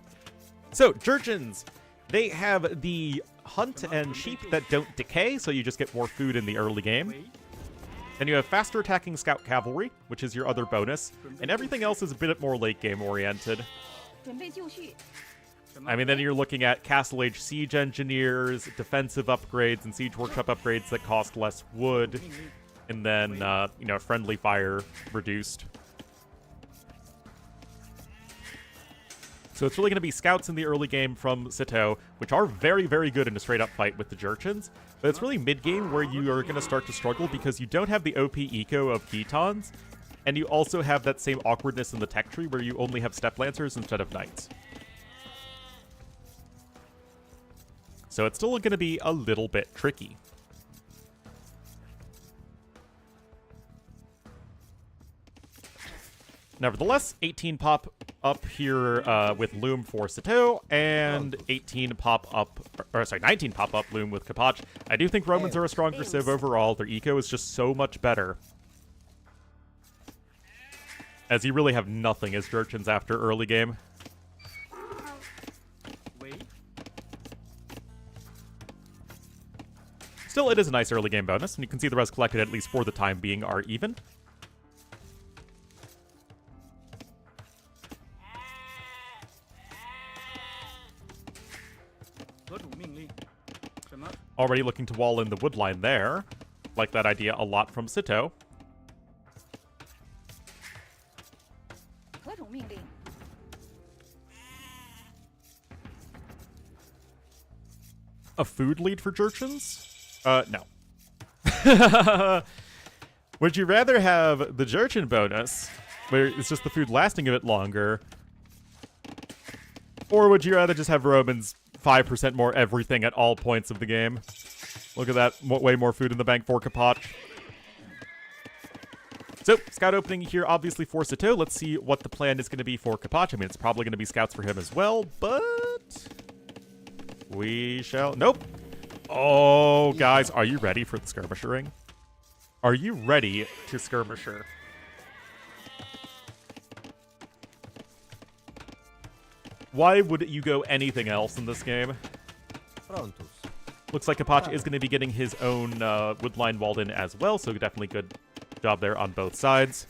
So, Jerchins, they have the hunt and sheep that don't decay, so you just get more food in the early game. Then you have faster attacking scout cavalry, which is your other bonus, and everything else is a bit more late game oriented. I mean, then you're looking at Castle Age Siege Engineers, defensive upgrades, and Siege Workshop upgrades that cost less wood, and then, you know, friendly fire reduced. So it's really going to be scouts in the early game from Sito, which are very, very good in a straight-up fight with the Jurchens. But it's really mid-game where you are going to start to struggle because you don't have the OP eco of Tetons, and you also have that same awkwardness in the tech tree where you only have Step Lancers instead of Knights. So it's still going to be a little bit tricky. Nevertheless, 18 pop up here with Loom for Sito, and 18 pop up, or sorry, 19 pop up Loom with Kapach. I do think Romans are a stronger civ overall. Their eco is just so much better, as you really have nothing as Jurchens after early game. Still, it is a nice early game bonus, and you can see the res collected, at least for the time being, are even. Already looking to wall in the wood line there. Like that idea a lot from Sito. A food lead for Jurchens? No. Would you rather have the Jurchen bonus, where it's just the food lasting a bit longer, or would you rather just have Romans 5% more everything at all points of the game? Look at that, way more food in the bank for Kapach. So, scout opening here, obviously, for Sito. Let's see what the plan is going to be for Kapach. I mean, it's probably going to be scouts for him as well, but we shall... Nope. Oh, guys, are you ready for the skirmishering? Are you ready to skirmisher? Why would you go anything else in this game? Looks like Kapach is going to be getting his own woodline walled in as well, so definitely good job there on both sides.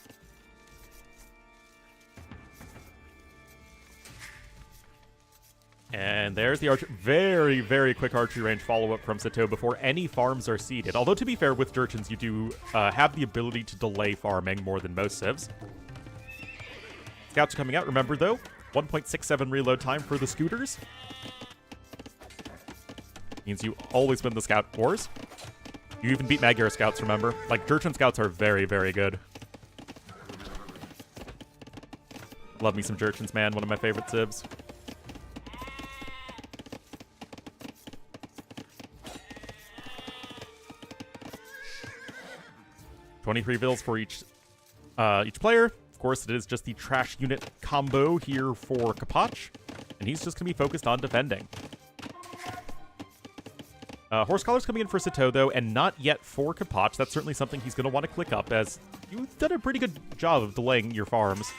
And there's the archer. Very, very quick archery range follow-up from Sito before any farms are seeded. Although, to be fair, with Jurchens, you do have the ability to delay farming more than most civs. Scouts are coming out. Remember, though, 1.67 reload time for the scooters. Means you always win the scout wars. You even beat Magyar scouts, remember? Like, Jurchen scouts are very, very good. Love me some Jurchens, man. One of my favorite civs. $23 bills for each player. Of course, it is just the trash unit combo here for Kapach, and he's just going to be focused on defending. Horse Collar's coming in for Sito, though, and not yet for Kapach. That's certainly something he's going to want to click up, as you've done a pretty good job of delaying your farms.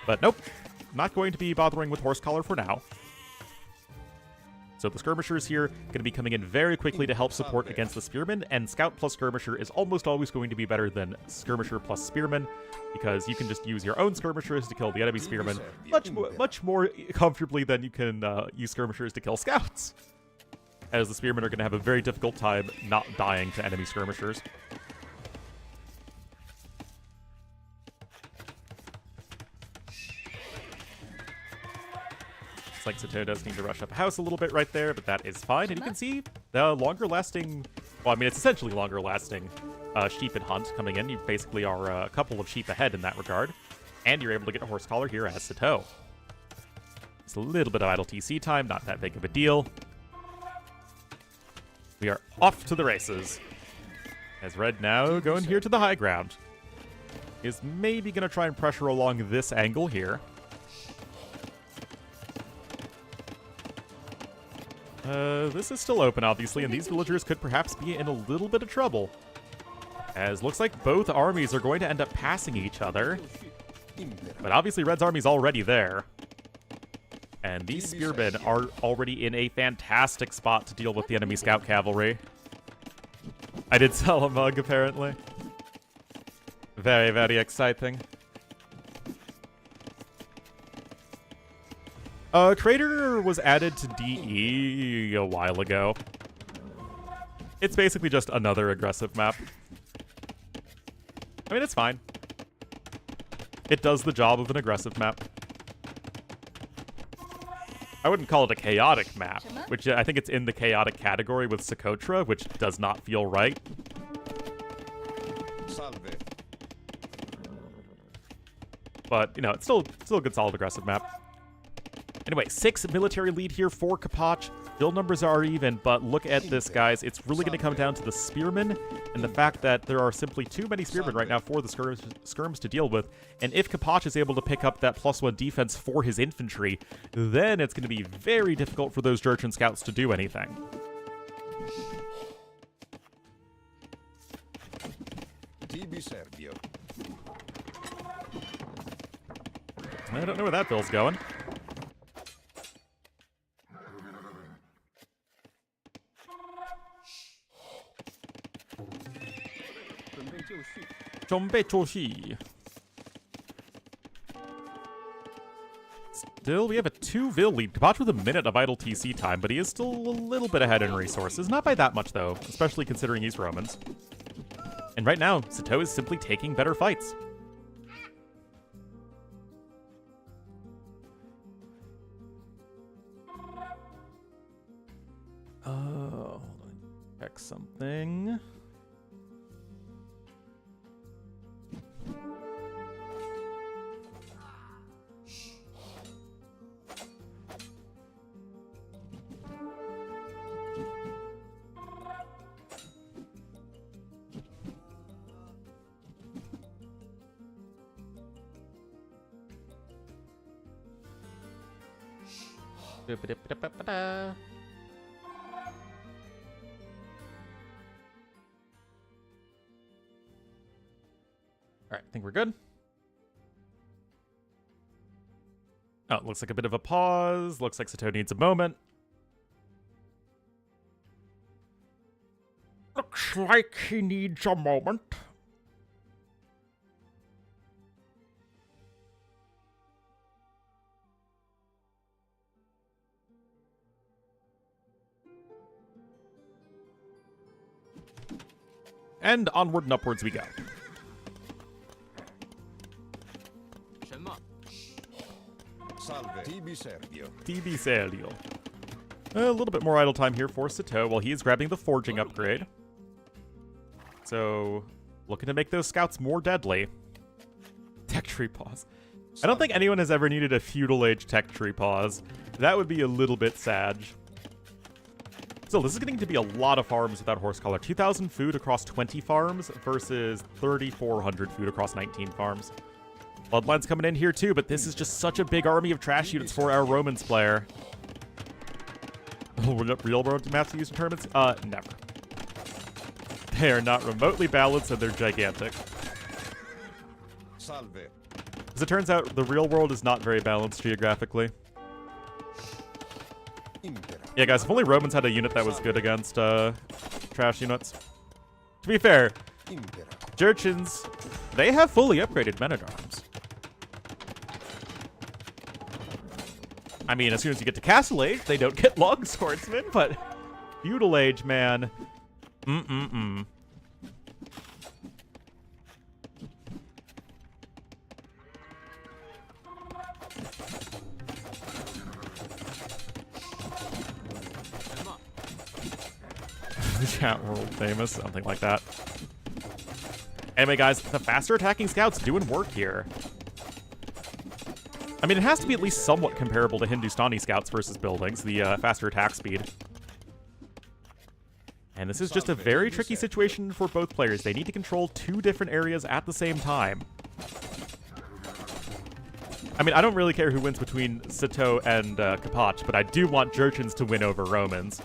But nope, not going to be bothering with Horse Collar for now. So the Skirmishers here going to be coming in very quickly to help support against the Spearmen, and Scout plus Skirmisher is almost always going to be better than Skirmisher plus Spearmen, because you can just use your own Skirmishers to kill the enemy Spearmen much more comfortably than you can use Skirmishers to kill Scouts, as the Spearmen are going to have a very difficult time not dying to enemy Skirmishers. Like Sito does need to rush up a house a little bit right there, but that is fine. And you can see the longer lasting, well, I mean, it's essentially longer lasting sheep and hunt coming in. You basically are a couple of sheep ahead in that regard. And you're able to get a Horse Collar here as Sito. It's a little bit of idle TC time, not that big of a deal. We are off to the races. As Red now going here to the high ground. Is maybe going to try and pressure along this angle here. This is still open, obviously, and these villagers could perhaps be in a little bit of trouble. As looks like both armies are going to end up passing each other. But obviously Red's army's already there. And these spearmen are already in a fantastic spot to deal with the enemy scout cavalry. I did sell a mug, apparently. Very, very exciting. Crater was added to DE a while ago. It's basically just another aggressive map. I mean, it's fine. It does the job of an aggressive map. I wouldn't call it a chaotic map, which I think it's in the chaotic category with Socotra, which does not feel right. But, you know, it's still a good, solid, aggressive map. Anyway, 6 military lead here for Kapach. Build numbers are even, but look at this, guys. It's really going to come down to the spearmen and the fact that there are simply too many spearmen right now for the skirms to deal with. And if Kapach is able to pick up that +1 defense for his infantry, then it's going to be very difficult for those Jurchen scouts to do anything. I don't know where that bill's going. Still, we have a 2-vil lead. Kapach with a minute of idle TC time, but he is still a little bit ahead in resources. Not by that much, though, especially considering he's Romans. And right now, Sato is simply taking better fights. Hold on. Check something. Alright, I think we're good. Oh, it looks like a bit of a pause. Looks like Sato needs a moment. Looks like he needs a moment. And onward and upwards we go. TB Sergio. A little bit more idle time here for Sato while he is grabbing the forging upgrade. So, looking to make those scouts more deadly. Tech tree pause. I don't think anyone has ever needed a feudal age tech tree pause. That would be a little bit sad. Still, this is getting to be a lot of farms without horse collar. 2,000 food across 20 farms versus 3,400 food across 19 farms. Bloodline's coming in here too, but this is just such a big army of trash units for our Romans player. Real world maps used in tournaments? Never. They are not remotely balanced and they're gigantic. As it turns out, the real world is not very balanced geographically. Yeah, guys, if only Romans had a unit that was good against trash units. To be fair, Jurchens, they have fully upgraded men-at-arms. I mean, as soon as you get to Castle Age, they don't get Long Swordsmen, but Feudal Age, man. Chat world famous, something like that. Anyway, guys, the faster attacking scouts doing work here. I mean, it has to be at least somewhat comparable to Hindustani scouts versus buildings, the faster attack speed. And this is just a very tricky situation for both players. They need to control 2 different areas at the same time. I mean, I don't really care who wins between Sato and Kapach, but I do want Jurchens to win over Romans.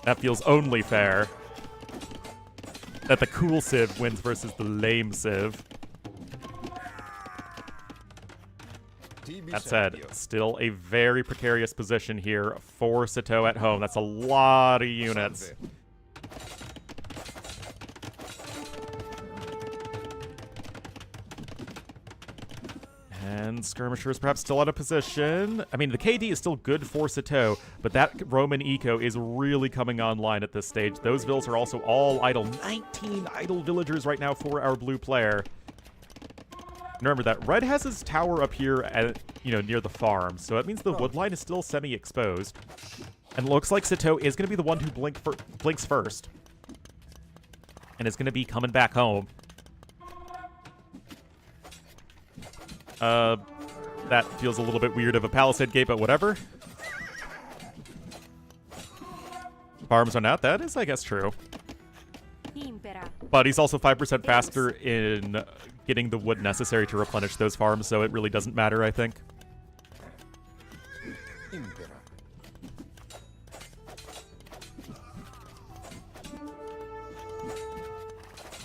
That feels only fair. That the cool Civ wins versus the lame Civ. That said, still a very precarious position here for Sato at home. That's a lot of units. And Skirmisher is perhaps still out of position. I mean, the KD is still good for Sato, but that Roman eco is really coming online at this stage. Those villas are also all idle. 19 idle villagers right now for our blue player. And remember that red has his tower up here at, near the farm, so that means the wood line is still semi-exposed. And looks like Sato is going to be the one who blinks first. And is going to be coming back home. That feels a little bit weird of a palisade gate, but whatever. Farms are not. That is, I guess, true. But he's also 5% faster in getting the wood necessary to replenish those farms, so it really doesn't matter, I think.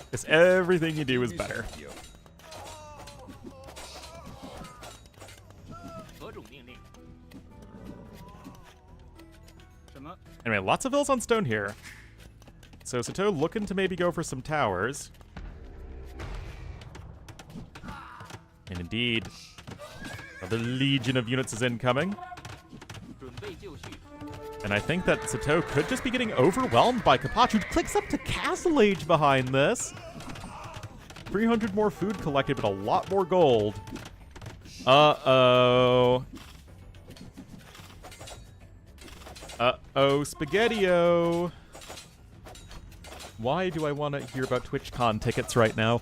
Because everything you do is better. Anyway, lots of villas on stone here. So Sato looking to maybe go for some towers. And indeed, another legion of units is incoming. And I think that Sato could just be getting overwhelmed by Kapach, who clicks up to Castle Age behind this. 300 more food collected, but a lot more gold. Uh-oh. Uh-oh, Spaghetti-O. Why do I want to hear about TwitchCon tickets right now?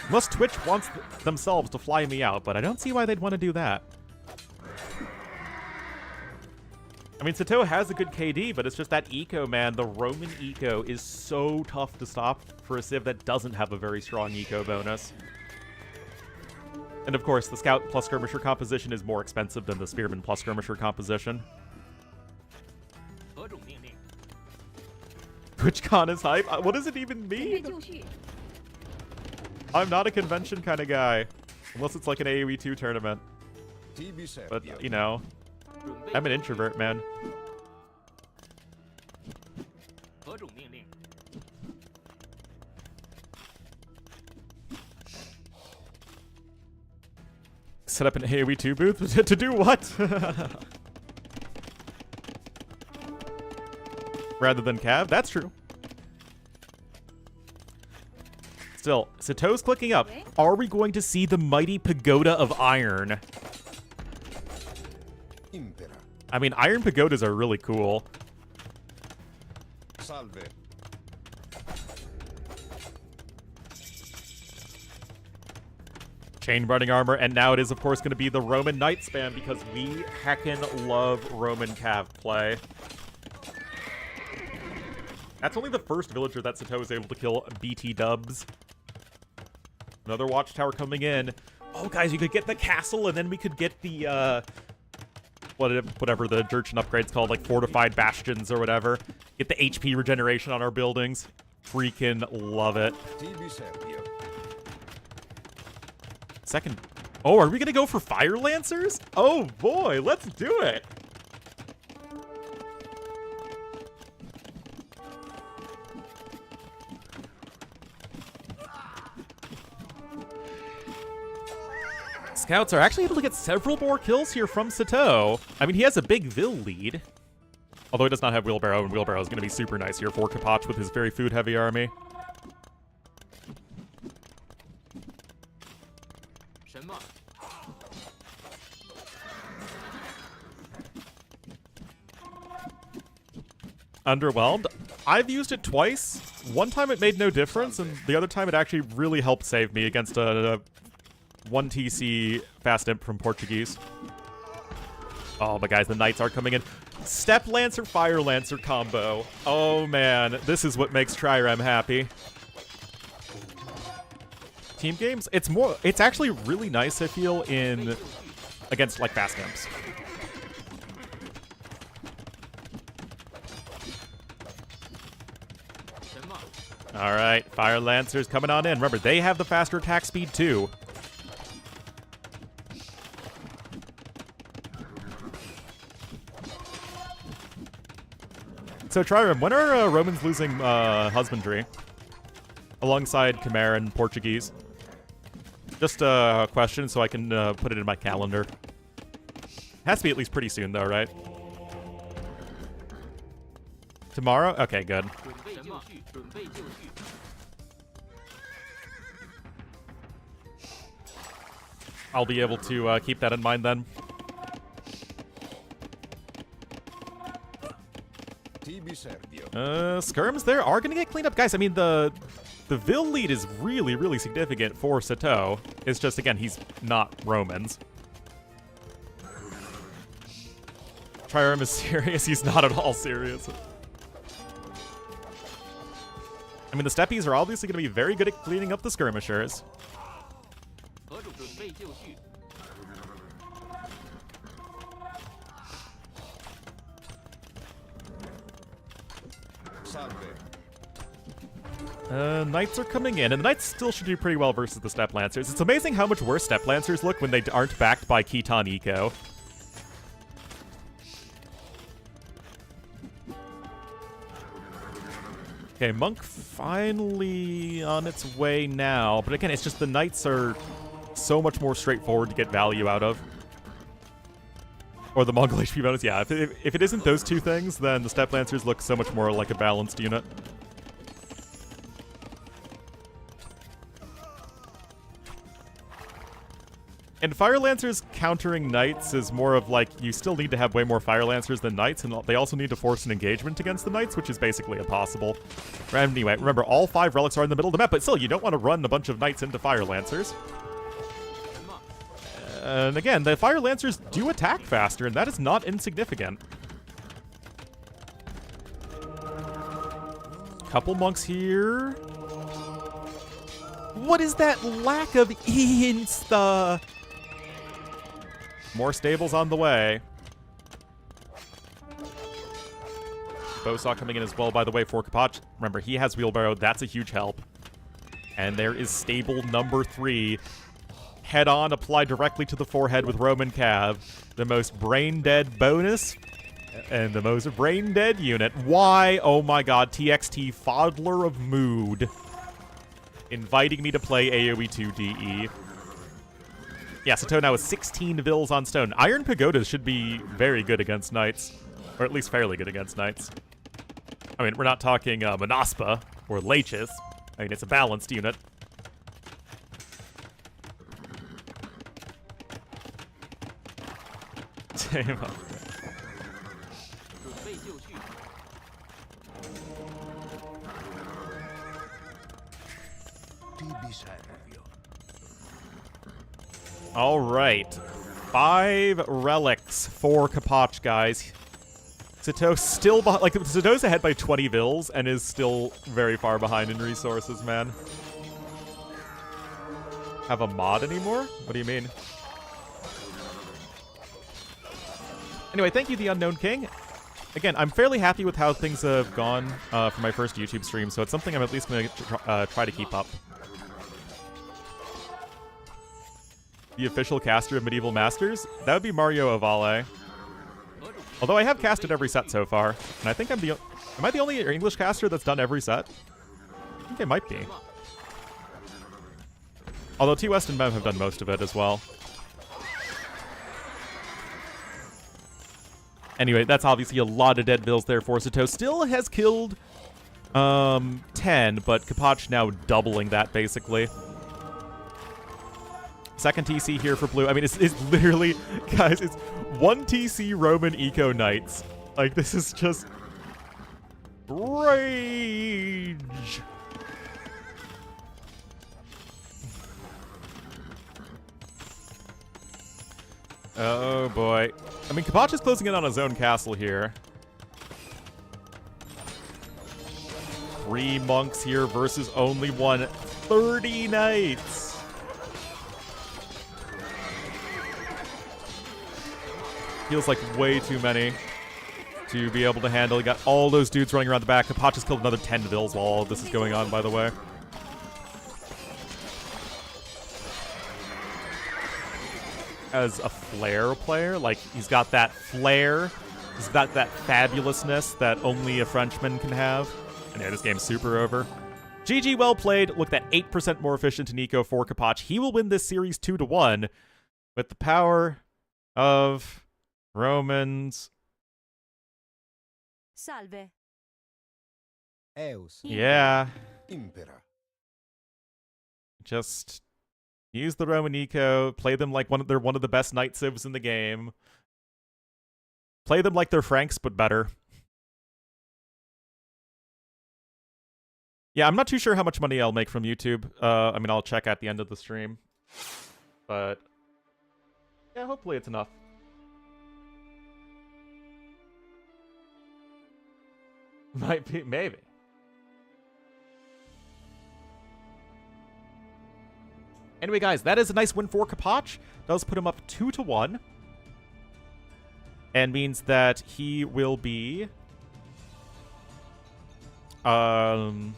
Unless Twitch wants themselves to fly me out, but I don't see why they'd want to do that. I mean, Sato has a good KD, but it's just that eco, man. The Roman eco is so tough to stop for a civ that doesn't have a very strong eco bonus. And of course, the Scout plus Skirmisher composition is more expensive than the Spearman plus Skirmisher composition. TwitchCon is hype? What does it even mean? I'm not a convention kind of guy. Unless it's like an AoE 2 tournament. But, I'm an introvert, man. Set up an AoE 2 booth? To do what? Rather than Cav? That's true. Still, Sato's clicking up. Are we going to see the mighty Pagoda of Iron? I mean, Iron Pagodas are really cool. Chain burning armor, and now it is, of course, going to be the Roman Knight spam because we heckin' love Roman Cav play. That's only the first villager that Sato was able to kill BT dubs. Another watchtower coming in. Oh, guys, you could get the castle, and then we could get the, whatever the Jurchen upgrade's called, like fortified bastions or whatever. Get the HP regeneration on our buildings. Freaking love it. Second. Oh, are we going to go for Fire Lancers? Oh, boy, let's do it. Scouts are actually able to get several more kills here from Sato. I mean, he has a big Vil lead. Although he does not have Wheelbarrow, and Wheelbarrow is going to be super nice here for Kapach with his very food-heavy army. Underwhelmed. I've used it twice. One time it made no difference, and the other time it actually really helped save me against a 1 TC fast imp from Portuguese. Oh, but guys, the Knights are coming in. Step Lancer, Fire Lancer combo. Oh, man. This is what makes Trirem happy. Team games, it's actually really nice, I feel, against, like, fast imps. All right, Fire Lancers coming on in. Remember, they have the faster attack speed, too. So, Trirem, when are Romans losing husbandry? alongside Khmer and Portuguese. Just a question so I can put it in my calendar. Has to be at least pretty soon, though, right? Tomorrow? Okay, good. I'll be able to keep that in mind then. Skirms there are going to get cleaned up. Guys, I mean, the Vil lead is really, really significant for Sato. It's just, again, he's not Romans. Triarm is serious. He's not at all serious. I mean, the Steppies are obviously going to be very good at cleaning up the skirmishers. Knights are coming in, and the Knights still should do pretty well versus the Steppe Lancers. It's amazing how much worse Steppe Lancers look when they aren't backed by Khitan Eco. Okay, Monk finally on its way now, but again, it's just the Knights are so much more straightforward to get value out of. Or the Mongol HP bonus, yeah. If it isn't those two things, then the Steppe Lancers look so much more like a balanced unit. And Fire Lancers countering Knights is more of like, you still need to have way more Fire Lancers than Knights, and they also need to force an engagement against the Knights, which is basically impossible. Anyway, remember, all 5 relics are in the middle of the map, but still, you don't want to run a bunch of Knights into Fire Lancers. And again, the Fire Lancers do attack faster, and that is not insignificant. Couple monks here. What is that lack of insta? More stables on the way. Bosaw coming in as well, by the way, for Kapach. Remember, he has Wheelbarrow. That's a huge help. And there is stable number 3. Head-on applied directly to the forehead with Roman Cav. The most brain-dead bonus and the most brain-dead unit. Why? Oh my god, TXT Fodler of Mood. Inviting me to play AoE 2 DE. Yeah, Sato now has 16 Vils on stone. Iron Pagodas should be very good against Knights. Or at least fairly good against Knights. I mean, we're not talking Manaspa or Lachis. I mean, it's a balanced unit. All right, 5 relics for Kapach, guys. Sato still behind, like, Sato's ahead by 20 Vils and is still very far behind in resources, man. Have a mod anymore? What do you mean? Anyway, thank you, The Unknown King. Again, I'm fairly happy with how things have gone for my first YouTube stream, so it's something I'm at least going to try to keep up. The official caster of Medieval Masters? That would be Mario Ovalle. Although I have casted every set so far, and I think am I the only English caster that's done every set? I think I might be. Although T West and Mem have done most of it as well. Anyway, that's obviously a lot of dead Vils there for Sato. Still has killed 10, but Kapach now doubling that, basically. Second TC here for blue. I mean, it's literally, guys, it's 1 TC Roman Eco Knights. Like, this is just rage. Oh, boy. I mean, Kapach is closing in on his own castle here. 3 monks here versus only 1. 30 knights. Feels like way too many to be able to handle. You got all those dudes running around the back. Kapach has killed another 10 Vils while all of this is going on, by the way. As a flair player, like, he's got that flair. He's got that fabulousness that only a Frenchman can have. And yeah, this game's super over. GG, well played. Look, that 8% more efficient to Nico for Kapach. He will win this series 2-1 with the power of Romans. Salve. Eus. Yeah. Impera. Just use the Roman Nico, play them like they're one of the best knight civs in the game. Play them like they're Franks, but better. Yeah, I'm not too sure how much money I'll make from YouTube. I mean, I'll check at the end of the stream. But yeah, hopefully it's enough. Might be, maybe. Anyway, guys, that is a nice win for Kapach. Does put him up 2-1. And means that he will be joining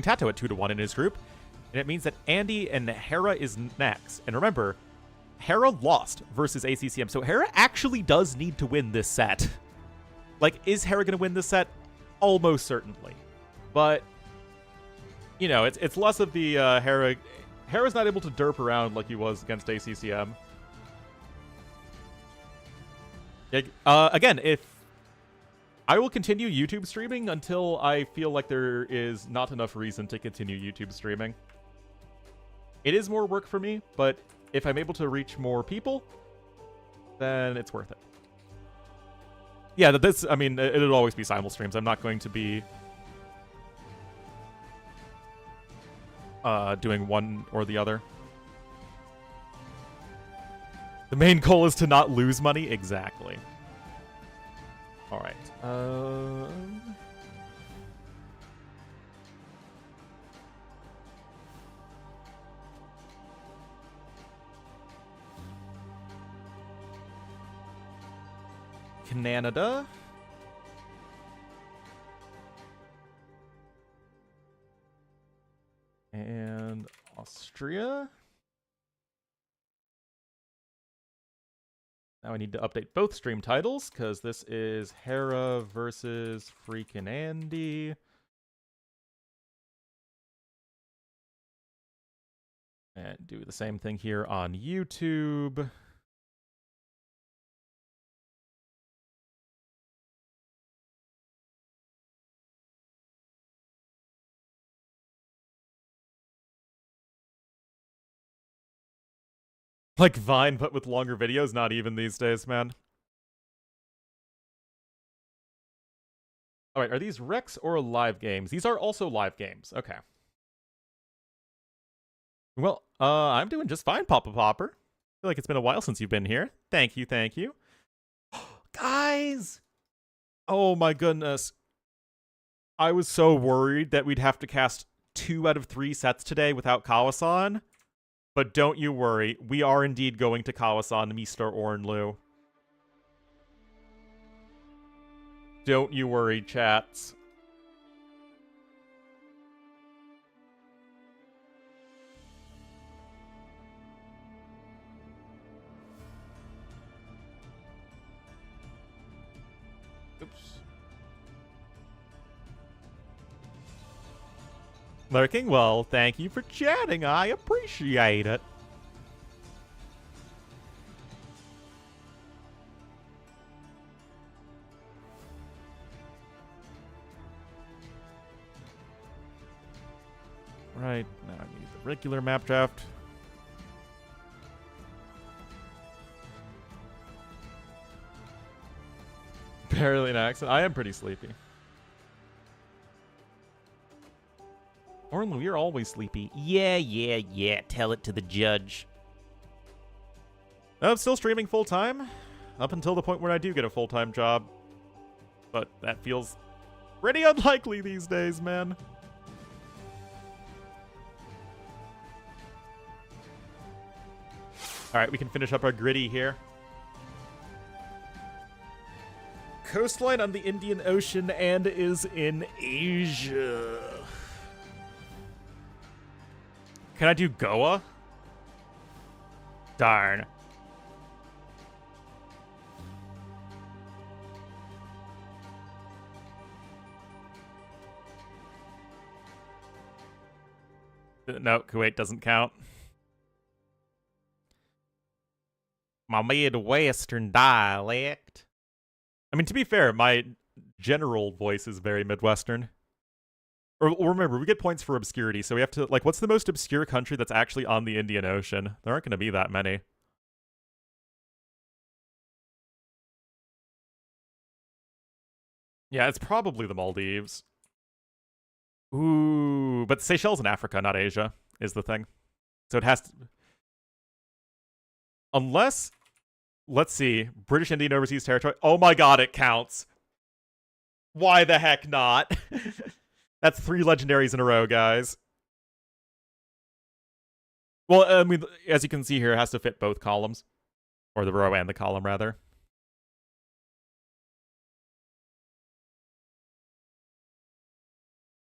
Tato at 2-1 in his group. And it means that Andy and Hera is next. And remember, Hera lost versus ACCM. So Hera actually does need to win this set. Like, is Hera going to win this set? Almost certainly. But, you know, it's less of the Hera. Hera's not able to derp around like he was against ACCM. Again, if I will continue YouTube streaming until I feel like there is not enough reason to continue YouTube streaming. It is more work for me, but if I'm able to reach more people, then it's worth it. Yeah, I mean, it'll always be simul streams. I'm not going to be doing one or the other. The main goal is to not lose money. Exactly. All right. Canada. And Austria. Now I need to update both stream titles, because this is Hera versus FreakinAndy. And do the same thing here on YouTube. Like Vine, but with longer videos? Not even these days, man. Alright, are these Rex or live games? These are also live games. Okay. Well, I'm doing just fine, Papa Popper. I feel like it's been a while since you've been here. Thank you, thank you. Guys! Oh my goodness. I was so worried that we'd have to cast 2 out of 3 sets today without Kawasan. But don't you worry, we are indeed going to Kawasan, Mr. Ornlu. Don't you worry, chats. Oops. Lurking? Well, thank you for chatting. I appreciate it. Right, now I need the regular map draft. Barely an accent. I am pretty sleepy. Ornlu, you're always sleepy. Yeah. Tell it to the judge. I'm still streaming full-time. Up until the point where I do get a full-time job. But that feels pretty unlikely these days, man. Alright, we can finish up our gritty here. Coastline on the Indian Ocean and is in Asia. Can I do Goa? Darn. No, Kuwait doesn't count. My Midwestern dialect. I mean, to be fair, my general voice is very Midwestern. Or remember, we get points for obscurity, so we have to, like, what's the most obscure country that's actually on the Indian Ocean? There aren't going to be that many. Yeah, it's probably the Maldives. Ooh, but Seychelles in Africa, not Asia, is the thing. So it has to... Unless... Let's see. British Indian Overseas Territory. Oh my god, it counts. Why the heck not? That's 3 legendaries in a row, guys. Well, I mean, as you can see here, it has to fit both columns. Or the row and the column, rather.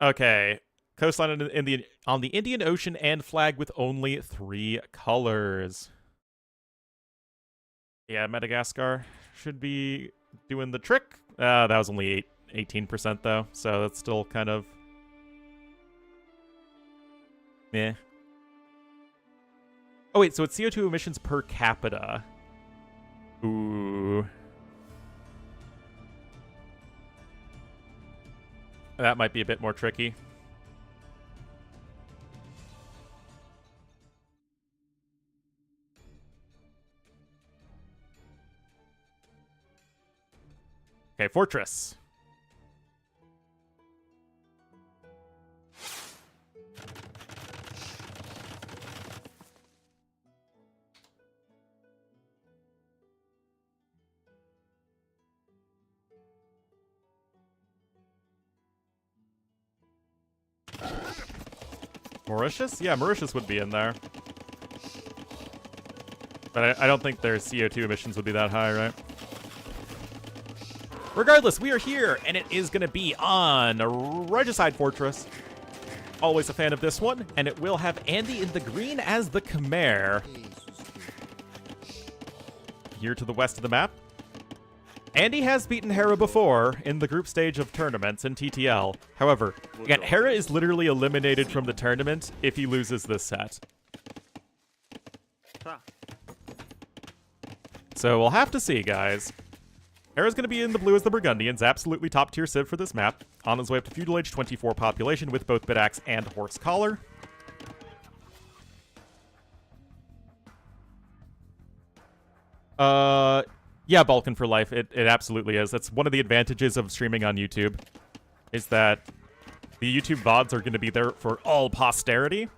Okay. Coastline on the Indian Ocean and flag with only 3 colors. Yeah, Madagascar should be doing the trick. That was only 18% though, so that's still kind of... meh. Oh wait, so it's CO2 emissions per capita. Ooh. That might be a bit more tricky. Okay, Fortress. Mauritius? Yeah, Mauritius would be in there. But I don't think their CO2 emissions would be that high, right? Regardless, we are here, and it is going to be on Regicide Fortress. Always a fan of this one, and it will have Andy in the green as the Khmer. Here to the west of the map. Andy has beaten Hera before in the group stage of tournaments in TTL. However, again, Hera is literally eliminated from the tournament if he loses this set. So we'll have to see, guys. Hera's going to be in the blue as the Burgundians, absolutely top tier civ for this map. On his way up to feudal age 24 population with both Bidaxe and Horse Collar. Yeah, Balkan for life. It absolutely is. That's one of the advantages of streaming on YouTube, is that the YouTube VODs are going to be there for all posterity,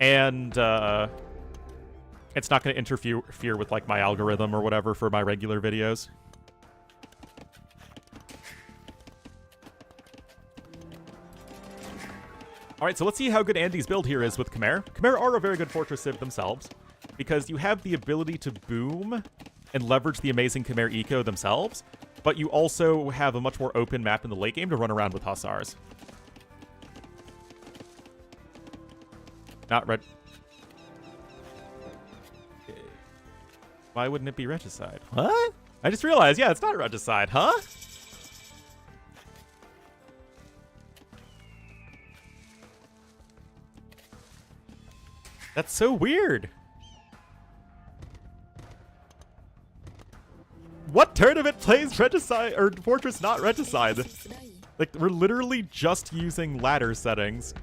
and it's not going to interfere with like my algorithm or whatever for my regular videos. All right, so let's see how good Andy's build here is with Khmer. Khmer are a very good fortress civ themselves, because you have the ability to boom and leverage the amazing Khmer eco themselves, but you also have a much more open map in the late game to run around with Hussars. Not red. Why wouldn't it be regicide? What? I just realized, yeah, it's not regicide, huh? That's so weird. What tournament plays regicide or fortress not regicide? Like, we're literally just using ladder settings.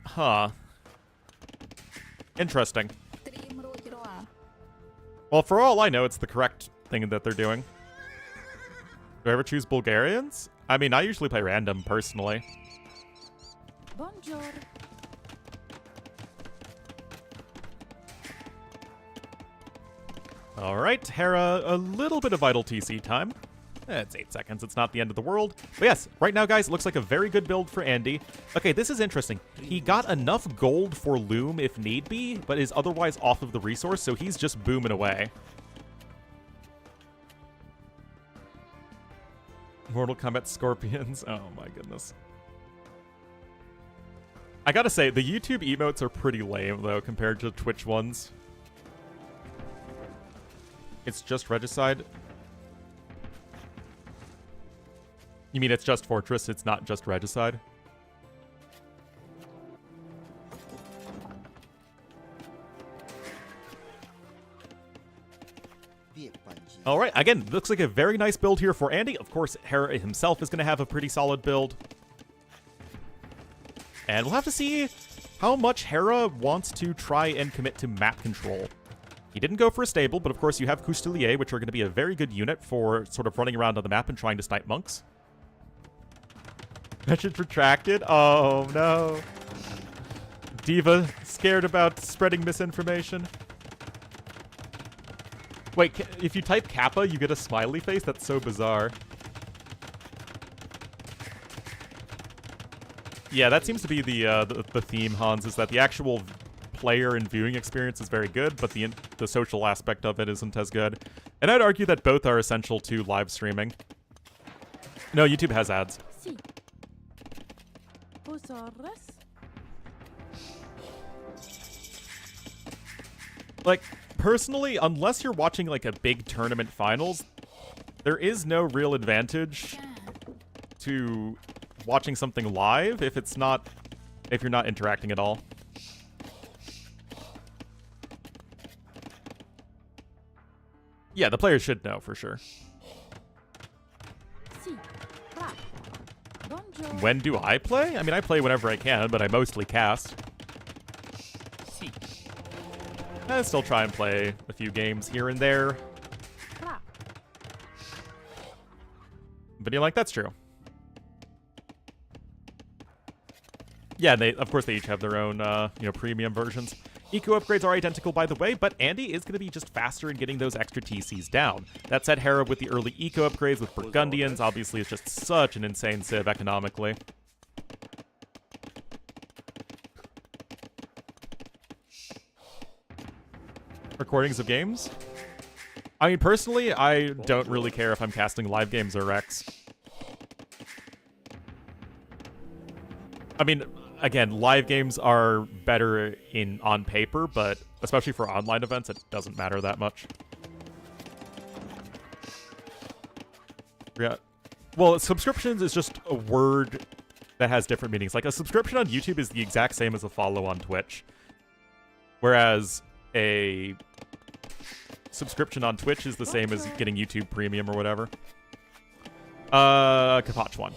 Huh. Interesting. Well, for all I know, it's the correct thing that they're doing. Do I ever choose Bulgarians? I mean, I usually play random, personally. Bonjour. Alright, Hera, a little bit of vital TC time. It's 8 seconds, it's not the end of the world. But yes, right now, guys, it looks like a very good build for Andy. Okay, this is interesting. He got enough gold for Loom if need be, but is otherwise off of the resource, so he's just booming away. Mortal Kombat Scorpions. Oh my goodness. I gotta say, the YouTube emotes are pretty lame, though, compared to Twitch ones. It's just Regicide. You mean it's just Fortress, it's not just Regicide? Alright, again, looks like a very nice build here for Andy. Of course, Hera himself is going to have a pretty solid build. And we'll have to see how much Hera wants to try and commit to map control. He didn't go for a stable, but of course you have Coustelier, which are going to be a very good unit for sort of running around on the map and trying to snipe monks. Message retracted? Oh, no. Diva, scared about spreading misinformation. Wait, if you type Kappa, you get a smiley face? That's so bizarre. Yeah, that seems to be the theme, Hans, is that the actual player and viewing experience is very good, but the social aspect of it isn't as good. And I'd argue that both are essential to live streaming. No, YouTube has ads. Si. Posaurus. Like, personally, unless you're watching like a big tournament finals, there is no real advantage to watching something live if you're not interacting at all. Yeah, the players should know for sure. Si. Ra. Bonjour. When do I play? I mean, I play whenever I can, but I mostly cast. Si. I still try and play a few games here and there. Ra. But you're like, that's true. Yeah, of course they each have their own, premium versions. Eco upgrades are identical, by the way, but Andy is going to be just faster in getting those extra TCs down. That said, Hera with the early eco upgrades with Burgundians obviously is just such an insane civ economically. Recordings of games? I mean, personally, I don't really care if I'm casting live games or Rex. I mean, again, live games are better on paper, but especially for online events, it doesn't matter that much. Yeah. Well, subscriptions is just a word that has different meanings. Like, a subscription on YouTube is the exact same as a follow on Twitch. Whereas a subscription on Twitch is the same as getting YouTube Premium or whatever. Kapach one.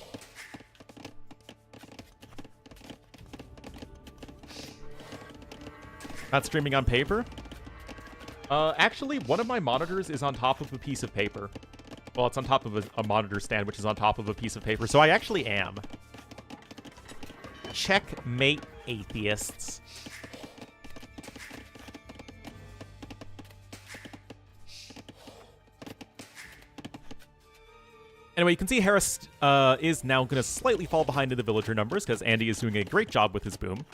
Not streaming on paper? Actually, one of my monitors is on top of a piece of paper. Well, it's on top of a monitor stand, which is on top of a piece of paper, so I actually am. Checkmate, atheists. Anyway, you can see Harris is now going to slightly fall behind in the villager numbers, because Andy is doing a great job with his boom.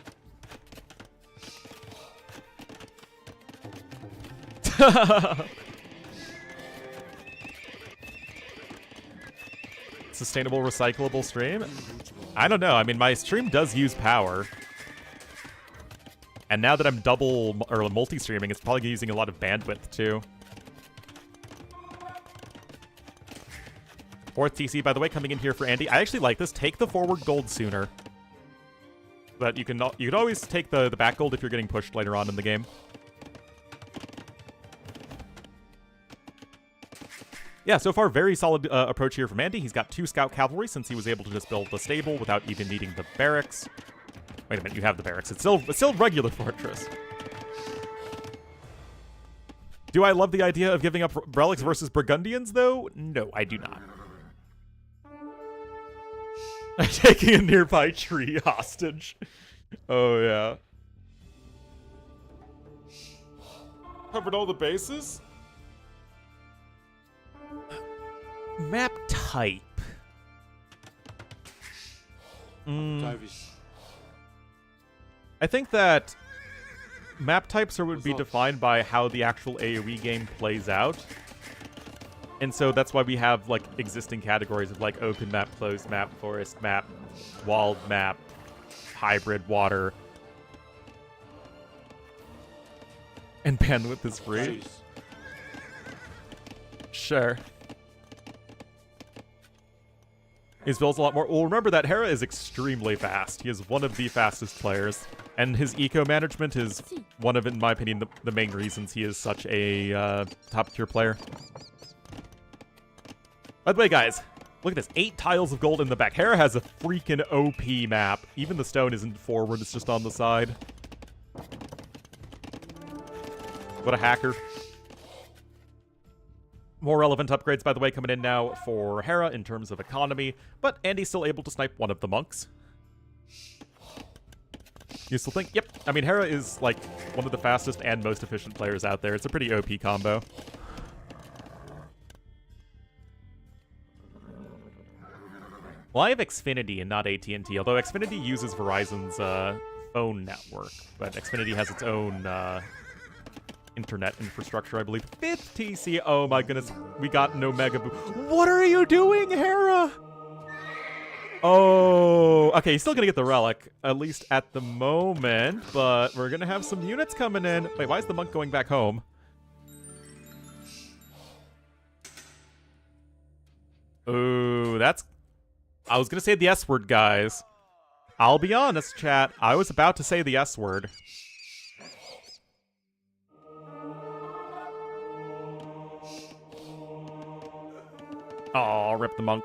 Sustainable, recyclable stream? I don't know. I mean, my stream does use power. And now that I'm multi-streaming, it's probably using a lot of bandwidth, too. Fourth TC, by the way, coming in here for Andy. I actually like this. Take the forward gold sooner. But you can always take the back gold if you're getting pushed later on in the game. Yeah, so far, very solid approach here from Andy. He's got 2 scout cavalry since he was able to just build the stable without even needing the barracks. Wait a minute, you have the barracks. It's still regular fortress. Do I love the idea of giving up relics versus Burgundians, though? No, I do not. Taking a nearby tree hostage. Oh, yeah. Covered all the bases? Map type. I think that map types would be defined by how the actual AoE game plays out. And so that's why we have like existing categories of like open map, closed map, forest map, walled map, hybrid, water. And bandwidth is free. Sure. His build's a lot more. Well, remember that Hera is extremely fast. He is one of the fastest players. And his eco management is one of, in my opinion, the main reasons he is such a top-tier player. By the way, guys, look at this. 8 tiles of gold in the back. Hera has a freaking OP map. Even the stone isn't forward, it's just on the side. What a hacker. More relevant upgrades, by the way, coming in now for Hera in terms of economy, but Andy's still able to snipe one of the monks. You still think? Yep. I mean, Hera is, like, one of the fastest and most efficient players out there. It's a pretty OP combo. Well, I have Xfinity and not AT&T, although Xfinity uses Verizon's phone network, but Xfinity has its own internet infrastructure, I believe. 5th TC. Oh my goodness, we got an Omega Boo. What are you doing, Hera? Oh, okay, he's still gonna get the relic, at least at the moment, but we're gonna have some units coming in. Wait, why is the monk going back home? Ooh, that's... I was gonna say the S word, guys. I'll be honest, chat. I was about to say the S word. Aw, rip the monk.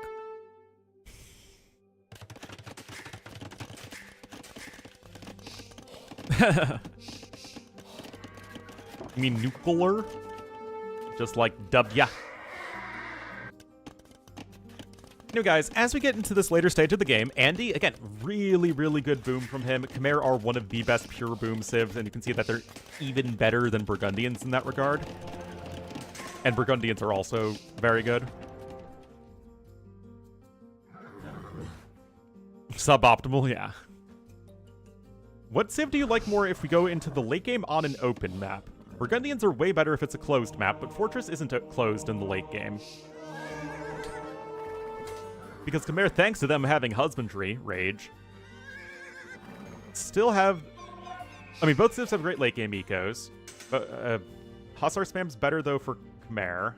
You mean nuclear? Just like W. You know, guys, as we get into this later stage of the game, Andy, again, really, really good boom from him. Khmer are one of the best pure boom civs, and you can see that they're even better than Burgundians in that regard. And Burgundians are also very good. Suboptimal, yeah. What civ do you like more if we go into the late game on an open map? Burgundians are way better if it's a closed map, but Fortress isn't closed in the late game. Because Khmer, thanks to them having husbandry, rage, still have... I mean, both civs have great late game ecos. But, Hussar spam's better, though, for Khmer.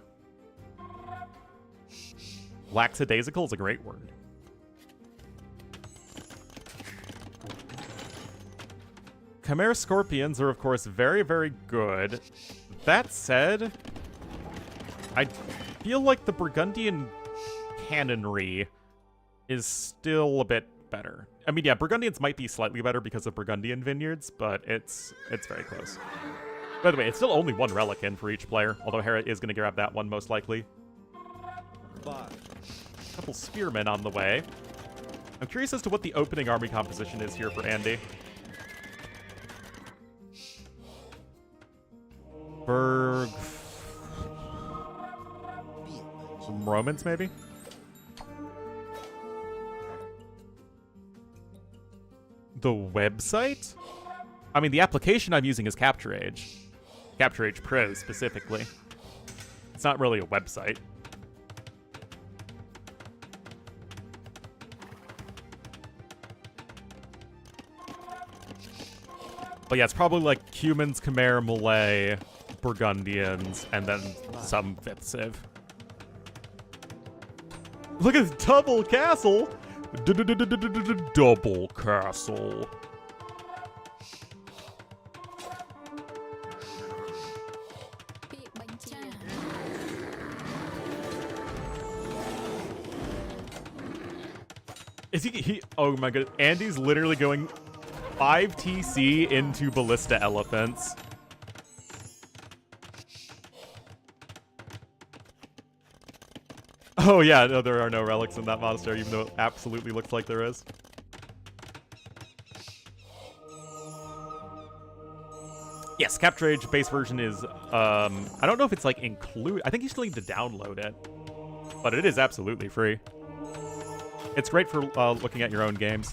Lackadaisical is a great word. Khmer Scorpions are, of course, very, very good. That said, I feel like the Burgundian Cannonry is still a bit better. I mean, yeah, Burgundians might be slightly better because of Burgundian Vineyards, but it's very close. By the way, it's still only one relic in for each player, although Hera is going to grab that one most likely. A couple spearmen on the way. I'm curious as to what the opening army composition is here for Andy. Berg... Some Romans, maybe? The website? I mean, the application I'm using is Capture Age. Capture Age Pro, specifically. It's not really a website. But yeah, it's probably like Cumans, Khmer, Malay, Burgundians, and then some 5th civ. Look at this double castle! Double castle. Is he oh my god, Andy's literally going 5 TC into Ballista Elephants. Oh yeah, no, there are no relics in that monastery, even though it absolutely looks like there is. Yes, Capture Age base version is, I don't know if it's like I think you still need to download it, but it is absolutely free. It's great for looking at your own games.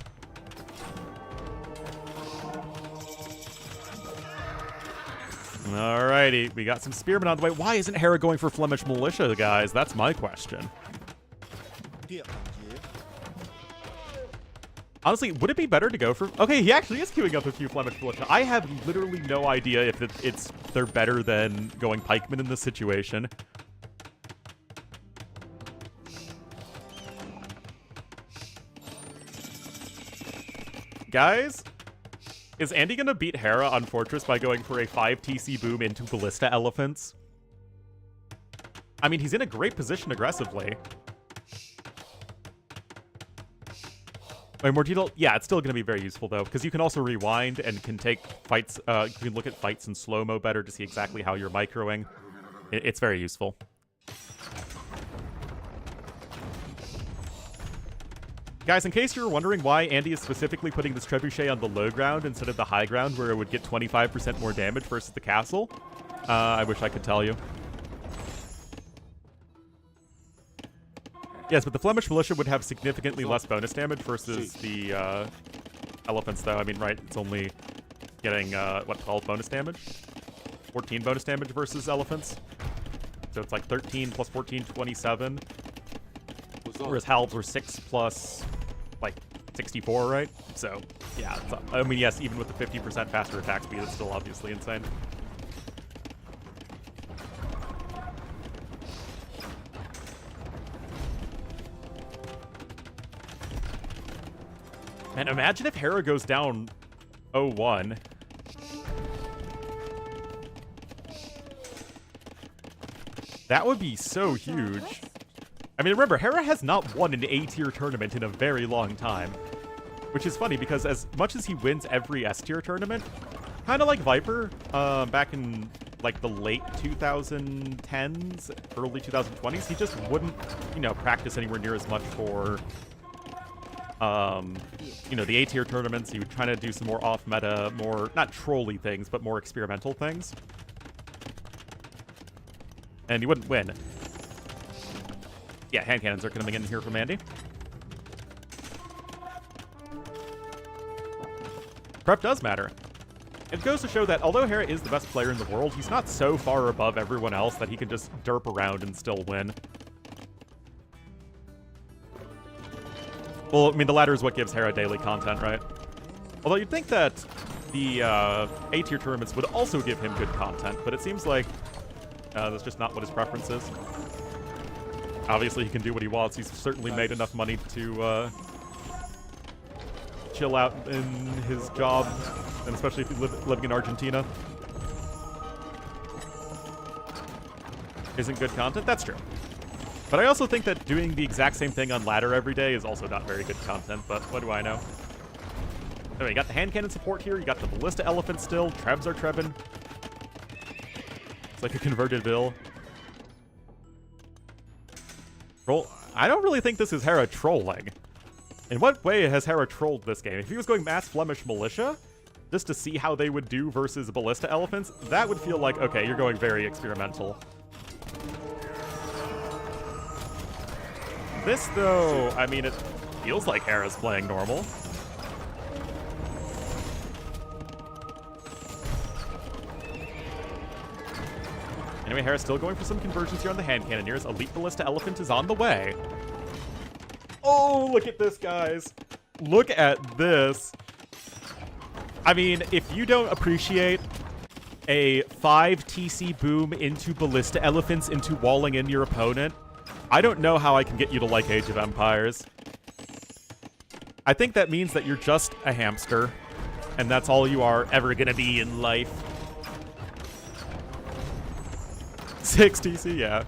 Alrighty, we got some spearmen on the way. Why isn't Hera going for Flemish militia, guys? That's my question. Honestly, would it be better to go for... Okay, he actually is queuing up a few Flemish militia. I have literally no idea if they're better than going pikemen in this situation. Guys, is Andy gonna beat Hera on Fortress by going for a 5 TC boom into Ballista Elephants? I mean, he's in a great position aggressively. Wait, more detail? Yeah, it's still going to be very useful, though, because you can also rewind and can take fights, you can look at fights in slow-mo better to see exactly how you're microing. It's very useful. Guys, in case you're wondering why Andy is specifically putting this trebuchet on the low ground instead of the high ground where it would get 25% more damage versus the castle, I wish I could tell you. Yes, but the Flemish Militia would have significantly less bonus damage versus the elephants, though. I mean, right, it's only getting, what, 12 bonus damage? 14 bonus damage versus elephants. So it's like 13 plus 14, 27. Whereas Halbs were 6 plus, like, 64, right? So, yeah, I mean, yes, even with the 50% faster attack speed, it's still obviously insane. Man, imagine if Hera goes down 0-1. That would be so huge. I mean, remember, Hera has not won an A-tier tournament in a very long time. Which is funny, because as much as he wins every S-tier tournament, kind of like Viper, back in, like, the late 2010s, early 2020s, he just wouldn't, you know, practice anywhere near as much for... you know, the A-tier tournaments. He would try to do some more off-meta, more, not trolly things, but more experimental things. And he wouldn't win. Yeah, hand cannons are coming in here from Andy. Prep does matter. It goes to show that although Hera is the best player in the world, he's not so far above everyone else that he can just derp around and still win. Well, I mean, the latter is what gives Hera daily content, right? Although you'd think that the A-tier tournaments would also give him good content, but it seems like that's just not what his preference is. Obviously, he can do what he wants. He's certainly made enough money to chill out in his job, and especially if he's living in Argentina. Isn't good content? That's true. But I also think that doing the exact same thing on ladder every day is also not very good content, but what do I know? Anyway, you got the hand cannon support here, you got the ballista elephant still, trebs are trebbing. It's like a converted bill. Troll. I don't really think this is Hera trolling. In what way has Hera trolled this game? If he was going mass Flemish militia, just to see how they would do versus ballista elephants, that would feel like, okay, you're going very experimental. This, though, I mean, it feels like Hera's playing normal. Anyway, Hera's still going for some conversions here on the hand cannoneers. Elite Ballista Elephant is on the way. Oh, look at this, guys. Look at this. I mean, if you don't appreciate a 5 TC boom into Ballista Elephants into walling in your opponent, I don't know how I can get you to like Age of Empires. I think that means that you're just a hamster, and that's all you are ever gonna be in life. 6 TC, yeah.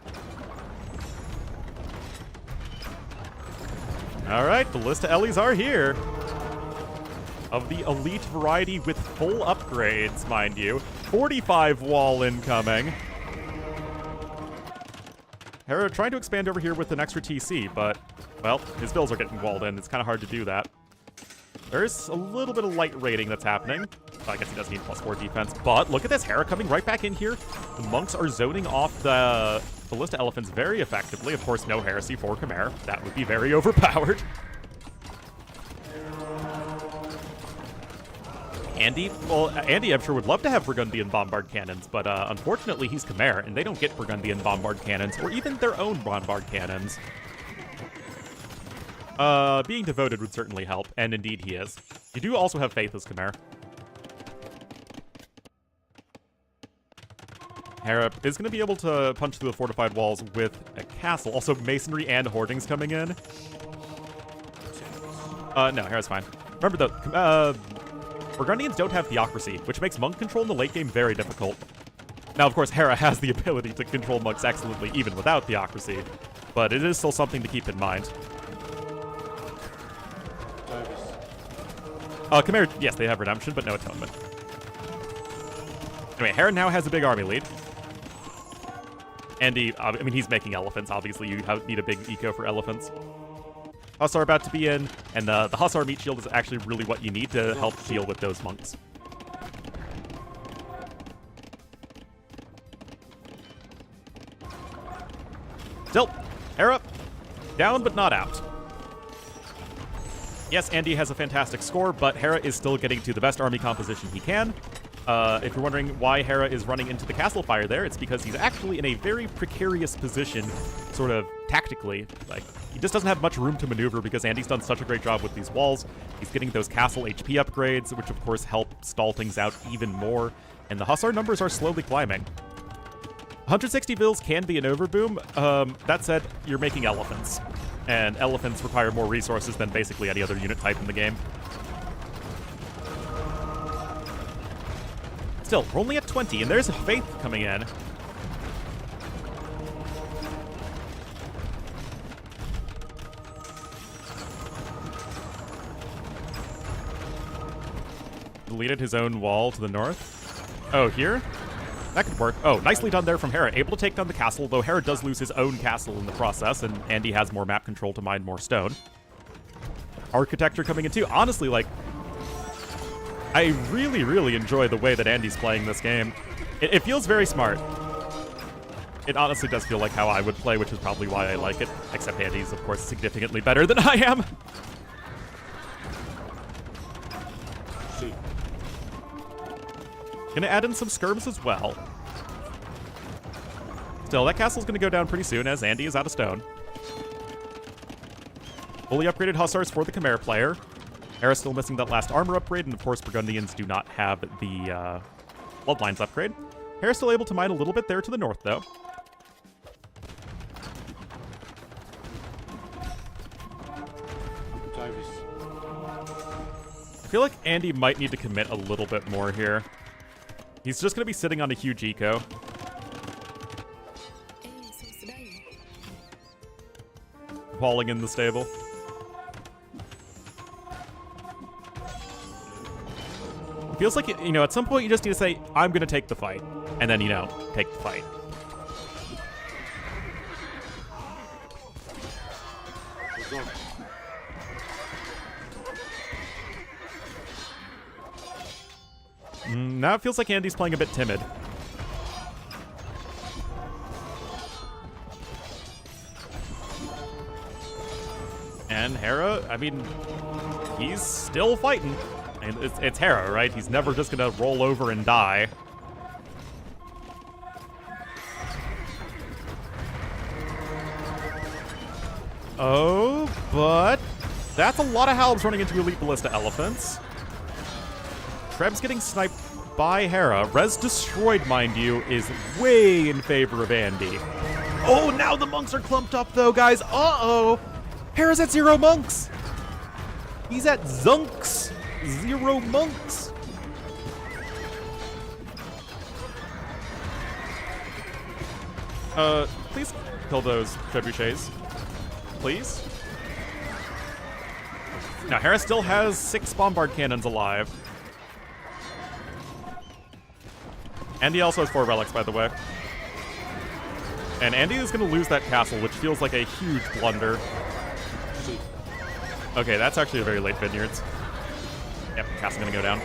Alright, Ballista Ellies are here. Of the elite variety with full upgrades, mind you. 45 wall incoming. Hera trying to expand over here with an extra TC, but, well, his bills are getting walled in. It's kind of hard to do that. There's a little bit of light rating that's happening. I guess he does need +4 defense, but look at this. Hera coming right back in here. The monks are zoning off the ballista elephants very effectively. Of course, no heresy for Khmer. That would be very overpowered. Andy, well, Andy, I'm sure, would love to have Burgundian bombard cannons, but unfortunately he's Khmer, and they don't get Burgundian bombard cannons, or even their own bombard cannons. Being devoted would certainly help, and indeed he is. You do also have faith as Khmer. Hera is going to be able to punch through the fortified walls with a castle. Also, masonry and hoardings coming in. No, Hera's fine. Remember though, Burgundians don't have Theocracy, which makes monk control in the late game very difficult. Now, of course, Hera has the ability to control monks excellently even without Theocracy, but it is still something to keep in mind. Khmer, yes, they have Redemption, but no Atonement. Anyway, Hera now has a big army lead. Andy, I mean, he's making elephants. Obviously, you need a big eco for elephants. Hussar about to be in, and the Hussar meat shield is actually really what you need to help deal with those monks. Still, Hera, down but not out. Yes, Andy has a fantastic score, but Hera is still getting to the best army composition he can. If you're wondering why Hera is running into the castle fire there, it's because he's actually in a very precarious position, sort of tactically. Like, he just doesn't have much room to maneuver because Andy's done such a great job with these walls. He's getting those castle HP upgrades, which of course help stall things out even more, and the Hussar numbers are slowly climbing. 160 vills can be an overboom. That said, you're making elephants, and elephants require more resources than basically any other unit type in the game. Still, we're only at 20, and there's a Faith coming in. Deleted his own wall to the north. Oh, here? That could work. Oh, nicely done there from Hera. Able to take down the castle, though Hera does lose his own castle in the process, and Andy has more map control to mine more stone. Architecture coming in too. Honestly, like, I really, really enjoy the way that Andy's playing this game. It feels very smart. It honestly does feel like how I would play, which is probably why I like it. Except Andy's, of course, significantly better than I am. Gonna add in some skirms as well. Still, that castle's gonna go down pretty soon as Andy is out of stone. Fully upgraded Hussars for the Khmer player. Hera's still missing that last armor upgrade, and of course Burgundians do not have the Bloodlines upgrade. Hera's still able to mine a little bit there to the north, though. I feel like Andy might need to commit a little bit more here. He's just going to be sitting on a huge eco. Falling in the stable. It feels like, you know, at some point you just need to say, I'm going to take the fight. And then, you know, take the fight. Now it feels like Andy's playing a bit timid. And Hera, I mean, he's still fighting. And it's Hera, right? He's never just gonna roll over and die. Oh, but that's a lot of halbs running into Elite Ballista Elephants. Treb's getting sniped by Hera. Res destroyed, mind you, is way in favor of Andy. Oh, now the monks are clumped up, though, guys. Uh-oh. Hera's at 0 monks. He's at Zunks. 0 monks. Please kill those trebuchets. Please. Now, Hera still has 6 bombard cannons alive. Andy also has 4 relics, by the way. And Andy is going to lose that castle, which feels like a huge blunder. Okay, that's actually a very late Vineyards. Yep, castle's going to go down.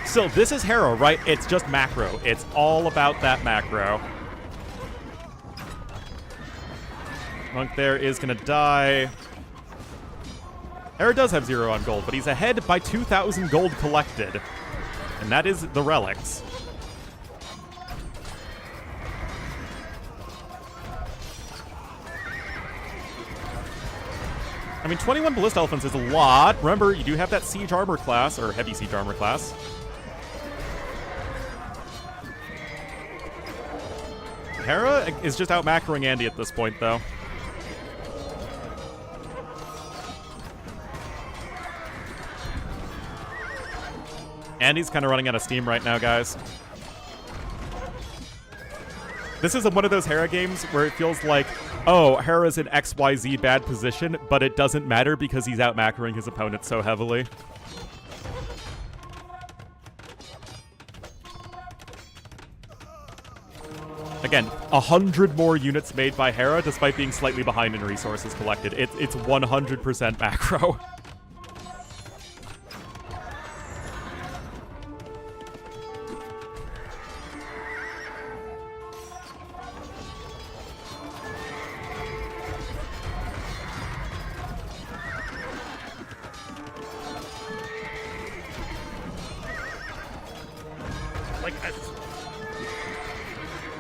So this is Hera, right? It's just macro. It's all about that macro. Monk there is going to die. Hera does have 0 on gold, but he's ahead by 2,000 gold collected. And that is the relics. I mean, 21 Ballista Elephants is a lot. Remember, you do have that Siege Armor class, or Heavy Siege Armor class. Hera is just out macroing Andy at this point, though. Andy's kind of running out of steam right now, guys. This is one of those Hera games where it feels like, oh, Hera's in XYZ bad position, but it doesn't matter because he's out-macroing his opponent so heavily. Again, 100 more units made by Hera despite being slightly behind in resources collected. It's 100% macro.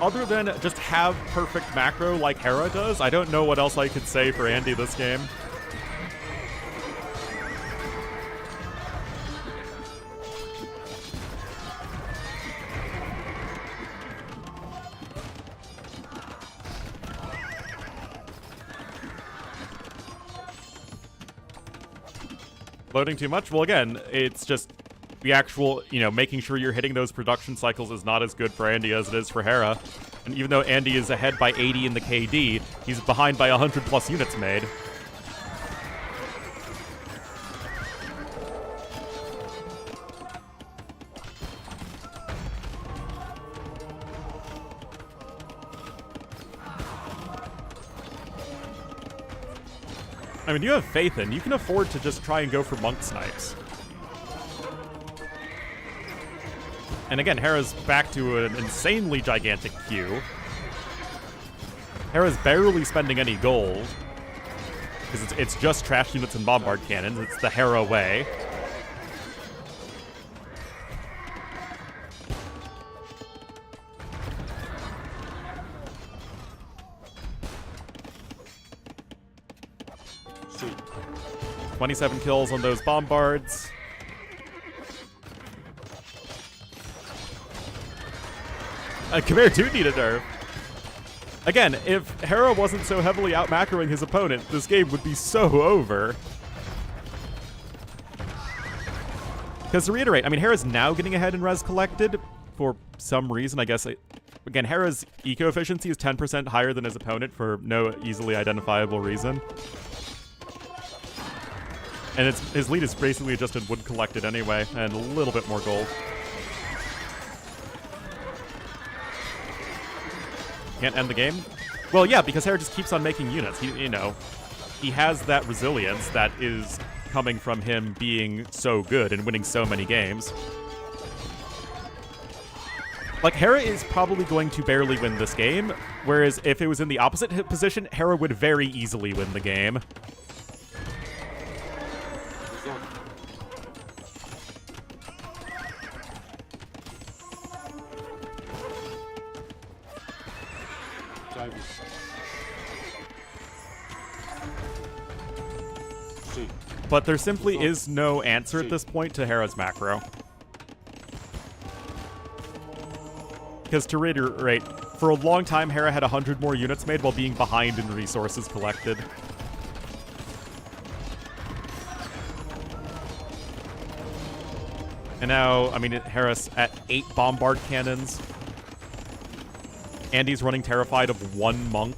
Other than just have perfect macro like Hera does, I don't know what else I could say for Andy this game. Loading too much? Well, again, it's just the actual, making sure you're hitting those production cycles is not as good for Andy as it is for Hera. And even though Andy is ahead by 80 in the KD, he's behind by 100 plus units made. I mean, you have faith in. You can afford to just try and go for monk snipes. And again, Hera's back to an insanely gigantic queue. Hera's barely spending any gold. Because it's just trash units and bombard cannons. It's the Hera way. Sweet. 27 kills on those bombards. Khmer do need a nerf. Again, if Hera wasn't so heavily out-macroing his opponent, this game would be so over. Because to reiterate, I mean, Hera's now getting ahead in res collected for some reason, I guess. Again, Hera's eco efficiency is 10% higher than his opponent for no easily identifiable reason. And his lead is basically just in wood collected anyway, and a little bit more gold. Can't end the game? Well, yeah, because Hera just keeps on making units. He has that resilience that is coming from him being so good and winning so many games. Like, Hera is probably going to barely win this game, whereas if it was in the opposite position, Hera would very easily win the game. But there simply is no answer at this point to Hera's macro. Because to reiterate, for a long time, Hera had 100 more units made while being behind in resources collected. And now, I mean, Hera's at 8 bombard cannons. Andy's running terrified of 1 monk.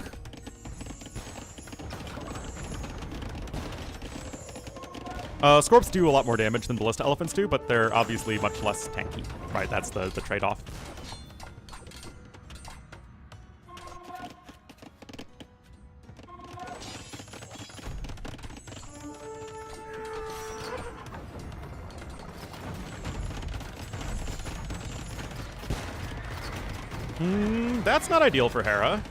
Scorps do a lot more damage than Ballista Elephants do, but they're obviously much less tanky. Right, that's the trade-off. That's not ideal for Hera.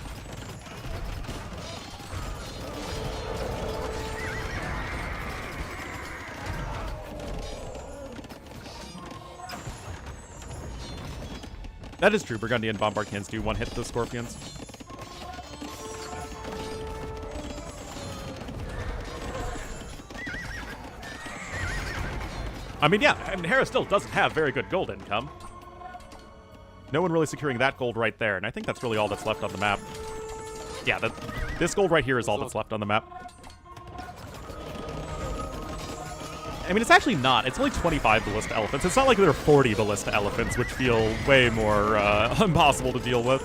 That is true. Burgundian bombard cannons do one hit the Scorpions. I mean, yeah, and Hera still doesn't have very good gold income. No one really securing that gold right there, and I think that's really all that's left on the map. Yeah, this gold right here is all that's left on the map. I mean, it's actually not. It's only 25 ballista elephants. It's not like there are 40 ballista elephants, which feel way more impossible to deal with.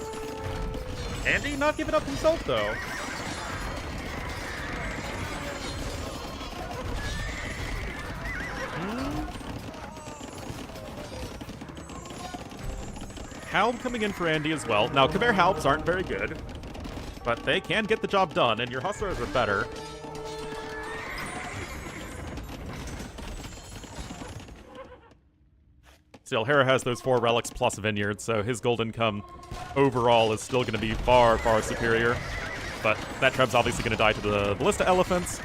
Andy not giving up himself, though. Halb coming in for Andy as well. Now, Khmer Halbs aren't very good, but they can get the job done, and your Hustlers are better. Still, Hera has those 4 relics plus vineyards, so his gold income overall is still going to be far, far superior. But that Treb's obviously going to die to the ballista elephants.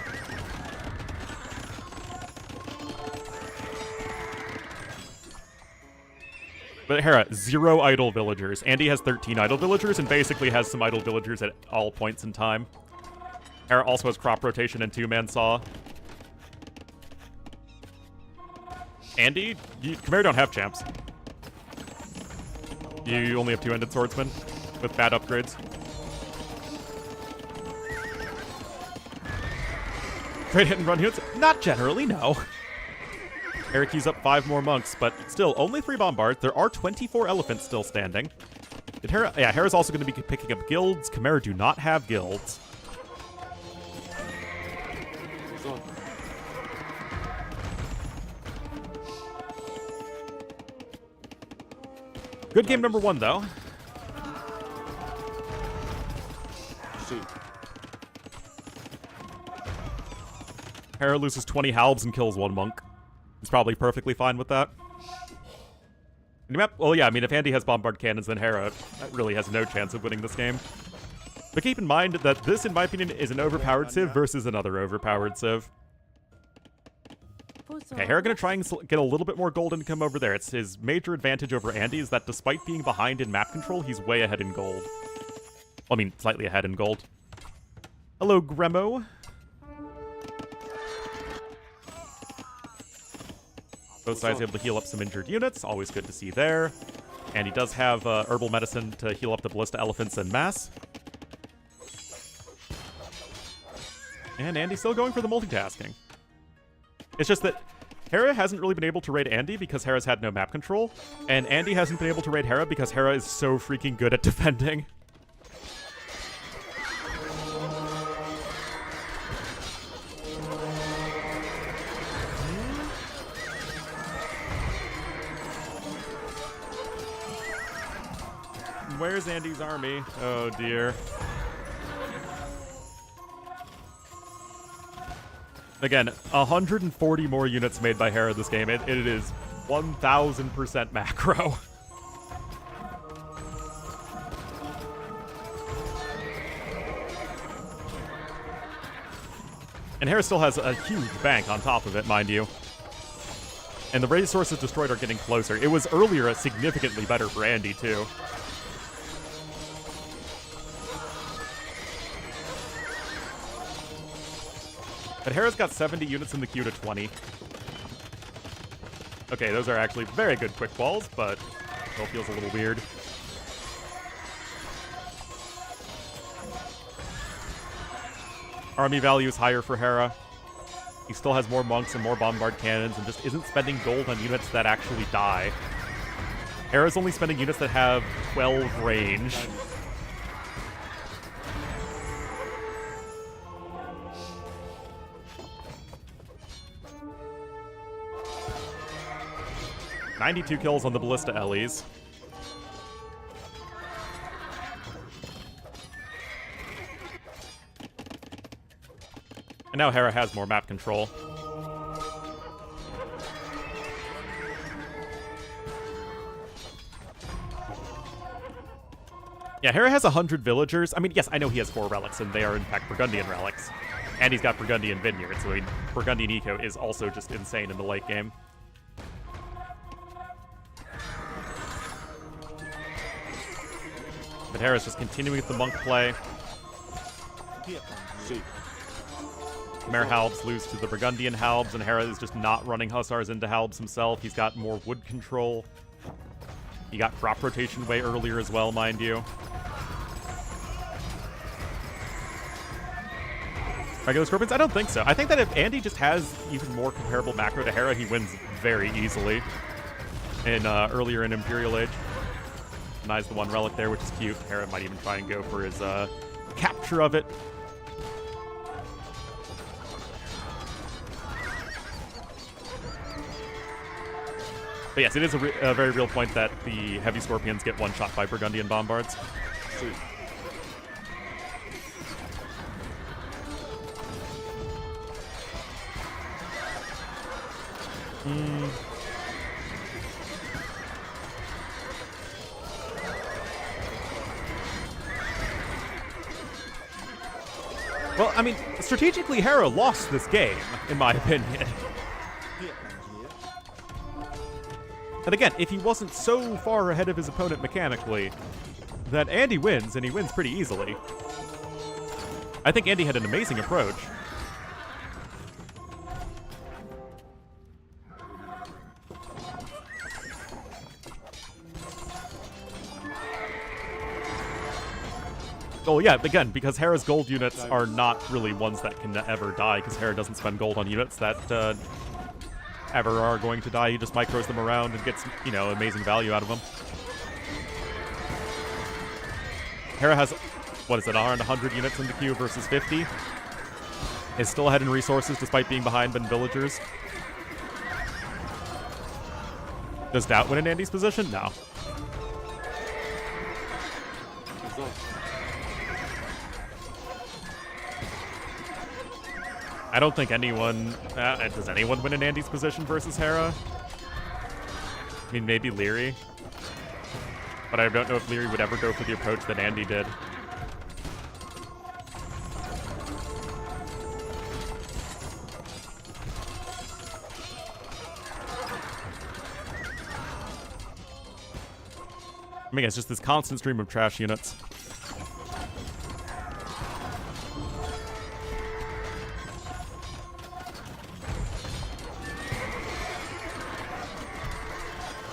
But Hera, 0 idle villagers. Andy has 13 idle villagers and basically has some idle villagers at all points in time. Hera also has crop rotation and 2-man saw. Andy, Khmer don't have champs. You only have 2-handed swordsmen with bad upgrades. Great hit and run units? Not generally, no. Eric keys up 5 more monks, but still, only 3 bombards. There are 24 elephants still standing. Did Hera? Yeah, Hera's also going to be picking up guilds. Khmer do not have guilds. Good game number 1, though. See. Hera loses 20 halbs and kills 1 monk. He's probably perfectly fine with that. Well, yeah, I mean, if Andy has bombard cannons, then Hera really has no chance of winning this game. But keep in mind that this, in my opinion, is an overpowered civ versus another overpowered civ. Okay, Hera gonna try and get a little bit more gold income over there. It's his major advantage over Andy is that despite being behind in map control, he's way ahead in gold. Well, I mean, slightly ahead in gold. Hello, Gremo. Both sides able to heal up some injured units. Always good to see there. And he does have herbal medicine to heal up the ballista elephants en masse. And Andy's still going for the multitasking. It's just that Hera hasn't really been able to raid Andy because Hera's had no map control. And Andy hasn't been able to raid Hera because Hera is so freaking good at defending. Where's Andy's army? Oh, dear. Again, 140 more units made by Hera this game. It is 1,000% macro. And Hera still has a huge bank on top of it, mind you. And the resources destroyed are getting closer. It was earlier significantly better for Andy, too. But Hera's got 70 units in the queue to 20. Okay, those are actually very good quick balls, but still feels a little weird. Army value is higher for Hera. He still has more monks and more bombard cannons and just isn't spending gold on units that actually die. Hera's only spending units that have 12 range. .92 kills on the ballista Ellies. And now Hera has more map control. Yeah, Hera has 100 villagers. I mean, yes, I know he has 4 relics, and they are in fact Burgundian relics. And he's got Burgundian vineyards, so I mean, Burgundian eco is also just insane in the late game. But Hera's just continuing with the monk play. See. Khmer Halbs lose to the Burgundian Halbs, and Hera is just not running Hussars into Halbs himself. He's got more wood control. He got crop rotation way earlier as well, mind you. regular Scorpions? I don't think so. I think that if Andy just has even more comparable macro to Hera, he wins very easily in earlier in Imperial Age. Denies the one relic there, which is cute. Hera might even try and go for his capture of it. But yes, it is a very real point that the heavy Scorpions get one shot by Burgundian Bombards. C. Well, I mean, strategically, Hera lost this game, in my opinion. And again, if he wasn't so far ahead of his opponent mechanically, then Andy wins, and he wins pretty easily. I think Andy had an amazing approach. Oh yeah, again, because Hera's gold units are not really ones that can ever die, because Hera doesn't spend gold on units that ever are going to die. He just micros them around and gets, you know, amazing value out of them. Hera has, what is it, around 100 units in the queue versus 50. Is still ahead in resources despite being behind in villagers. Does Doubt win in Andy's position? No. Result. I don't think anyone... does anyone win in Andy's position versus Hera? I mean, maybe Leary. But I don't know if Leary would ever go for the approach that Andy did. I mean, it's just this constant stream of trash units.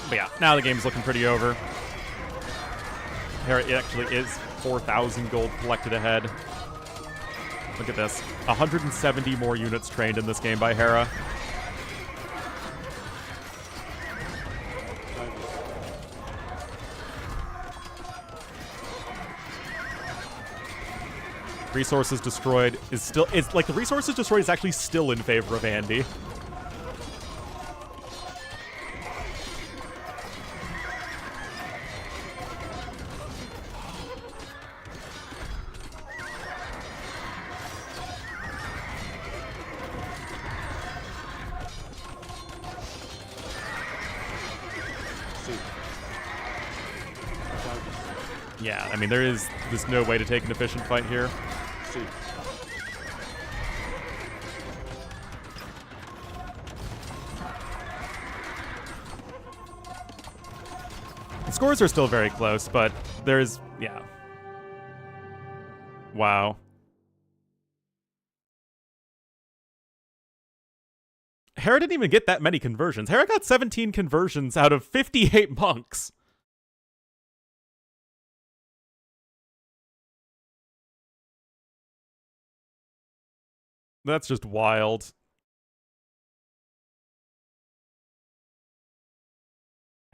But yeah, now the game's looking pretty over. Hera, it actually is 4,000 gold collected ahead. Look at this. 170 more units trained in this game by Hera. Resources destroyed is still... It's like the resources destroyed is actually still in favor of Andy. Yeah, I mean, there's no way to take an efficient fight here. C. The scores are still very close, but there's... yeah. Wow. Hera didn't even get that many conversions. Hera got 17 conversions out of 58 monks. That's just wild.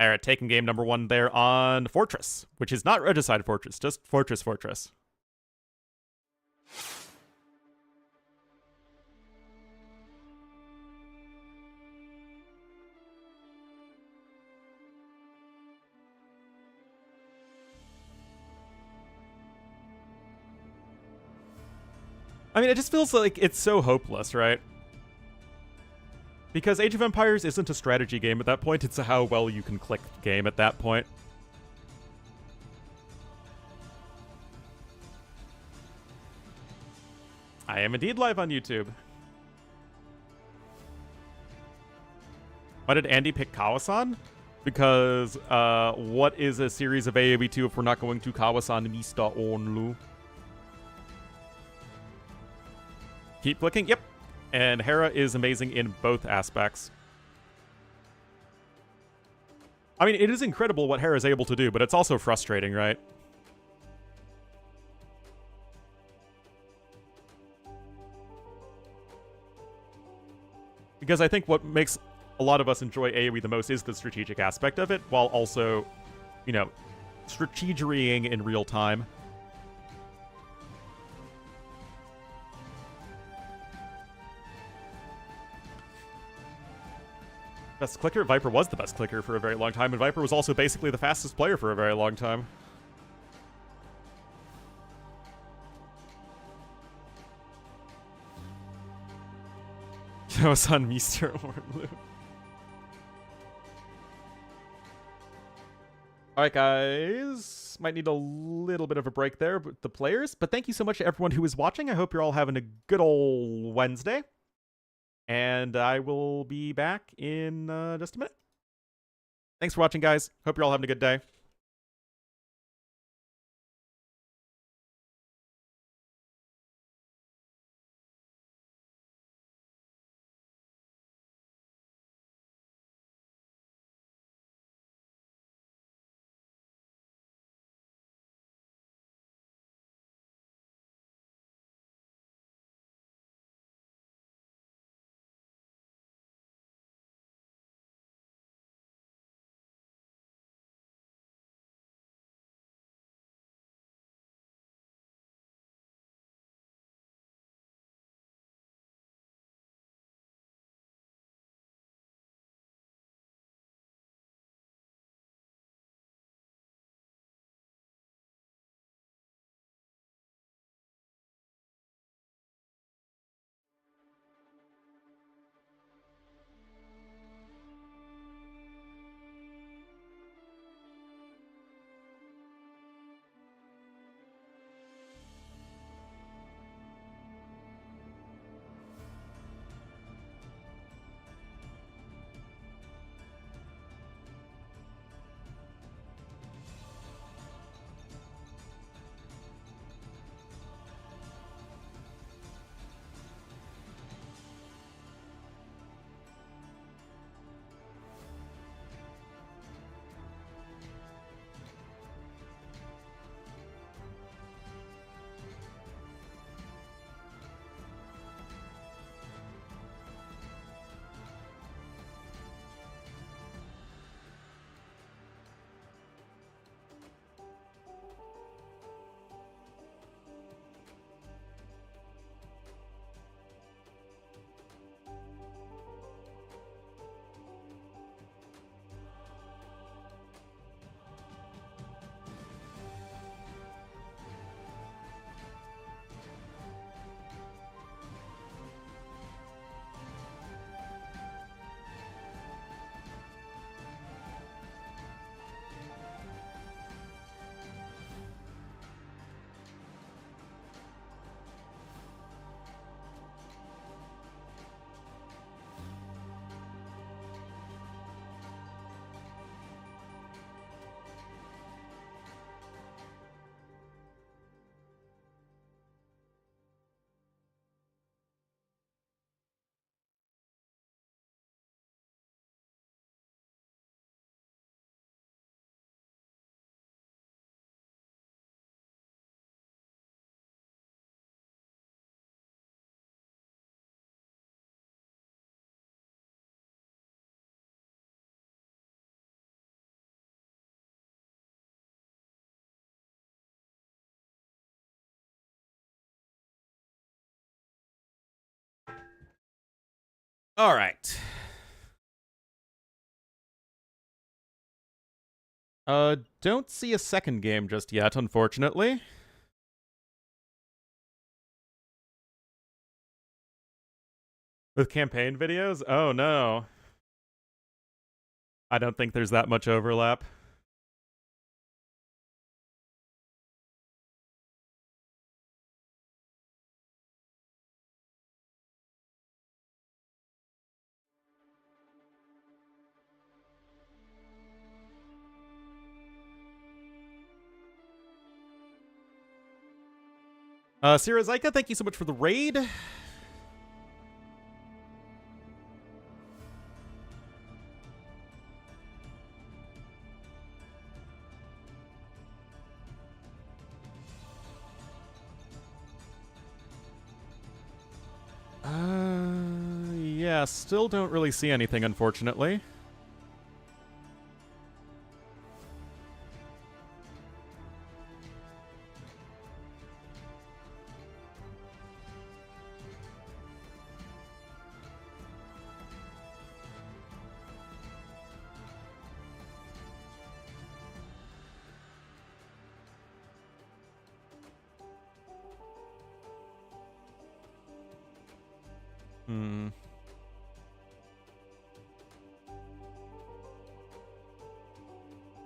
Alright, taking game number 1 there on Fortress, which is not Regicide Fortress, just Fortress. I mean, it just feels like it's so hopeless, right? Because Age of Empires isn't a strategy game at that point, it's a how well you can click game at that point. I am indeed live on YouTube. Why did Andy pick Kawasan? Because, what is a series of AoE 2 if we're not going to Kawasan Mr. Ornlu? Keep clicking, yep. And Hera is amazing in both aspects. I mean, it is incredible what Hera is able to do, but it's also frustrating, right? Because I think what makes a lot of us enjoy AoE the most is the strategic aspect of it, while also, you know, strategerying in real time. Best clicker? Viper was the best clicker for a very long time, and Viper was also basically the fastest player for a very long time. Kawasan, Mr. Ornlu. Alright, guys. Might need a little bit of a break there with the players, but thank you so much to everyone who is watching. I hope you're all having a good old Wednesday. And I will be back in just a minute. Thanks for watching, guys. Hope you're all having a good day. All right. Don't see a second game just yet, unfortunately. With campaign videos? Oh no. I don't think there's that much overlap. Sira Zyka, thank you so much for the raid. Yeah, still don't really see anything, unfortunately. Hmm.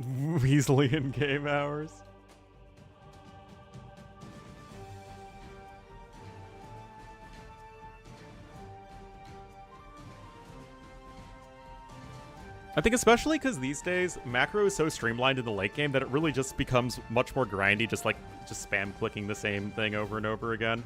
Weasley in game hours. I think especially because these days, macro is so streamlined in the late game that it really just becomes much more grindy, just spam clicking the same thing over and over again.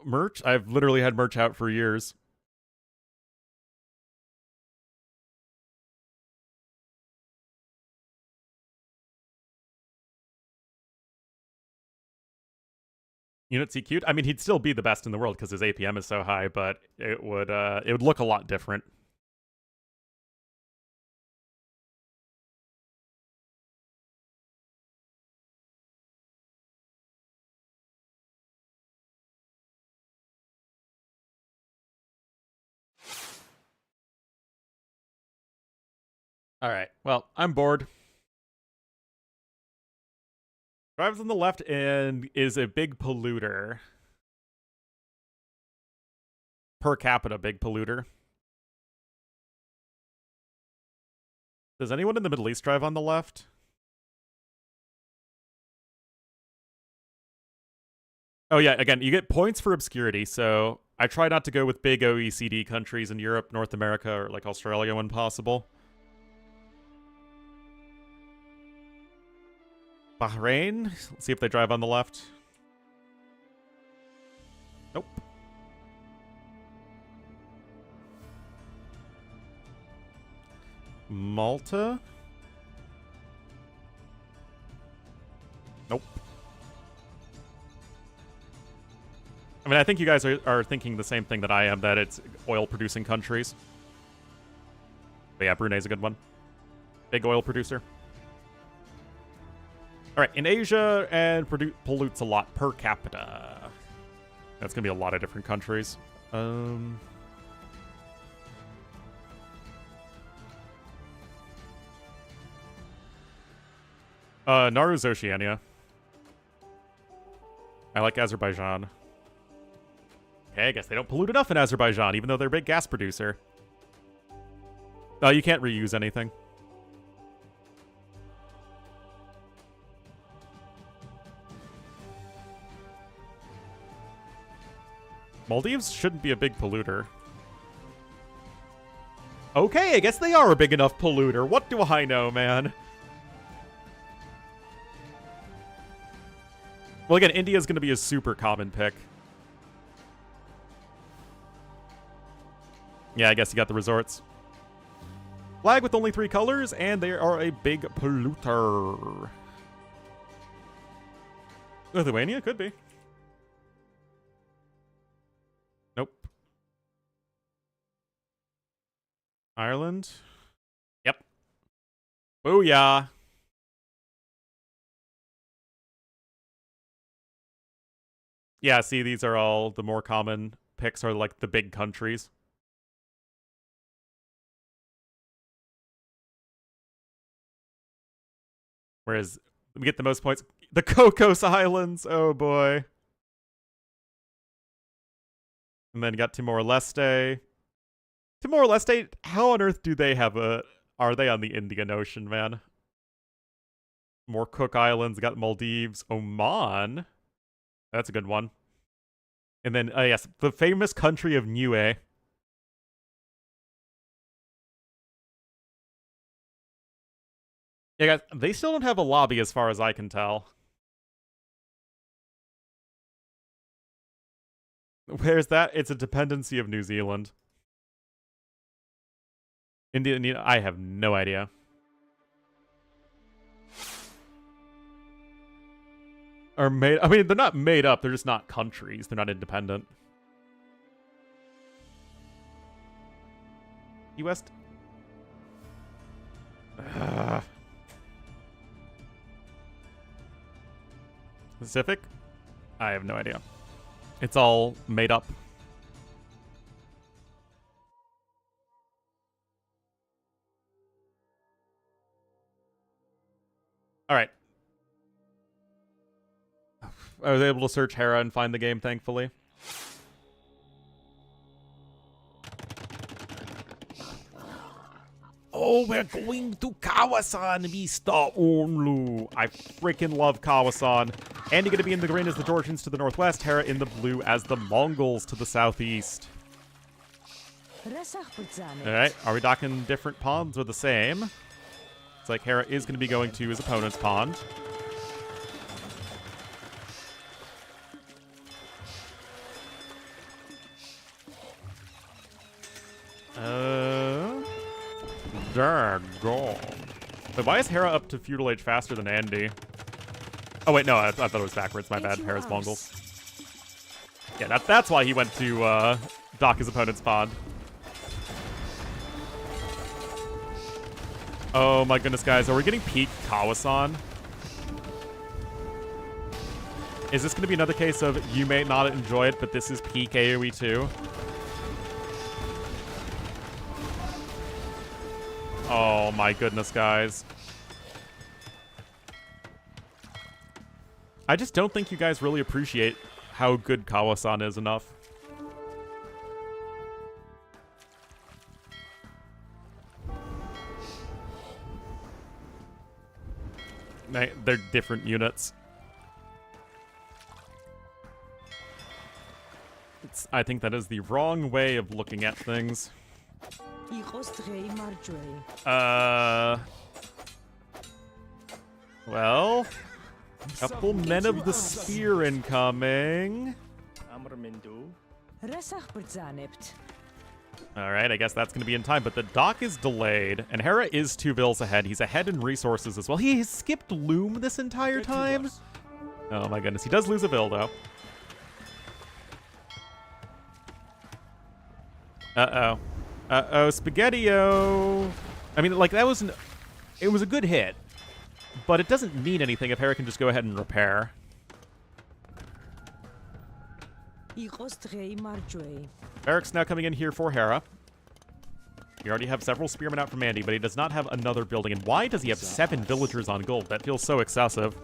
Merch? I've literally had merch out for years. Unit C cute? I mean, he'd still be the best in the world because his APM is so high, but it would look a lot different. All right. Well, I'm bored. Drives on the left and is a big polluter. Per capita big polluter. Does anyone in the Middle East drive on the left? Oh yeah, again, you get points for obscurity, so I try not to go with big OECD countries in Europe, North America, or like Australia when possible. Bahrain? Let's see if they drive on the left. Nope. Malta? Nope. I mean, I think you guys are thinking the same thing that I am, that it's oil-producing countries. But yeah, Brunei's a good one. Big oil producer. All right, in Asia, and pollutes a lot per capita. That's going to be a lot of different countries. Nauru's Oceania. I like Azerbaijan. Okay, I guess they don't pollute enough in Azerbaijan, even though they're a big gas producer. Oh, you can't reuse anything. Maldives shouldn't be a big polluter. Okay, I guess they are a big enough polluter. What do I know, man? Well, again, India's going to be a super common pick. Yeah, I guess you got the resorts. Flag with only 3 colors, and they are a big polluter. Lithuania? Could be. Nope. Ireland? Yep. Booyah. Yeah, see, these are all the more common picks are like the big countries. Whereas we get the most points. The Cocos Islands, oh boy. And then you got Timor-Leste. Timor-Leste, how on earth do they have are they on the Indian Ocean, man? More Cook Islands, got Maldives, Oman. That's a good one. And then, yes, the famous country of Niue. Yeah, guys, they still don't have a lobby as far as I can tell. Where's that? It's a dependency of New Zealand. India, I have no idea. Are made. I mean, they're not made up. They're just not countries. They're not independent. U.S. Pacific? I have no idea. It's all made up. All right. I was able to search Hera and find the game, thankfully. Oh, we're going to Kawasan, Mr. Ornlu. I freaking love Kawasan. Andy going to be in the green as the Georgians to the northwest, Hera in the blue as the Mongols to the southeast. Alright, are we docking different ponds or the same? It's like Hera is going to be going to his opponent's pond. Daggone. Wait, why is Hera up to feudal age faster than Andy? Oh wait, no, I thought it was backwards. My bad. Hera's Mongols. Yeah, that's why he went to dock his opponent's pond. Oh my goodness, guys, are we getting peak Kawasan? Is this going to be another case of you may not enjoy it, but this is peak AoE too? Oh my goodness, guys. I just don't think you guys really appreciate how good Kawasan is enough. They're different units. I think that is the wrong way of looking at things. Well, couple men of the spear incoming. Alright, I guess that's going to be in time, but the dock is delayed, and Hera is 2 vills ahead. He's ahead in resources as well. He has skipped Loom this entire time? Oh my goodness, he does lose a vill, though. Uh-oh. Uh-oh, Spaghetti-O! I mean, like, that was it was a good hit, but it doesn't mean anything if Hera can just go ahead and repair. Eric's now coming in here for Hera. We already have several spearmen out from Andy, but he does not have another building. And why does he have 7 villagers on gold? That feels so excessive.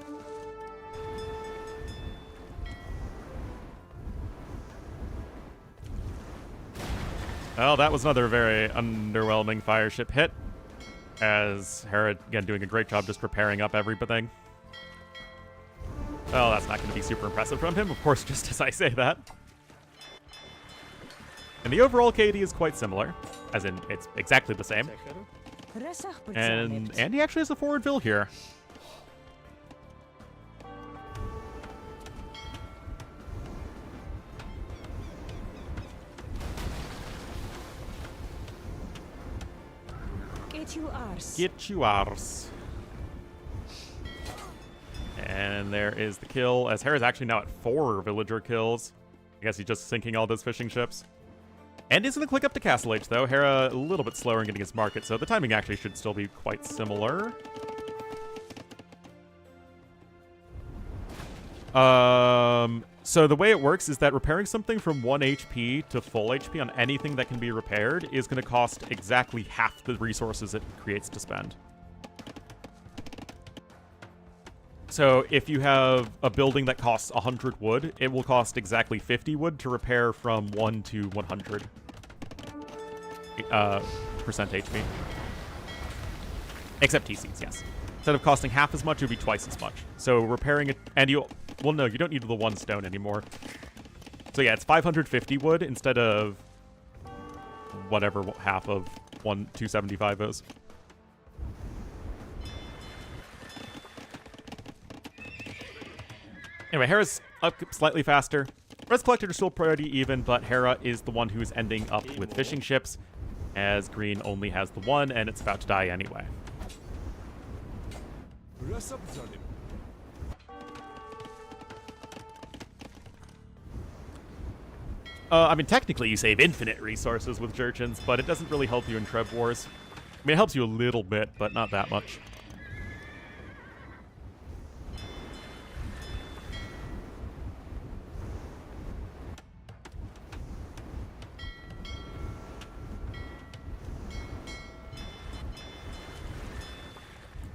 Well, that was another very underwhelming fireship hit. As Hera, again, doing a great job just repairing up everything. Well, that's not going to be super impressive from him, of course, just as I say that. And the overall KD is quite similar, as in, it's exactly the same. And Andy actually has a forward vill here. Get you arse. And there is the kill, as Hera's actually now at 4 villager kills. I guess he's just sinking all those fishing ships. And he's going to click up to Castle H, though. Hera a little bit slower in getting his market, so the timing actually should still be quite similar. So the way it works is that repairing something from 1 HP to full HP on anything that can be repaired is going to cost exactly half the resources it creates to spend. So if you have a building that costs 100 wood, it will cost exactly 50 wood to repair from 1 to 100 percent HP. Except TCs, yes. Instead of costing half as much, it would be twice as much. So repairing it, and you, well, no, you don't need the 1 stone anymore. So yeah, it's 550 wood instead of whatever half of 275 is. Anyway, Hera's up slightly faster. Res collected are still pretty even, but Hera is the one who is ending up with fishing ships, as green only has the one, and it's about to die anyway. I mean, technically you save infinite resources with Jurchens, but it doesn't really help you in Treb Wars. I mean, it helps you a little bit, but not that much.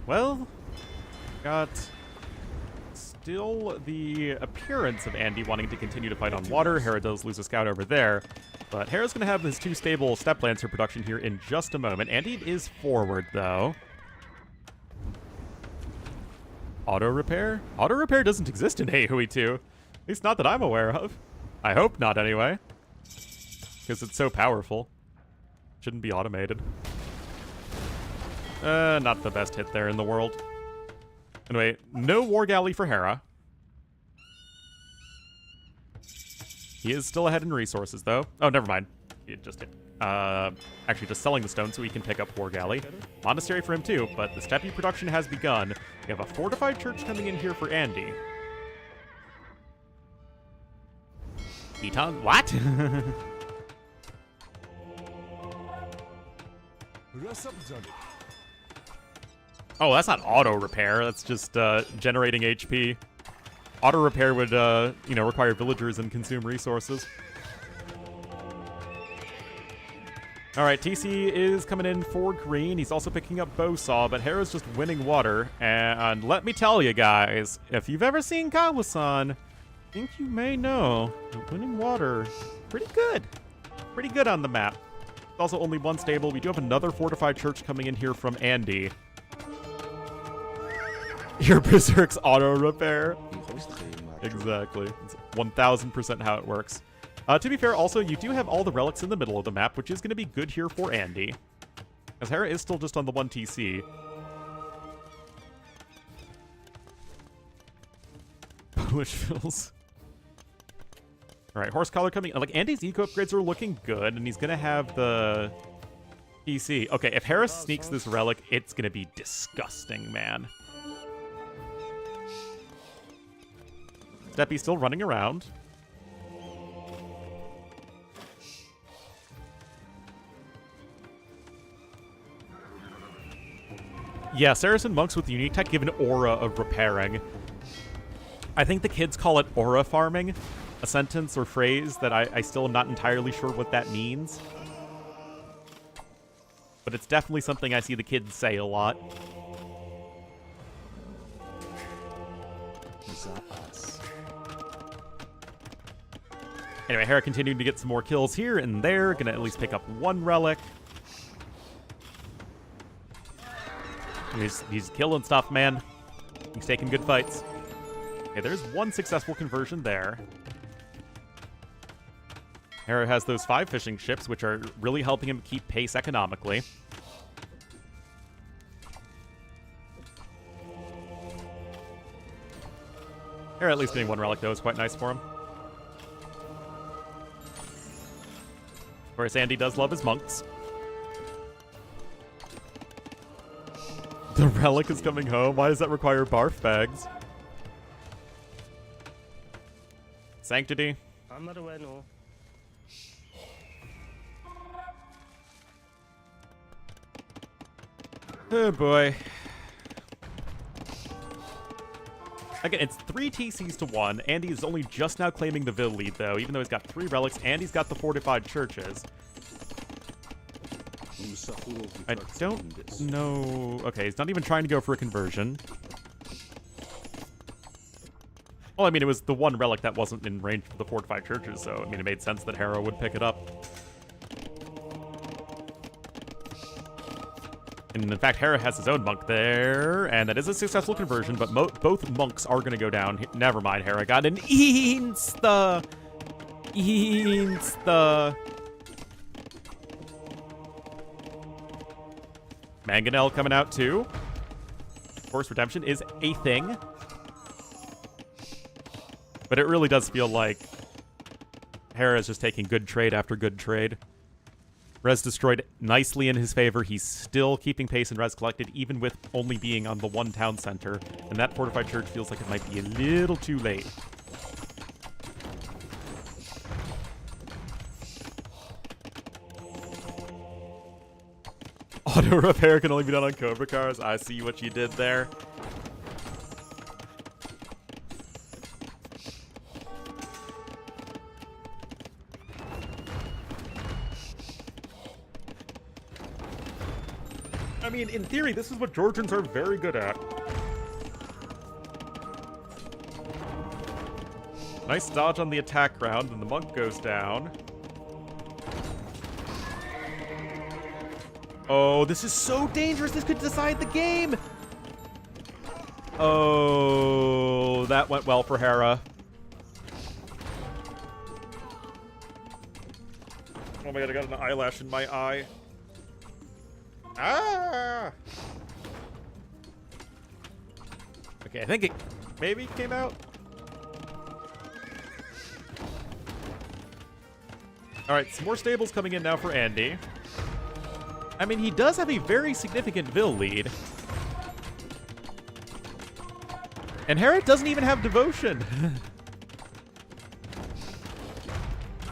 Well, got still the appearance of Andy wanting to continue to fight on water. Hera does lose a scout over there, but Hera's going to have his 2 stable Step Lancer production here in just a moment. Andy is forward, though. Auto repair? Auto repair doesn't exist in AoE 2. At least not that I'm aware of. I hope not, anyway. Because it's so powerful. Shouldn't be automated. Not the best hit there in the world. Anyway, no War Galley for Hera. He is still ahead in resources, though. Oh, never mind. It just hit. Actually, just selling the stone so he can pick up War Galley. Monastery for him, too, but the Steppe production has begun. We have a fortified church coming in here for Andy. Eton? What? Oh, that's not auto repair. That's just generating HP. Auto repair would, require villagers and consume resources. All right, TC is coming in for green. He's also picking up Bowsaw, but Hera's just winning water. And let me tell you guys, if you've ever seen Kawasan, I think you may know that winning water, pretty good. Pretty good on the map. Also only 1 stable. We do have another fortified church coming in here from Andy. Your Berserk's auto repair. Exactly. It's 1000% how it works. To be fair, also, you do have all the relics in the middle of the map, which is going to be good here for Andy. As Hera is still just on the 1 TC. Polish fills. Alright, horse collar coming. Like, Andy's eco upgrades are looking good, and he's going to have the TC. Okay, if Hera sneaks this relic, it's going to be disgusting, man. Steppe's still running around. Yeah, Saracen monks with the unique tech give an aura of repairing. I think the kids call it aura farming, a sentence or phrase that I still am not entirely sure what that means. But it's definitely something I see the kids say a lot. Anyway, Hera continuing to get some more kills here and there. Gonna at least pick up 1 relic. He's killing stuff, man. He's taking good fights. Okay, there's 1 successful conversion there. Hera has those 5 fishing ships, which are really helping him keep pace economically. Hera at least getting 1 relic, though, is quite nice for him. Of course, Andy does love his monks. The relic is coming home. Why does that require barf bags? Sanctity. Oh boy. Again, it's 3 TCs to 1. Andy is only just now claiming the Vil lead, though, even though he's got 3 relics and he's got the fortified churches. I don't know... Okay, he's not even trying to go for a conversion. Well, I mean, it was the 1 relic that wasn't in range for the fortified churches, so, I mean, it made sense that Hera would pick it up. And in fact, Hera has his own monk there, and that is a successful conversion, but both monks are going to go down. Never mind, Hera got an insta. Mangonel coming out too. Force redemption is a thing. But it really does feel like Hera is just taking good trade after good trade. Res destroyed nicely in his favor. He's still keeping pace in res collected, even with only being on the one town center. And that fortified church feels like it might be a little too late. Auto repair can only be done on Cobra cars. I see what you did there. I mean, in theory, this is what Georgians are very good at. Nice dodge on the attack round, and the monk goes down. Oh, this is so dangerous. This could decide the game. Oh, that went well for Hera. Oh my god, I got an eyelash in my eye. Ah! Okay, I think it maybe came out. Alright, some more stables coming in now for Andy. I mean, he does have a very significant Vil lead. And Hera doesn't even have devotion.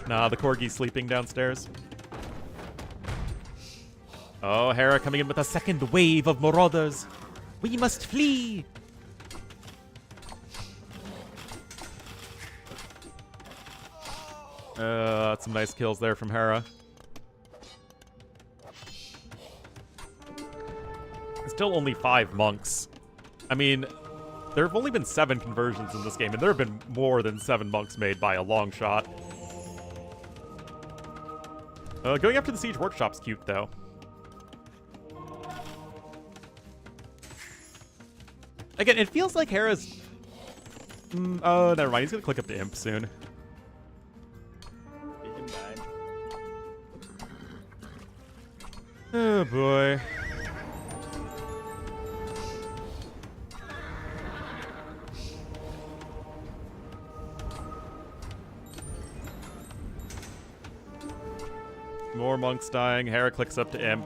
Nah, the Corgi's sleeping downstairs. Oh, Hera coming in with a second wave of marauders. We must flee! Some nice kills there from Hera. Still only 5 monks. I mean, there have only been 7 conversions in this game, and there have been more than 7 monks made by a long shot. Going after the Siege Workshop's cute, though. Again, it feels like Hera's... oh, never mind. He's gonna click up to Imp soon. Oh, boy. More monks dying. Hera clicks up to Imp.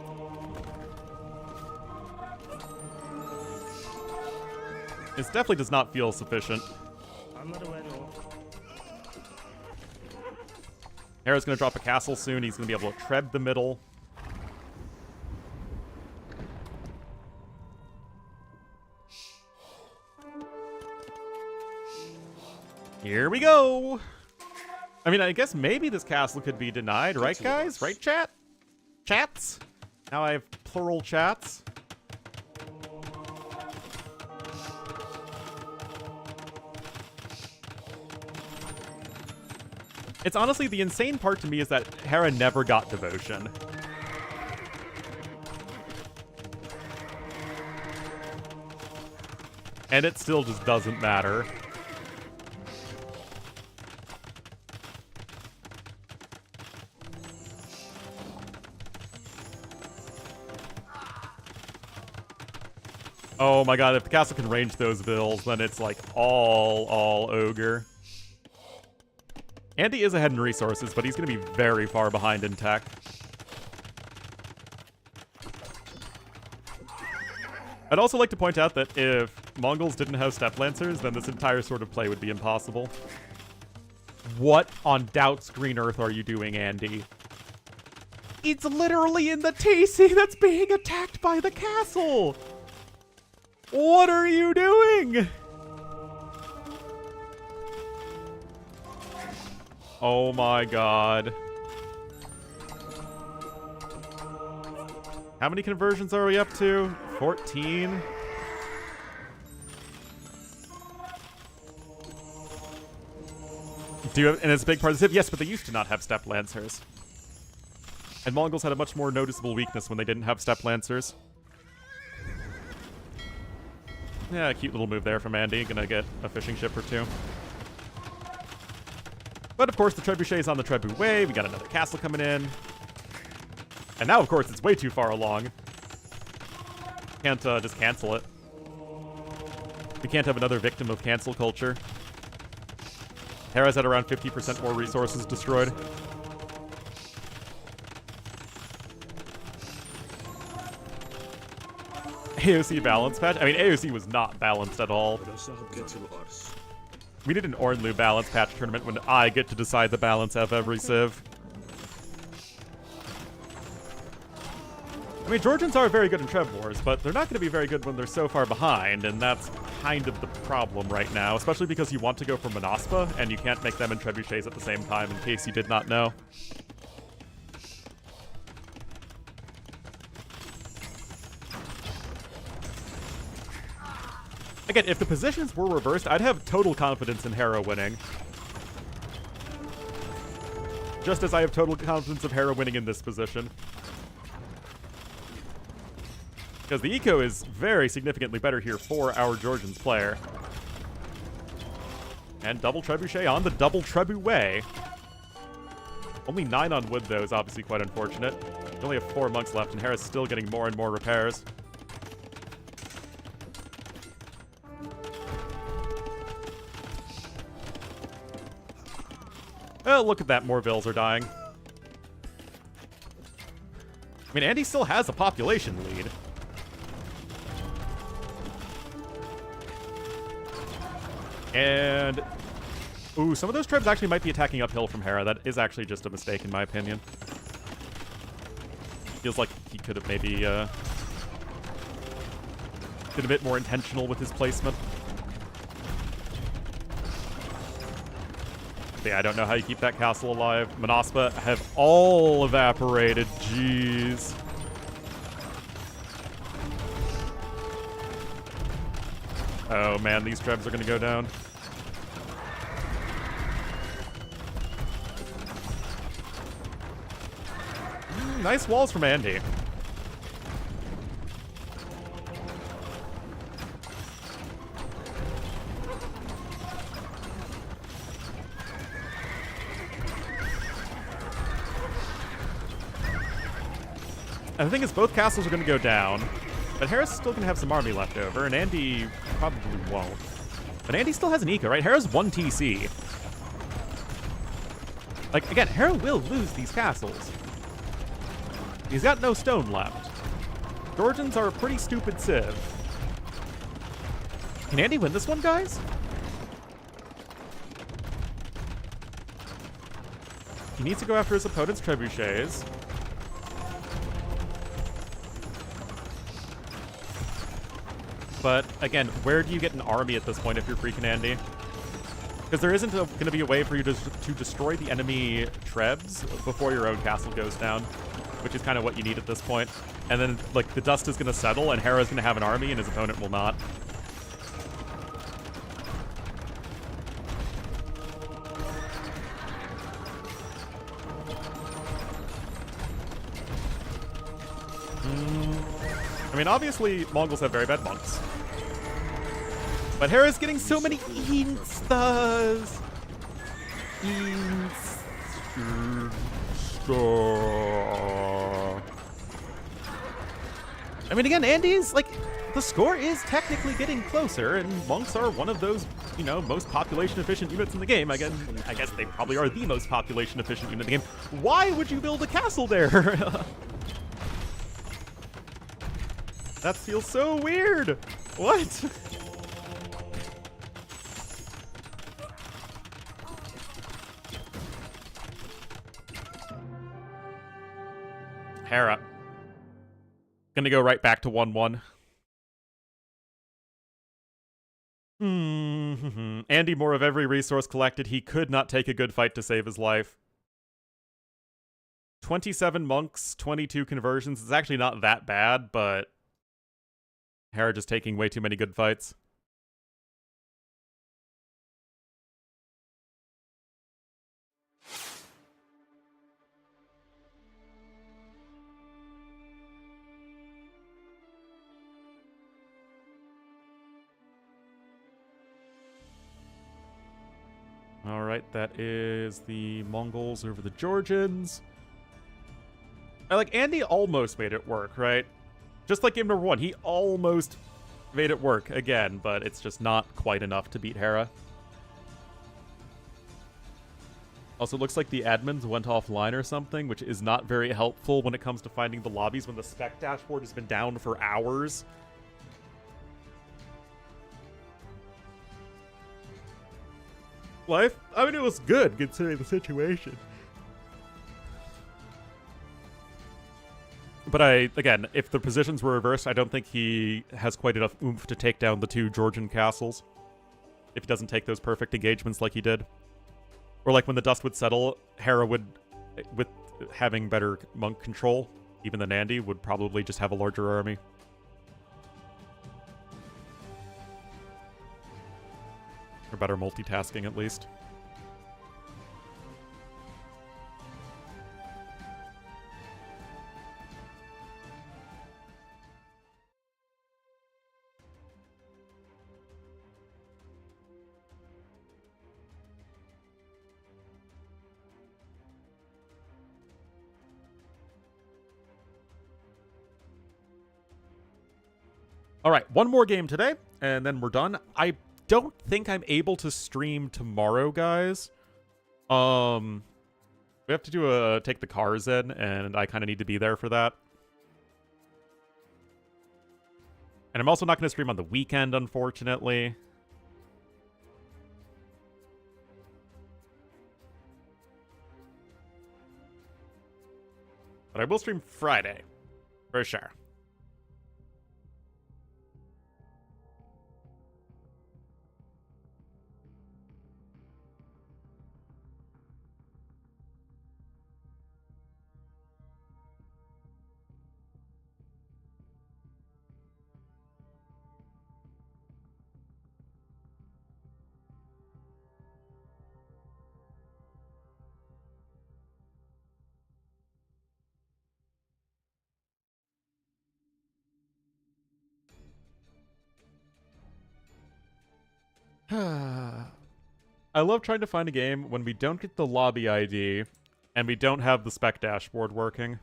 This definitely does not feel sufficient. Hera's going to drop a castle soon. He's going to be able to tread the middle. Here we go! I mean, I guess maybe this castle could be denied, right, guys? Right, chat? Chats? Now I have plural chats. It's honestly, the insane part to me is that Hera never got devotion. And it still just doesn't matter. Oh my god, if the castle can range those Vils, then it's like all ogre. Andy is ahead in resources, but he's going to be very far behind in tech. I'd also like to point out that if Mongols didn't have Step Lancers, then this entire sort of play would be impossible. What on Doubt's green earth are you doing, Andy? It's literally in the TC that's being attacked by the castle! What are you doing? Oh my god. How many conversions are we up to? 14? Do you have, and it's a big part of the Civ? Yes, but they used to not have Step Lancers. And Mongols had a much more noticeable weakness when they didn't have Step Lancers. Yeah, cute little move there from Andy. Gonna get a fishing ship or 2. But of course, the trebuchet is on the Trebuchet way. We got another castle coming in. And now, of course, it's way too far along. Can't just cancel it. We can't have another victim of cancel culture. Hera's at around 50% more resources destroyed. AOC balance patch? I mean, AOC was not balanced at all. We did an Ornlu balance patch tournament when I get to decide the balance of every civ. I mean, Georgians are very good in Trev Wars, but they're not going to be very good when they're so far behind, and that's kind of the problem right now, especially because you want to go for Monospa, and you can't make them in Trebuchets at the same time, in case you did not know. Again, if the positions were reversed, I'd have total confidence in Hera winning. Just as I have total confidence of Hera winning in this position. Because the eco is very significantly better here for our Georgians player. And double trebuchet on the double trebu way. Only 9 on wood, though, is obviously quite unfortunate. We only have 4 monks left, and Hera's still getting more and more repairs. Oh, look at that, more vills are dying. I mean, Andy still has a population lead. And, ooh, some of those tribes actually might be attacking uphill from Hera. That is actually just a mistake, in my opinion. Feels like he could have maybe been a bit more intentional with his placement. But yeah, I don't know how you keep that castle alive. Monospa have all evaporated. Jeez. Oh man, these trebs are gonna go down. Nice walls from Andy. And the thing is, both castles are going to go down, but Hera's still going to have some army left over, and Andy probably won't. But Andy still has an eco, right? Hera's 1 TC. Like, again, Hera will lose these castles. He's got no stone left. Georgians are a pretty stupid civ. Can Andy win this one, guys? He needs to go after his opponent's trebuchets. But, again, where do you get an army at this point if you're FreakinAndy? Because there isn't going to be a way for you to destroy the enemy trebs before your own castle goes down, which is kind of what you need at this point. And then, like, the dust is going to settle, and Hera's going to have an army, and his opponent will not. I mean, obviously, Mongols have very bad monks. But Hera's getting so many instas. I mean, again, Andy's, like, the score is technically getting closer, and monks are one of those, you know, most population-efficient units in the game. Again, I guess they probably are the most population-efficient unit in the game. Why would you build a castle there? That feels so weird. What? Hera. Gonna go right back to 1-1. Andy more of every resource collected. He could not take a good fight to save his life. 27 monks, 22 conversions. It's actually not that bad, but Hera just taking way too many good fights. All right, that is the Mongols over the Georgians. Like, Andy almost made it work, right? Just like game number 1, he almost made it work again, but it's just not quite enough to beat Hera. Also, it looks like the admins went offline or something, which is not very helpful when it comes to finding the lobbies when the spec dashboard has been down for hours. Life? I mean, it was good considering the situation. But again, if the positions were reversed, I don't think he has quite enough oomph to take down the 2 Georgian castles. If he doesn't take those perfect engagements like he did. Or like when the dust would settle, Hera would, with having better monk control, even than Andy, would probably just have a larger army. Or better multitasking, at least. All right, one more game today, and then we're done. I don't think I'm able to stream tomorrow, guys. We have to do take the cars in, and I kind of need to be there for that. And I'm also not going to stream on the weekend, unfortunately. But I will stream Friday, for sure. I love trying to find a game when we don't get the lobby ID and we don't have the spec dashboard working.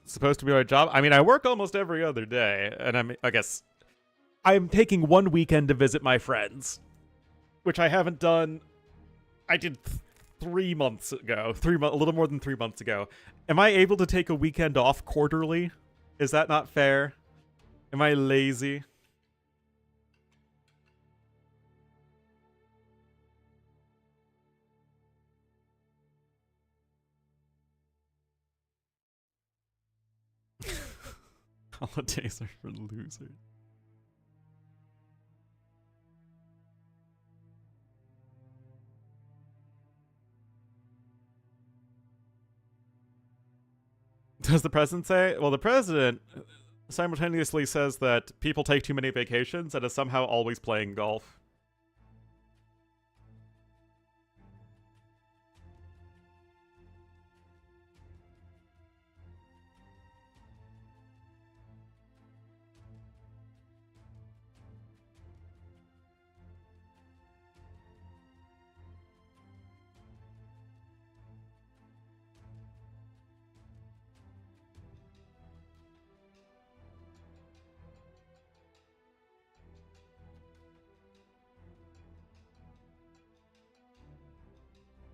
It's supposed to be my job. I mean, I work almost every other day, and I guess I'm taking one weekend to visit my friends, which I haven't done. I did 3 months ago, a little more than 3 months ago. Am I able to take a weekend off quarterly? Is that not fair? Am I lazy? Holidays are for losers. Does the president say? Well, the president simultaneously says that people take too many vacations and is somehow always playing golf.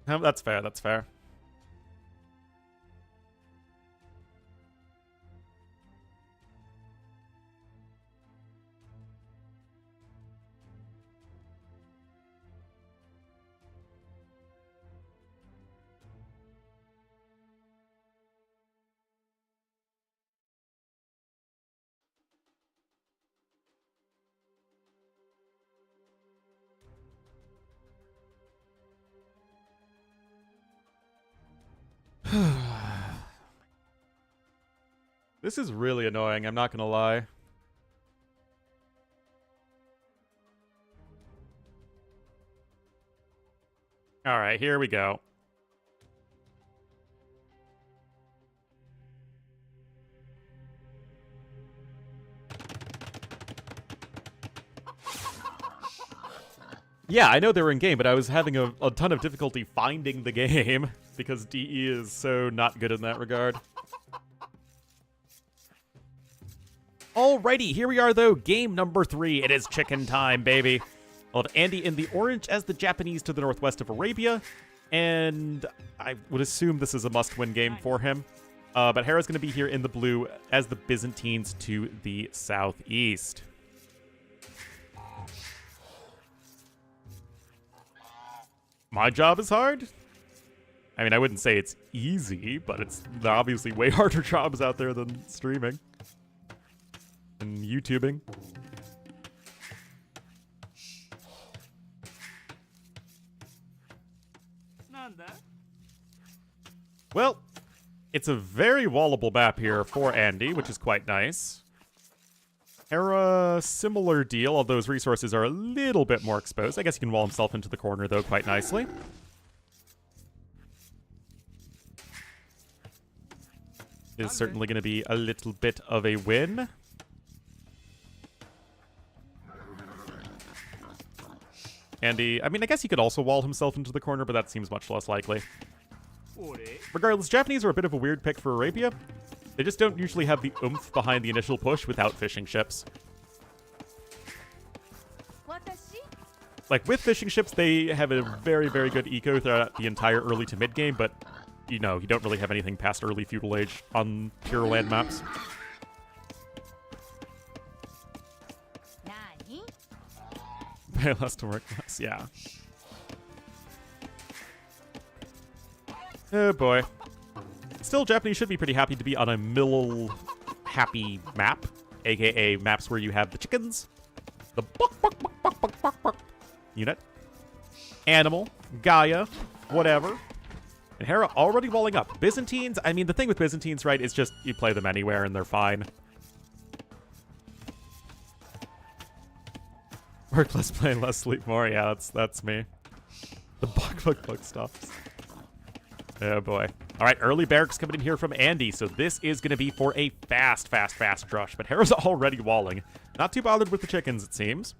That's fair, that's fair. This is really annoying, I'm not gonna lie. Alright, here we go. Yeah, I know they were in game, but I was having a ton of difficulty finding the game because DE is so not good in that regard. Alrighty, here we are though, game number 3. It is chicken time, baby. I'll have Andy in the orange as the Japanese to the northwest of Arabia, and I would assume this is a must-win game for him. But Hera's going to be here in the blue as the Byzantines to the southeast. My job is hard? I mean, I wouldn't say it's easy, but it's obviously way harder jobs out there than streaming and YouTubing. Well, it's a very wallable map here for Andy, which is quite nice. Hera, similar deal, although his resources are a little bit more exposed. I guess he can wall himself into the corner, though, quite nicely. Is certainly going to be a little bit of a win. Andy, I mean, I guess he could also wall himself into the corner, but that seems much less likely. Regardless, Japanese are a bit of a weird pick for Arabia. They just don't usually have the oomph behind the initial push without fishing ships. Like, with fishing ships, they have a very, very good eco throughout the entire early to mid game, but, you know, you don't really have anything past early feudal age on pure land maps. Pay less to work less, yeah. Oh boy. Still, Japanese should be pretty happy to be on a mill-happy map, aka maps where you have the chickens, the buck, buck, buck, buck, buck, buck, buck unit, animal, Gaia, whatever. And Hera already walling up. Byzantines, I mean, the thing with Byzantines, right, is just you play them anywhere and they're fine. Work less, play less, sleep more. Yeah, that's me. The buck stuff. Oh boy. All right, early barracks coming in here from Andy, so this is going to be for a fast rush. But Hera's already walling. Not too bothered with the chickens, it seems.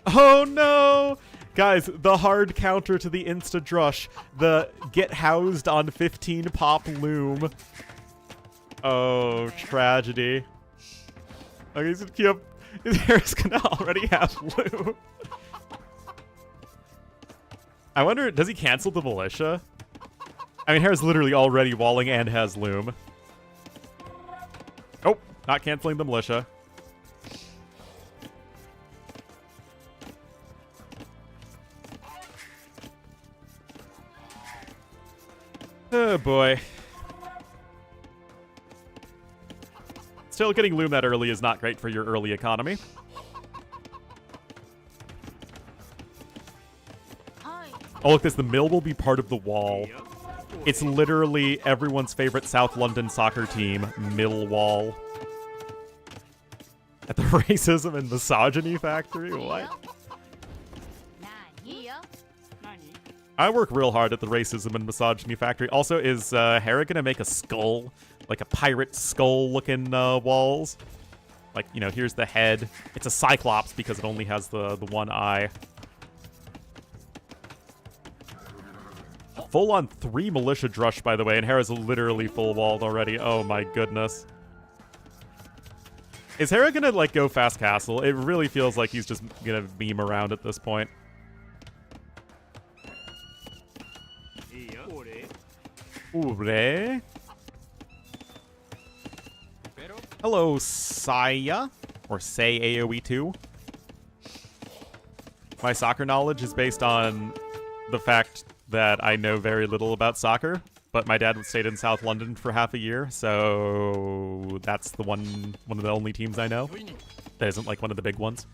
Oh no! Guys, the hard counter to the insta-drush. The get housed on 15 pop loom. Oh, tragedy. Okay, he's gonna keep... Hera's gonna already have loom. I wonder, does he cancel the militia? I mean, Hera's literally already walling and has loom. Oh, not canceling the militia. Oh boy. Still, getting loom that early is not great for your early economy. Oh look, the mill will be part of the wall. It's literally everyone's favorite South London soccer team, Millwall. At the racism and misogyny factory? What? I work real hard at the racism and misogyny factory. Also, is Hera gonna make a skull? Like a pirate skull-looking walls? Like, you know, here's the head. It's a cyclops because it only has the one eye. Full-on 3 militia drush, by the way, and Hera's literally full-walled already. Oh my goodness. Is Hera gonna, like, go fast castle? It really feels like he's just gonna beam around at this point. Ure. Hello, Saya. Or Say AoE 2. My soccer knowledge is based on the fact that I know very little about soccer, but my dad stayed in South London for half a year, so that's the one of the only teams I know. That isn't like one of the big ones.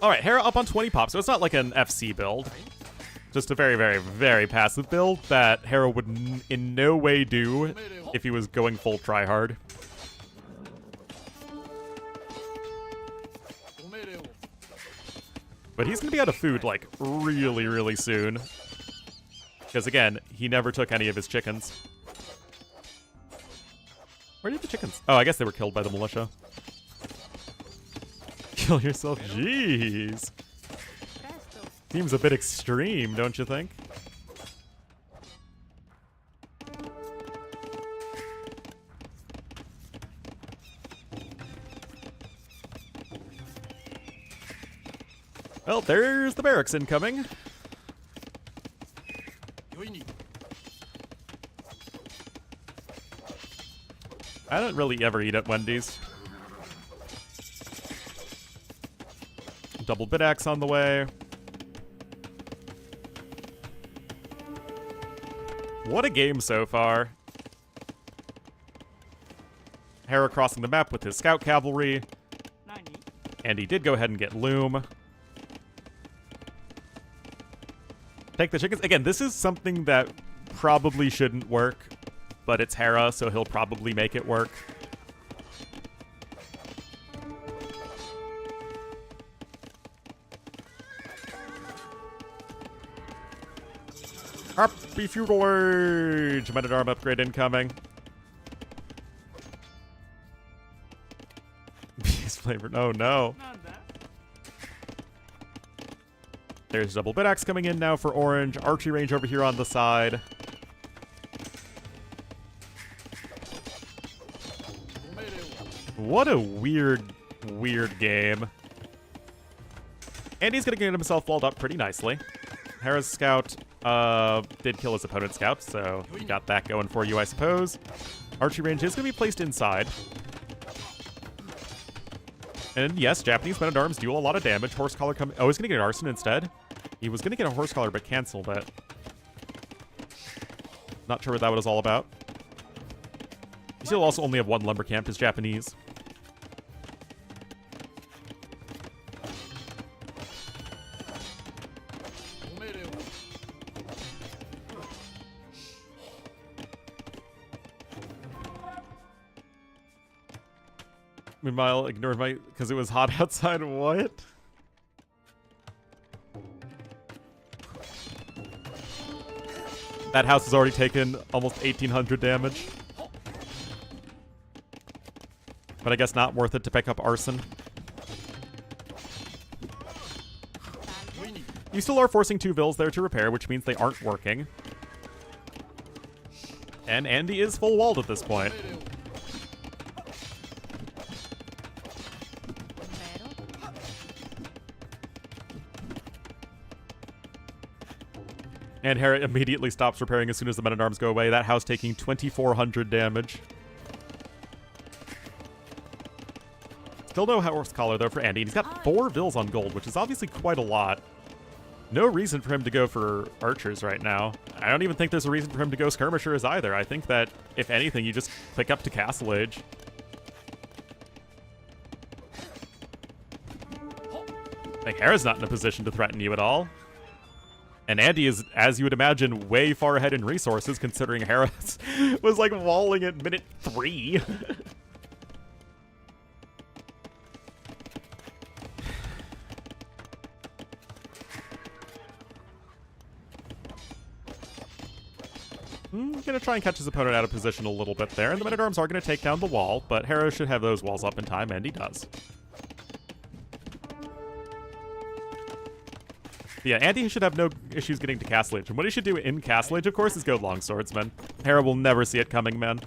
Alright, Hera up on 20 pop, so it's not like an FC build. Just a very, very, very passive build that Hera would in no way do if he was going full tryhard. But he's going to be out of food, like, really, really soon. Because, again, he never took any of his chickens. Where did the chickens? Oh, I guess they were killed by the militia. Kill yourself? Jeez. Presto. Seems a bit extreme, don't you think? Well, there's the barracks incoming. I don't really ever eat at Wendy's. Double bit axe on the way. What a game so far. Hera crossing the map with his scout cavalry. And he did go ahead and get Loom. Take the chickens. Again, this is something that probably shouldn't work, but it's Hera, so he'll probably make it work. Happy Feudal Age! Men-at-Arm upgrade incoming. Beast flavored. Oh no. There's double bit axe coming in now for orange. Archery range over here on the side. What a weird game. And he's gonna get himself walled up pretty nicely. Hera's scout did kill his opponent's scout, so you got that going for you, I suppose. Archery range is gonna be placed inside. And yes, Japanese men-at-arms deal a lot of damage. Horse collar coming. Oh, he's gonna get an arson instead. He was gonna get a horse collar, but canceled it. Not sure what that was all about. He'll also only have one lumber camp. Is Japanese. Meanwhile, ignore my because it was hot outside. What? That house has already taken almost 1,800 damage. But I guess not worth it to pick up arson. You still are forcing 2 vills there to repair, which means they aren't working. And Andy is full walled at this point. And Hera immediately stops repairing as soon as the men-at-arms go away. That house taking 2,400 damage. Still no horse collar, though, for Andy. And he's got 4 vills on gold, which is obviously quite a lot. No reason for him to go for archers right now. I don't even think there's a reason for him to go skirmishers either. I think that, if anything, you just click up to Castle Age. Like, Hera's not in a position to threaten you at all. And Andy is, as you would imagine, way far ahead in resources, considering Hera was, like, walling at minute 3. Gonna try and catch his opponent out of position a little bit there, and the men-at-arms are gonna take down the wall, but Hera should have those walls up in time, and he does. Yeah, Andy should have no issues getting to Castle Age, and what he should do in Castle Age, of course, is go long swordsman. Hera will never see it coming, man.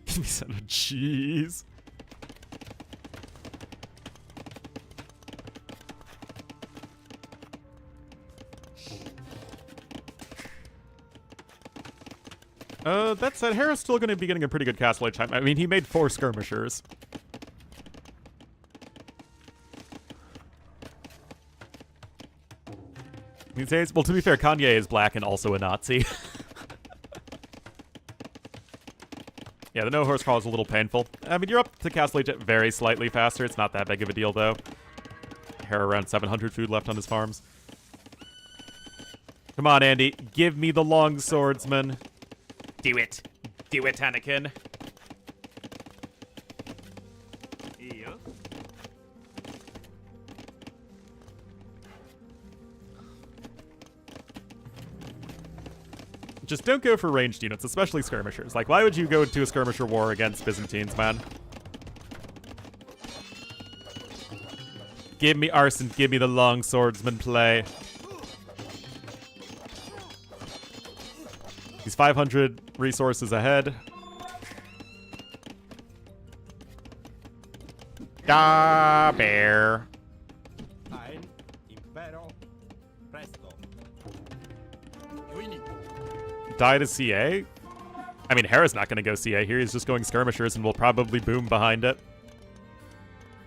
Give me some cheese. That said, Hera's still going to be getting a pretty good Castle Age time. I mean, he made 4 skirmishers. These days, well, to be fair, Kanye is black and also a Nazi. Yeah, the no horse call is a little painful. I mean, you're up to Castle Age very slightly faster. It's not that big of a deal, though. Hera around 700 food left on his farms. Come on, Andy. Give me the long swordsman. Do it. Do it, Anakin. Yeah. Just don't go for ranged units, especially skirmishers. Like, why would you go into a skirmisher war against Byzantines, man? Give me arson, give me the long swordsman play. He's 500 resources ahead. Da bear. Ein impero presto. Die to CA? I mean, Hera's not going to go CA here. He's just going skirmishers and will probably boom behind it.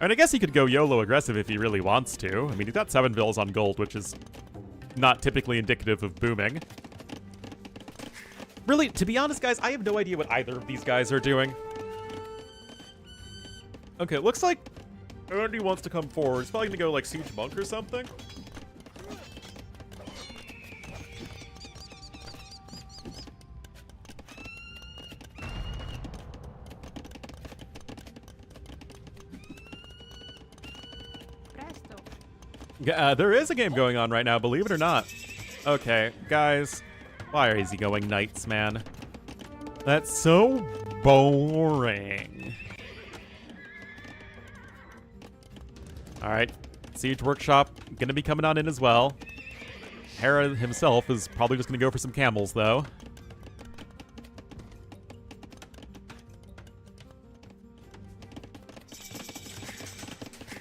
I mean, I guess he could go YOLO aggressive if he really wants to. I mean, he's got 7 vills on gold, which is not typically indicative of booming. Really, to be honest, guys, I have no idea what either of these guys are doing. Okay, it looks like Andy wants to come forward. He's probably going to go, like, Siege Monk or something. Presto. There is a game going on right now, believe it or not. Okay, guys. Why is he going Knights, man? That's so boring. Alright. Siege Workshop gonna be coming on in as well. Hera himself is probably just gonna go for some camels, though.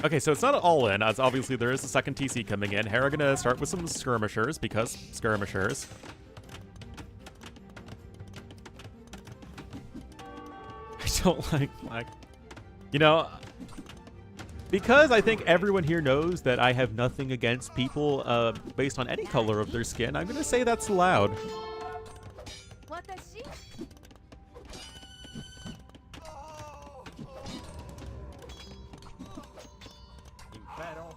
Okay, so it's not all in, as obviously there is a second TC coming in. Hera gonna start with some skirmishers, because skirmishers. I don't like, you know, because I think everyone here knows that I have nothing against people based on any color of their skin, I'm gonna say that's allowed. Watashi. Impero.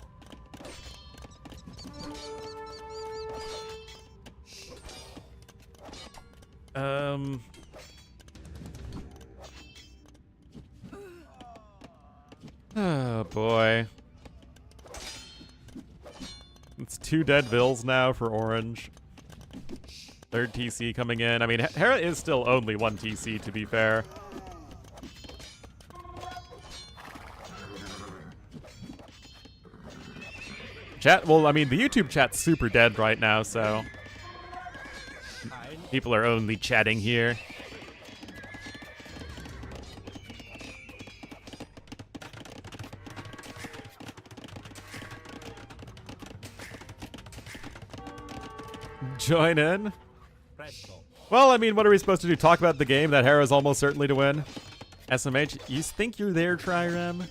Oh boy. It's 2 dead vills now for orange. 3rd TC coming in. I mean, Hera is still only 1 TC, to be fair. Chat, well, I mean, the YouTube chat's super dead right now, so people are only chatting here. Join in. Presto. Well, I mean, what are we supposed to do? Talk about the game that Hera's almost certainly to win? SMH, you think you're there, Trirem?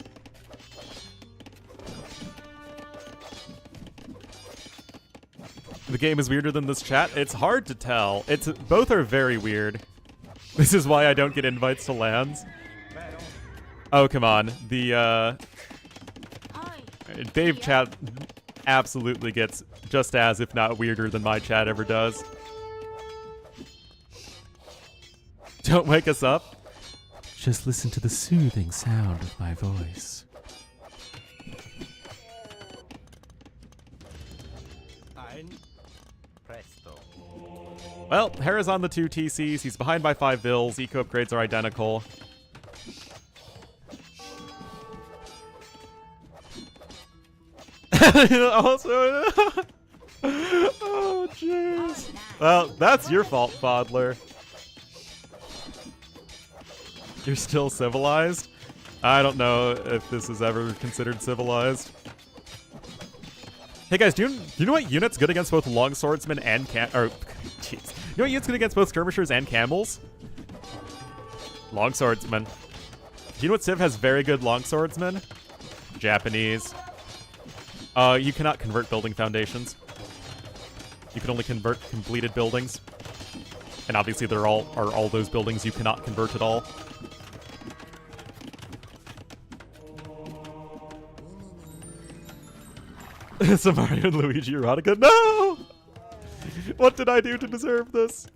The game is weirder than this chat? It's hard to tell. Both are very weird. This is why I don't get invites to LANs. Oh, come on. The, Dave chat absolutely gets just as, if not weirder, than my chat ever does. Don't wake us up. Just listen to the soothing sound of my voice. Ein presto. Well, Hera's on the 2 TCs. He's behind by 5 vills. Eco upgrades are identical. Also, oh jeez. Well, that's your fault, Fodler. You're still civilized? I don't know if this is ever considered civilized. Hey guys, do you know what unit's good against both long swordsmen and jeez. You know what unit's good against both skirmishers and camels? Long swordsmen. Do you know what civ has very good long swordsmen? Japanese. You cannot convert building foundations. You can only convert completed buildings. And obviously there are all those buildings you cannot convert at all. Some Mario and Luigi erotica. No! What did I do to deserve this?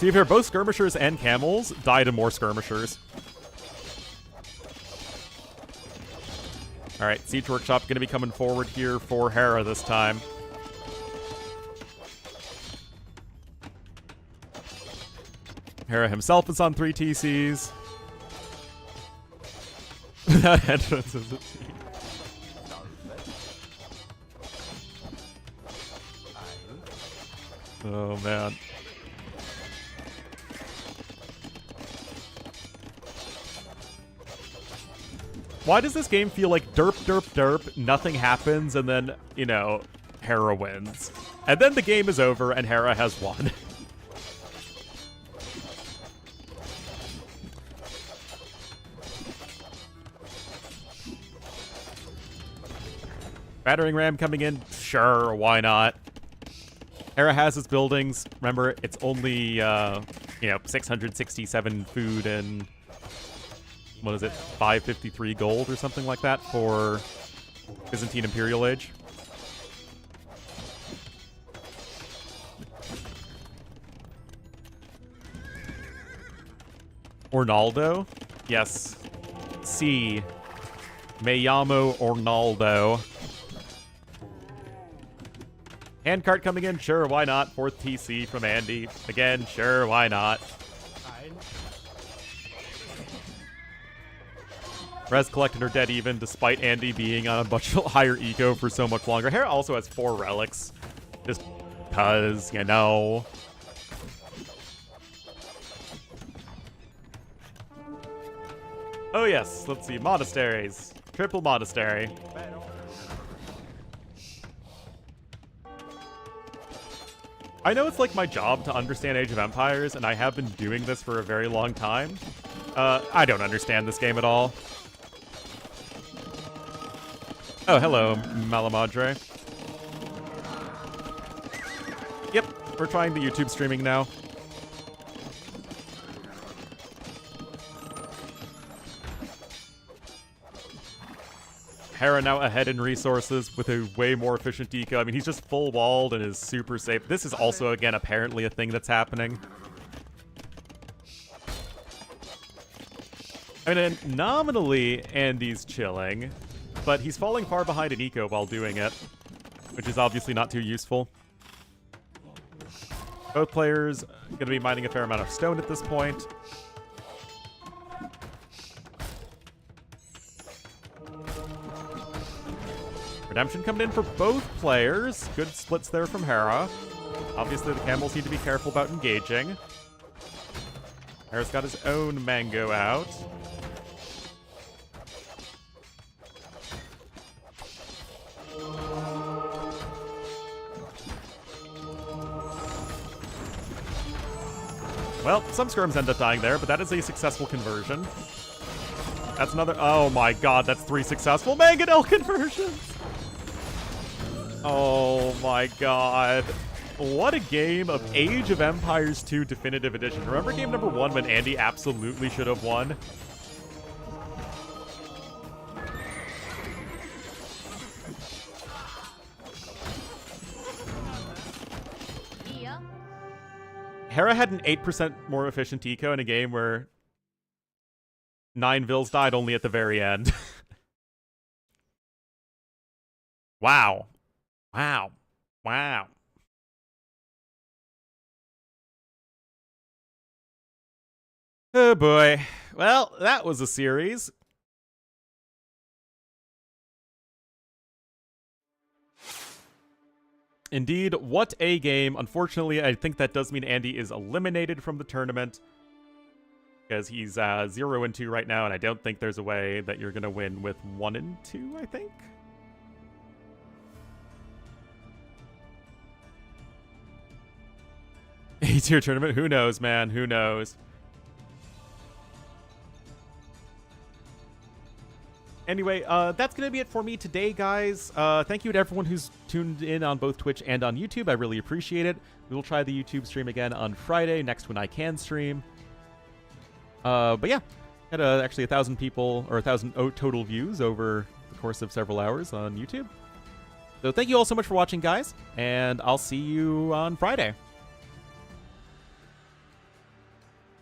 To be fair, both skirmishers and camels die to more skirmishers. All right, Siege Workshop going to be coming forward here for Hera this time. Hera himself is on 3 TCs. That entrance is a T. Oh, man. Why does this game feel like derp, derp, derp, nothing happens, and then, you know, Hera wins? And then the game is over, and Hera has won. Battering ram coming in? Sure, why not? Hera has his buildings. Remember, it's only, 667 food and... what is it, 553 gold or something like that for Byzantine Imperial Age. Ornaldo? Yes. C. Me llamo Ornaldo. Handcart coming in? Sure, why not? 4th TC from Andy. Again, sure, why not? Res collected her dead even, despite Andy being on a much higher eco for so much longer. Hera also has 4 relics. Just cuz, you know. Oh yes, let's see. Monasteries. Triple monastery. I know it's like my job to understand Age of Empires, and I have been doing this for a very long time. I don't understand this game at all. Oh, hello, Malamadre. Yep, we're trying the YouTube streaming now. Hera now ahead in resources with a way more efficient eco. I mean, he's just full walled and is super safe. This is also, again, apparently a thing that's happening. I mean, nominally, Andy's chilling, but he's falling far behind in eco while doing it, which is obviously not too useful. Both players going to be mining a fair amount of stone at this point. Redemption coming in for both players. Good splits there from Hera. Obviously, the camels need to be careful about engaging. Hera's got his own mango out. Well, some skirms end up dying there, but that is a successful conversion. That's another... oh my god, that's 3 successful mangonel conversions! Oh my god. What a game of Age of Empires 2 Definitive Edition. Remember game number 1 when Andy absolutely should have won? Yeah. Hera had an 8% more efficient eco in a game where 9 Vils died only at the very end. Wow. Wow. Wow. Oh boy. Well, that was a series. Indeed, what a game. Unfortunately, I think that does mean Andy is eliminated from the tournament, because he's 0-2 right now, and I don't think there's a way that you're going to win with 1-2, I think. A-tier tournament? Who knows, man? Who knows? Anyway, that's going to be it for me today, guys. Thank you to everyone who's tuned in on both Twitch and on YouTube. I really appreciate it. We will try the YouTube stream again on Friday, next when I can stream. But yeah, had actually 1,000 people, or 1,000 total views over the course of several hours on YouTube. So thank you all so much for watching, guys, and I'll see you on Friday.